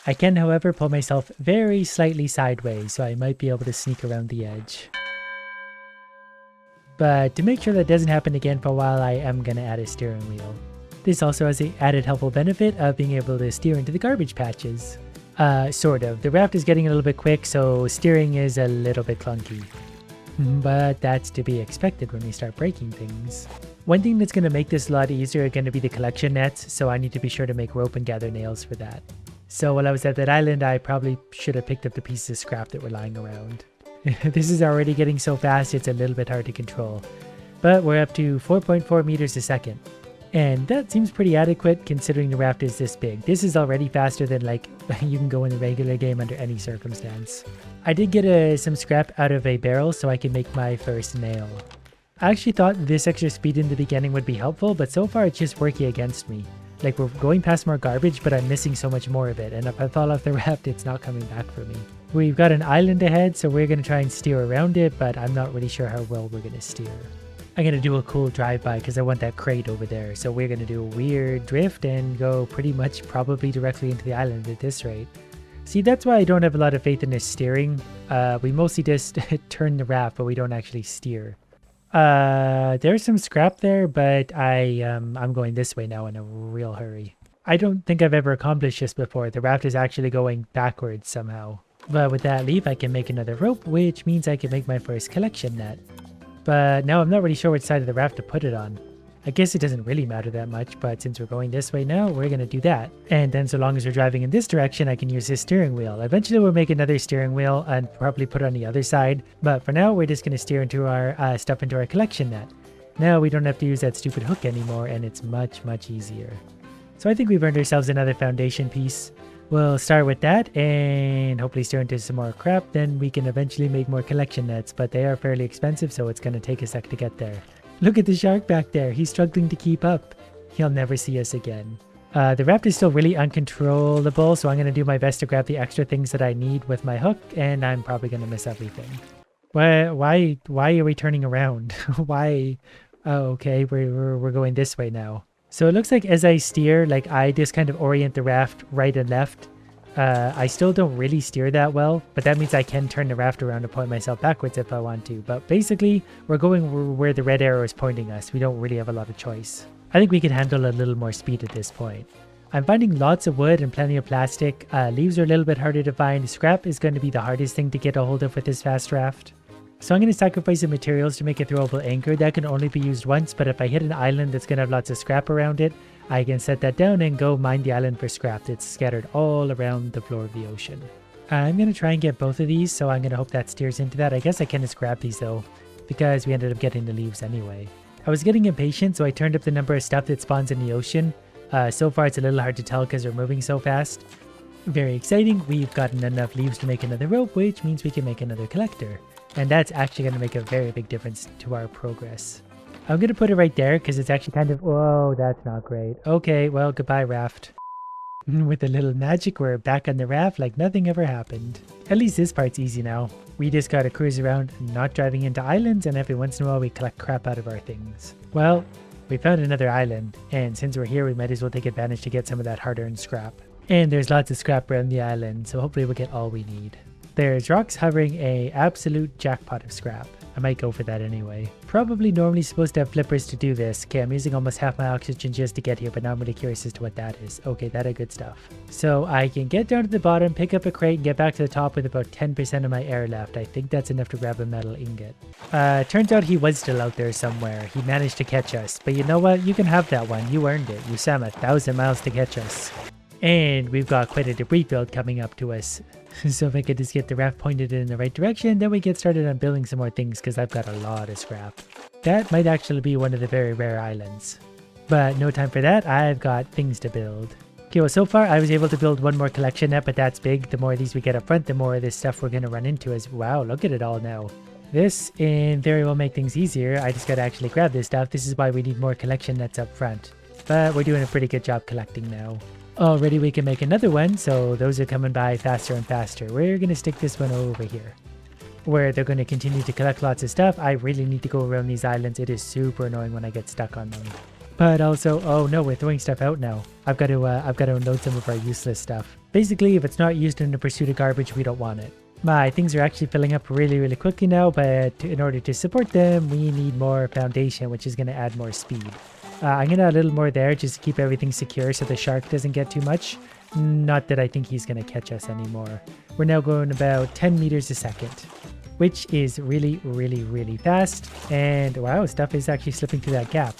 I can, however, pull myself very slightly sideways, so I might be able to sneak around the edge. But to make sure that doesn't happen again for a while, I am going to add a steering wheel. This also has the added helpful benefit of being able to steer into the garbage patches. Sort of. The raft is getting a little bit quick, so steering is a little bit clunky. But that's to be expected when we start breaking things. One thing that's going to make this a lot easier are going to be the collection nets, so I need to be sure to make rope and gather nails for that. So while I was at that island, I probably should have picked up the pieces of scrap that were lying around. This is already getting so fast, it's a little bit hard to control. But we're up to 4.4 meters a second. And that seems pretty adequate considering the raft is this big. This is already faster than like you can go in the regular game under any circumstance. I did get some scrap out of a barrel so I can make my first nail. I actually thought this extra speed in the beginning would be helpful, but so far it's just working against me. Like we're going past more garbage, but I'm missing so much more of it, and if I fall off the raft, it's not coming back for me. We've got an island ahead, so we're going to try and steer around it, but I'm not really sure how well we're going to steer. I'm going to do a cool drive-by because I want that crate over there. So we're going to do a weird drift and go pretty much probably directly into the island at this rate. See, that's why I don't have a lot of faith in this steering. We mostly just turn the raft, but we don't actually steer. There's some scrap there, but I'm going this way now in a real hurry. I don't think I've ever accomplished this before. The raft is actually going backwards somehow. But with that leaf, I can make another rope, which means I can make my first collection net. But now I'm not really sure which side of the raft to put it on. I guess it doesn't really matter that much, but since we're going this way now, we're going to do that. And then so long as we're driving in this direction, I can use this steering wheel. Eventually we'll make another steering wheel and probably put it on the other side. But for now, we're just going to steer into our stuff into our collection net. Now we don't have to use that stupid hook anymore, and it's much, much easier. So I think we've earned ourselves another foundation piece. We'll start with that and hopefully steer into some more crap. Then we can eventually make more collection nets, but they are fairly expensive, so it's going to take a sec to get there. Look at the shark back there. He's struggling to keep up. He'll never see us again. The raft is still really uncontrollable, so I'm going to do my best to grab the extra things that I need with my hook, and I'm probably going to miss everything. Why are we turning around? Why? Oh, okay, we're going this way now. So it looks like as I steer, like I just kind of orient the raft right and left. I still don't really steer that well, but that means I can turn the raft around and point myself backwards if I want to. But basically, we're going where the red arrow is pointing us. We don't really have a lot of choice. I think we can handle a little more speed at this point. I'm finding lots of wood and plenty of plastic. Leaves are a little bit harder to find. Scrap is going to be the hardest thing to get a hold of with this fast raft. So I'm going to sacrifice some materials to make a throwable anchor. That can only be used once, but if I hit an island that's going to have lots of scrap around it, I can set that down and go mine the island for scrap that's scattered all around the floor of the ocean. I'm going to try and get both of these, so I'm going to hope that steers into that. I guess I can just grab these though, because we ended up getting the leaves anyway. I was getting impatient, so I turned up the number of stuff that spawns in the ocean. So far it's a little hard to tell because we're moving so fast. Very exciting, we've gotten enough leaves to make another rope, which means we can make another collector. And that's actually going to make a very big difference to our progress. I'm going to put it right there because it's actually kind of... Whoa, that's not great. Okay, well, goodbye, raft. With a little magic, we're back on the raft like nothing ever happened. At least this part's easy now. We just gotta cruise around, not driving into islands, and every once in a while we collect crap out of our things. Well, we found another island, and since we're here, we might as well take advantage to get some of that hard-earned scrap. And there's lots of scrap around the island, so hopefully we'll get all we need. There's rocks hovering a absolute jackpot of scrap. I might go for that anyway. Probably normally supposed to have flippers to do this. Okay, I'm using almost half my oxygen just to get here, but now I'm really curious as to what that is. Okay, that is good stuff. So I can get down to the bottom, pick up a crate, and get back to the top with about 10% of my air left. I think that's enough to grab a metal ingot. Turns out he was still out there somewhere. He managed to catch us. But you know what? You can have that one. You earned it. You swam 1,000 miles to catch us. And we've got quite a debris field coming up to us. So if I could just get the raft pointed in the right direction, then we get started on building some more things because I've got a lot of scrap. That might actually be one of the very rare islands. But no time for that, I've got things to build. Okay, well so far I was able to build one more collection net, but that's big. The more of these we get up front, the more of this stuff we're going to run into as wow, look at it all now. This in theory will make things easier. I just got to actually grab this stuff. This is why we need more collection nets up front. But we're doing a pretty good job collecting now. Already we can make another one, so those are coming by faster and faster. We're going to stick this one over here, where they're going to continue to collect lots of stuff. I really need to go around these islands. It is super annoying when I get stuck on them. But also, oh no, we're throwing stuff out now. I've got to unload some of our useless stuff. Basically, if it's not used in the pursuit of garbage, we don't want it. My things are actually filling up really quickly now, but in order to support them, we need more foundation, which is going to add more speed. I'm going to add a little more there just to keep everything secure so the shark doesn't get too much. Not that I think he's going to catch us anymore. We're now going about 10 meters a second, which is really fast. And wow, stuff is actually slipping through that gap.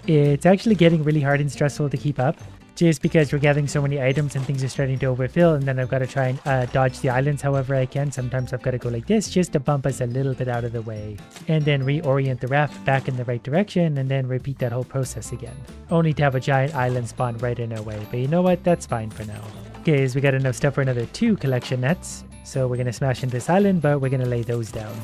It's actually getting really hard and stressful to keep up, just because we're gathering so many items and things are starting to overfill, and then I've got to try and dodge the islands however I can. Sometimes I've got to go like this just to bump us a little bit out of the way, and then reorient the raft back in the right direction, and then repeat that whole process again. Only to have a giant island spawn right in our way, but you know what? That's fine for now. Okay, so we got enough stuff for another 2 collection nets, so we're going to smash into this island, but we're going to lay those down.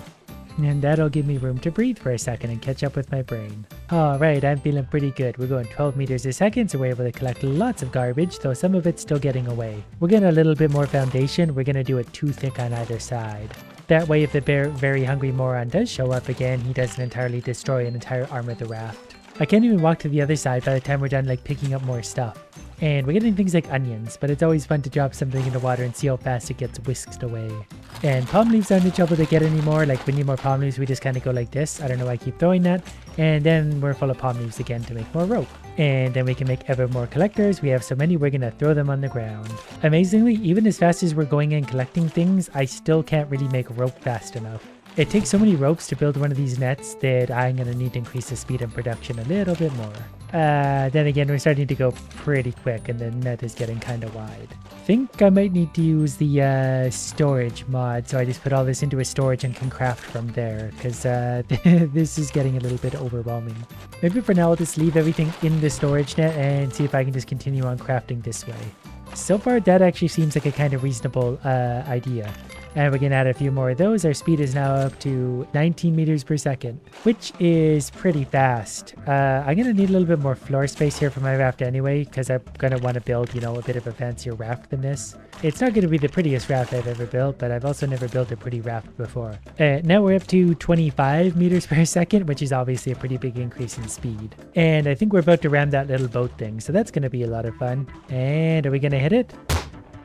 And that'll give me room to breathe for a second and catch up with my brain. Alright, I'm feeling pretty good. We're going 12 meters a second, so we're able to collect lots of garbage, though some of it's still getting away. We're getting a little bit more foundation. We're going to do it too thick on either side. That way, if the very hungry moron does show up again, he doesn't entirely destroy an entire arm of the raft. I can't even walk to the other side by the time we're done like picking up more stuff. And we're getting things like onions, but it's always fun to drop something in the water and see how fast it gets whisked away. And palm leaves aren't in trouble to get anymore. Like, we need more palm leaves, we just kind of go like this. I don't know why I keep throwing that. And then we're full of palm leaves again to make more rope. And then we can make ever more collectors. We have so many, we're going to throw them on the ground. Amazingly, even as fast as we're going and collecting things, I still can't really make rope fast enough. It takes so many ropes to build one of these nets that I'm going to need to increase the speed and production a little bit more. Then again, we're starting to go pretty quick and the net is getting kind of wide. I think I might need to use the storage mod, so I just put all this into a storage and can craft from there, because this is getting a little bit overwhelming. Maybe for now I'll just leave everything in the storage net and see if I can just continue on crafting this way. So far that actually seems like a kind of reasonable idea. And we can add a few more of those. Our speed is now up to 19 meters per second, which is pretty fast. I'm going to need a little bit more floor space here for my raft anyway, because I'm going to want to build, you know, a bit of a fancier raft than this. It's not going to be the prettiest raft I've ever built, but I've also never built a pretty raft before. Now we're up to 25 meters per second, which is obviously a pretty big increase in speed. And I think we're about to ram that little boat thing, so that's going to be a lot of fun. And are we going to hit it?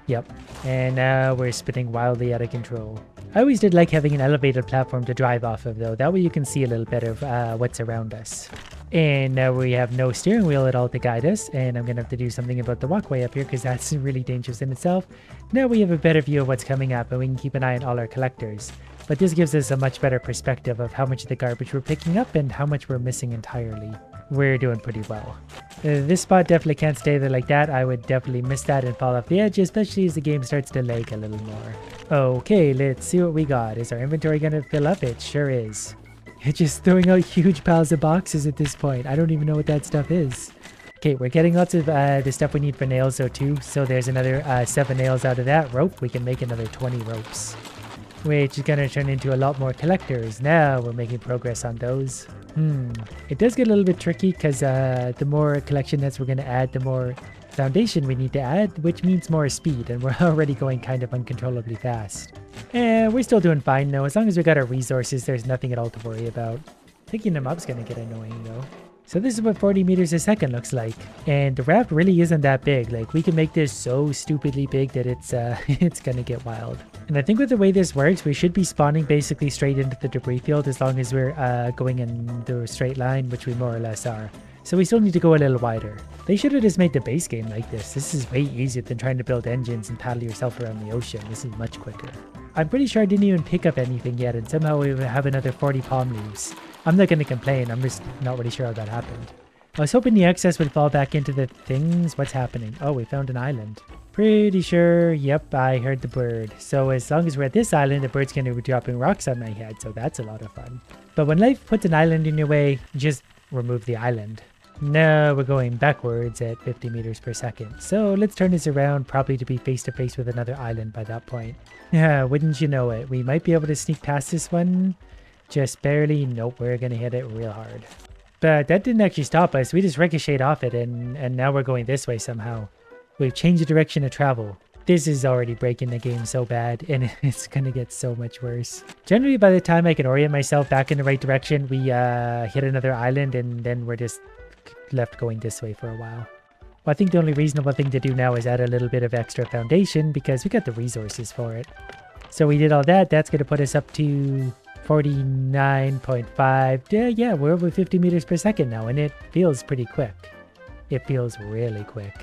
Yep, and now we're spinning wildly out of control. I always did like having an elevated platform to drive off of though, that way you can see a little bit of what's around us. And now we have no steering wheel at all to guide us, and I'm going to have to do something about the walkway up here because that's really dangerous in itself. Now we have a better view of what's coming up and we can keep an eye on all our collectors. But this gives us a much better perspective of how much of the garbage we're picking up and how much we're missing entirely. We're doing pretty well. This spot definitely can't stay there like that. I would definitely miss that and fall off the edge, especially as the game starts to lag a little more. Okay, let's see what we got. Is our inventory going to fill up? It sure is. It's just throwing out huge piles of boxes at this point. I don't even know what that stuff is. Okay, we're getting lots of the stuff we need for nails though too. So there's another 7 nails out of that rope. We can make another 20 ropes, which is going to turn into a lot more collectors. Now we're making progress on those. It does get a little bit tricky because the more collection nets we're going to add, the more foundation we need to add, which means more speed, and we're already going kind of uncontrollably fast. And we're still doing fine though. As long as we got our resources, there's nothing at all to worry about. Picking them up is going to get annoying though. So this is what 40 meters a second looks like. And the raft really isn't that big. Like, we can make this so stupidly big that it's it's gonna get wild. And I think with the way this works, we should be spawning basically straight into the debris field as long as we're going in the straight line, which we more or less are. So we still need to go a little wider. They should have just made the base game like this. This is way easier than trying to build engines and paddle yourself around the ocean. This is much quicker. I'm pretty sure I didn't even pick up anything yet, and somehow we have another 40 palm leaves. I'm not going to complain, I'm just not really sure how that happened. I was hoping the excess would fall back into the things. What's happening? Oh, we found an island. Pretty sure, yep, I heard the bird. So as long as we're at this island, the bird's going to be dropping rocks on my head, so that's a lot of fun. But when life puts an island in your way, just remove the island. Now we're going backwards at 50 meters per second. So let's turn this around, probably to be face to face with another island by that point. Yeah, wouldn't you know it? We might be able to sneak past this one. Just barely. Nope, we're going to hit it real hard. But that didn't actually stop us. We just ricocheted off it and now we're going this way somehow. We've changed the direction of travel. This is already breaking the game so bad, and it's going to get so much worse. Generally, by the time I can orient myself back in the right direction, we hit another island and then we're just left going this way for a while. Well, I think the only reasonable thing to do now is add a little bit of extra foundation because we got the resources for it. So we did all that. That's going to put us up to 49.5. Yeah, we're over 50 meters per second now, and it feels pretty quick. It feels really quick.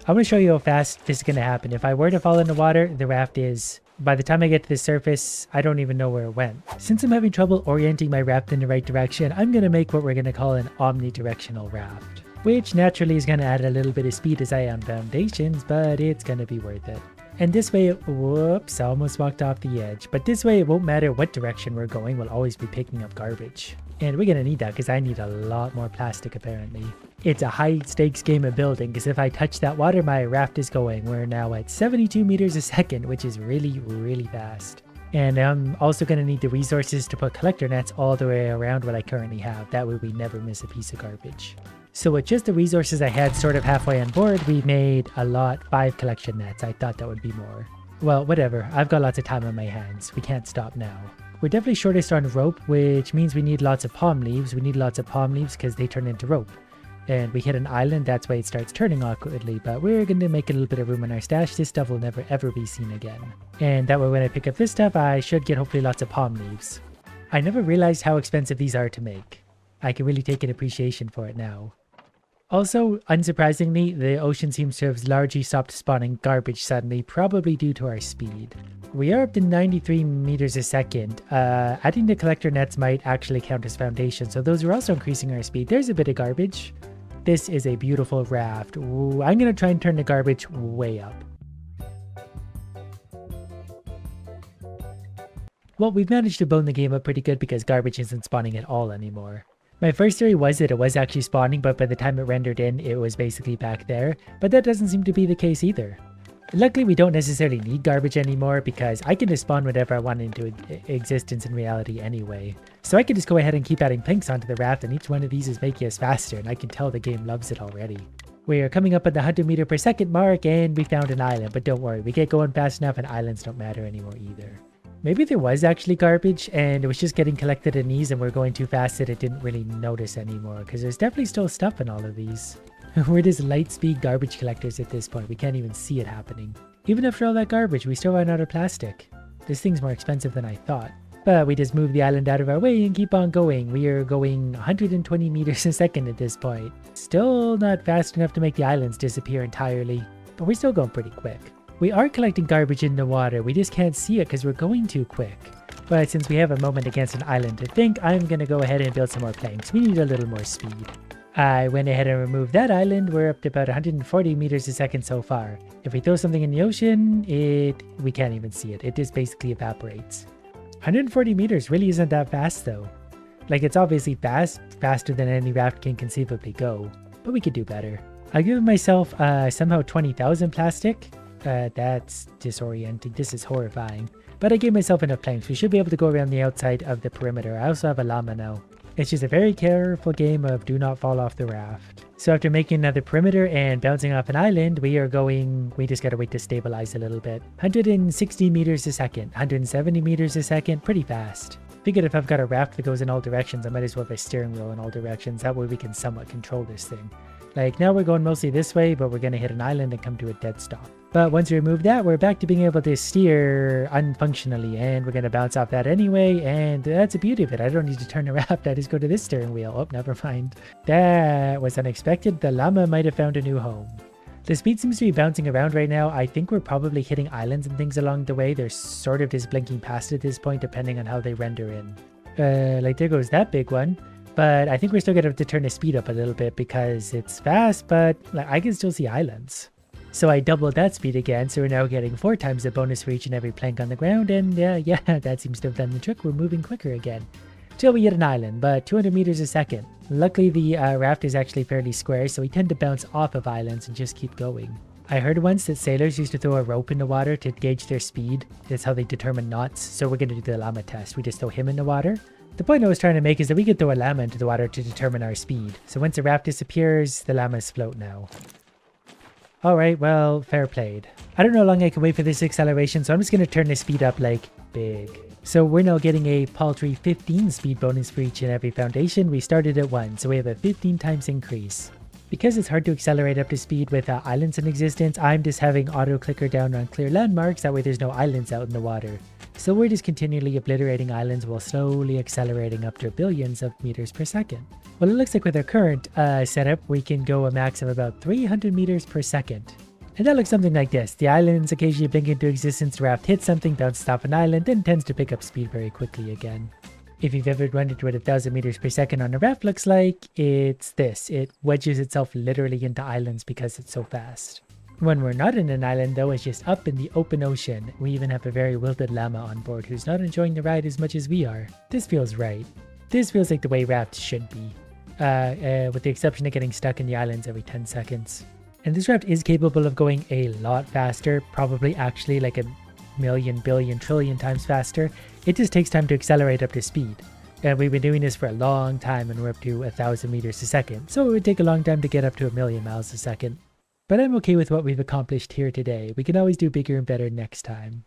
I'm going to show you how fast this is going to happen. If I were to fall in the water, the raft is... By the time I get to the surface, I don't even know where it went. Since I'm having trouble orienting my raft in the right direction, I'm going to make what we're going to call an omnidirectional raft, which naturally is going to add a little bit of speed as I am foundations, but it's going to be worth it. And this way, whoops, I almost walked off the edge. But this way, it won't matter what direction we're going, we'll always be picking up garbage. And we're going to need that because I need a lot more plastic apparently. It's a high stakes game of building because if I touch that water, my raft is going. We're now at 72 meters a second, which is really, really fast. And I'm also going to need the resources to put collector nets all the way around what I currently have. That way we never miss a piece of garbage. So with just the resources I had sort of halfway on board, we made a lot, 5 collection nets. I thought that would be more. Well, whatever. I've got lots of time on my hands. We can't stop now. We're definitely shortest on rope, which means we need lots of palm leaves. We need lots of palm leaves because they turn into rope. And we hit an island, that's why it starts turning awkwardly, but we're going to make a little bit of room in our stash. This stuff will never ever be seen again. And that way when I pick up this stuff, I should get hopefully lots of palm leaves. I never realized how expensive these are to make. I can really take an appreciation for it now. Also, unsurprisingly, the ocean seems to have largely stopped spawning garbage suddenly, probably due to our speed. We are up to 93 meters a second. Adding the collector nets might actually count as foundation, so those are also increasing our speed. There's a bit of garbage. This is a beautiful raft. Ooh, I'm going to try and turn the garbage way up. Well, we've managed to bone the game up pretty good because garbage isn't spawning at all anymore. My first theory was that it was actually spawning, but by the time it rendered in, it was basically back there. But that doesn't seem to be the case either. Luckily, we don't necessarily need garbage anymore because I can just spawn whatever I want into existence in reality anyway. So I can just go ahead and keep adding planks onto the raft, and each one of these is making us faster, and I can tell the game loves it already. We are coming up at the 100 meter per second mark, and we found an island, but don't worry, we get going fast enough and islands don't matter anymore either. Maybe there was actually garbage and it was just getting collected in these and we're going too fast that it didn't really notice anymore, because there's definitely still stuff in all of these. We're just light speed garbage collectors at this point. We can't even see it happening. Even after all that garbage, we still run out of plastic. This thing's more expensive than I thought. But we just move the island out of our way and keep on going. We are going 120 meters a second at this point. Still not fast enough to make the islands disappear entirely, but we're still going pretty quick. We are collecting garbage in the water. We just can't see it because we're going too quick. But since we have a moment against an island to think, I'm going to go ahead and build some more planks. We need a little more speed. I went ahead and removed that island. We're up to about 140 meters a second so far. If we throw something in the ocean, we can't even see it. It just basically evaporates. 140 meters really isn't that fast though. Like, it's obviously faster than any raft can conceivably go, but we could do better. I'll give myself somehow 20,000 plastic. That's disorienting. This is horrifying. But I gave myself enough planks. We should be able to go around the outside of the perimeter. I also have a llama now. It's just a very careful game of do not fall off the raft. So after making another perimeter and bouncing off an island, we just gotta wait to stabilize a little bit. 160 meters a second, 170 meters a second, pretty fast. Figured if I've got a raft that goes in all directions, I might as well have a steering wheel in all directions. That way we can somewhat control this thing. Like, now we're going mostly this way, but we're gonna hit an island and come to a dead stop. But once we remove that, we're back to being able to steer unfunctionally, and we're going to bounce off that anyway, and that's the beauty of it. I don't need to turn the raft, I just go to this steering wheel. Oh, never mind. That was unexpected. The llama might have found a new home. The speed seems to be bouncing around right now. I think we're probably hitting islands and things along the way. They're sort of just blinking past at this point, depending on how they render in. Like, there goes that big one. But I think we're still going to have to turn the speed up a little bit because it's fast, but like, I can still see islands. So I doubled that speed again, so we're now getting 4 times the bonus for each and every plank on the ground, and yeah, that seems to have done the trick. We're moving quicker again. Till we hit an island, but 200 meters a second. Luckily the raft is actually fairly square, so we tend to bounce off of islands and just keep going. I heard once that sailors used to throw a rope in the water to gauge their speed. That's how they determine knots, so we're going to do the llama test. We just throw him in the water. The point I was trying to make is that we could throw a llama into the water to determine our speed. So once the raft disappears, the llamas float now. Alright, well, fair played. I don't know how long I can wait for this acceleration, so I'm just going to turn the speed up like big. So we're now getting a paltry 15 speed bonus for each and every foundation. We started at 1, so we have a 15 times increase. Because it's hard to accelerate up to speed with islands in existence, I'm just having auto clicker down on clear landmarks, that way there's no islands out in the water. So we're just continually obliterating islands while slowly accelerating up to billions of meters per second. Well, it looks like with our current setup, we can go a max of about 300 meters per second. And that looks something like this. The islands occasionally blink into existence, the raft hits something, bounces off an island, then tends to pick up speed very quickly again. If you've ever wondered what 1,000 meters per second on a raft looks like, it's this. It wedges itself literally into islands because it's so fast. When we're not in an island though, it's just up in the open ocean. We even have a very wilted llama on board who's not enjoying the ride as much as we are. This feels right. This feels like the way rafts should be. With the exception of getting stuck in the islands every 10 seconds. And this raft is capable of going a lot faster, probably actually like a million, billion, trillion times faster. It just takes time to accelerate up to speed. And we've been doing this for a long time and we're up to 1,000 meters a second. So it would take a long time to get up to 1,000,000 miles a second. But I'm okay with what we've accomplished here today. We can always do bigger and better next time.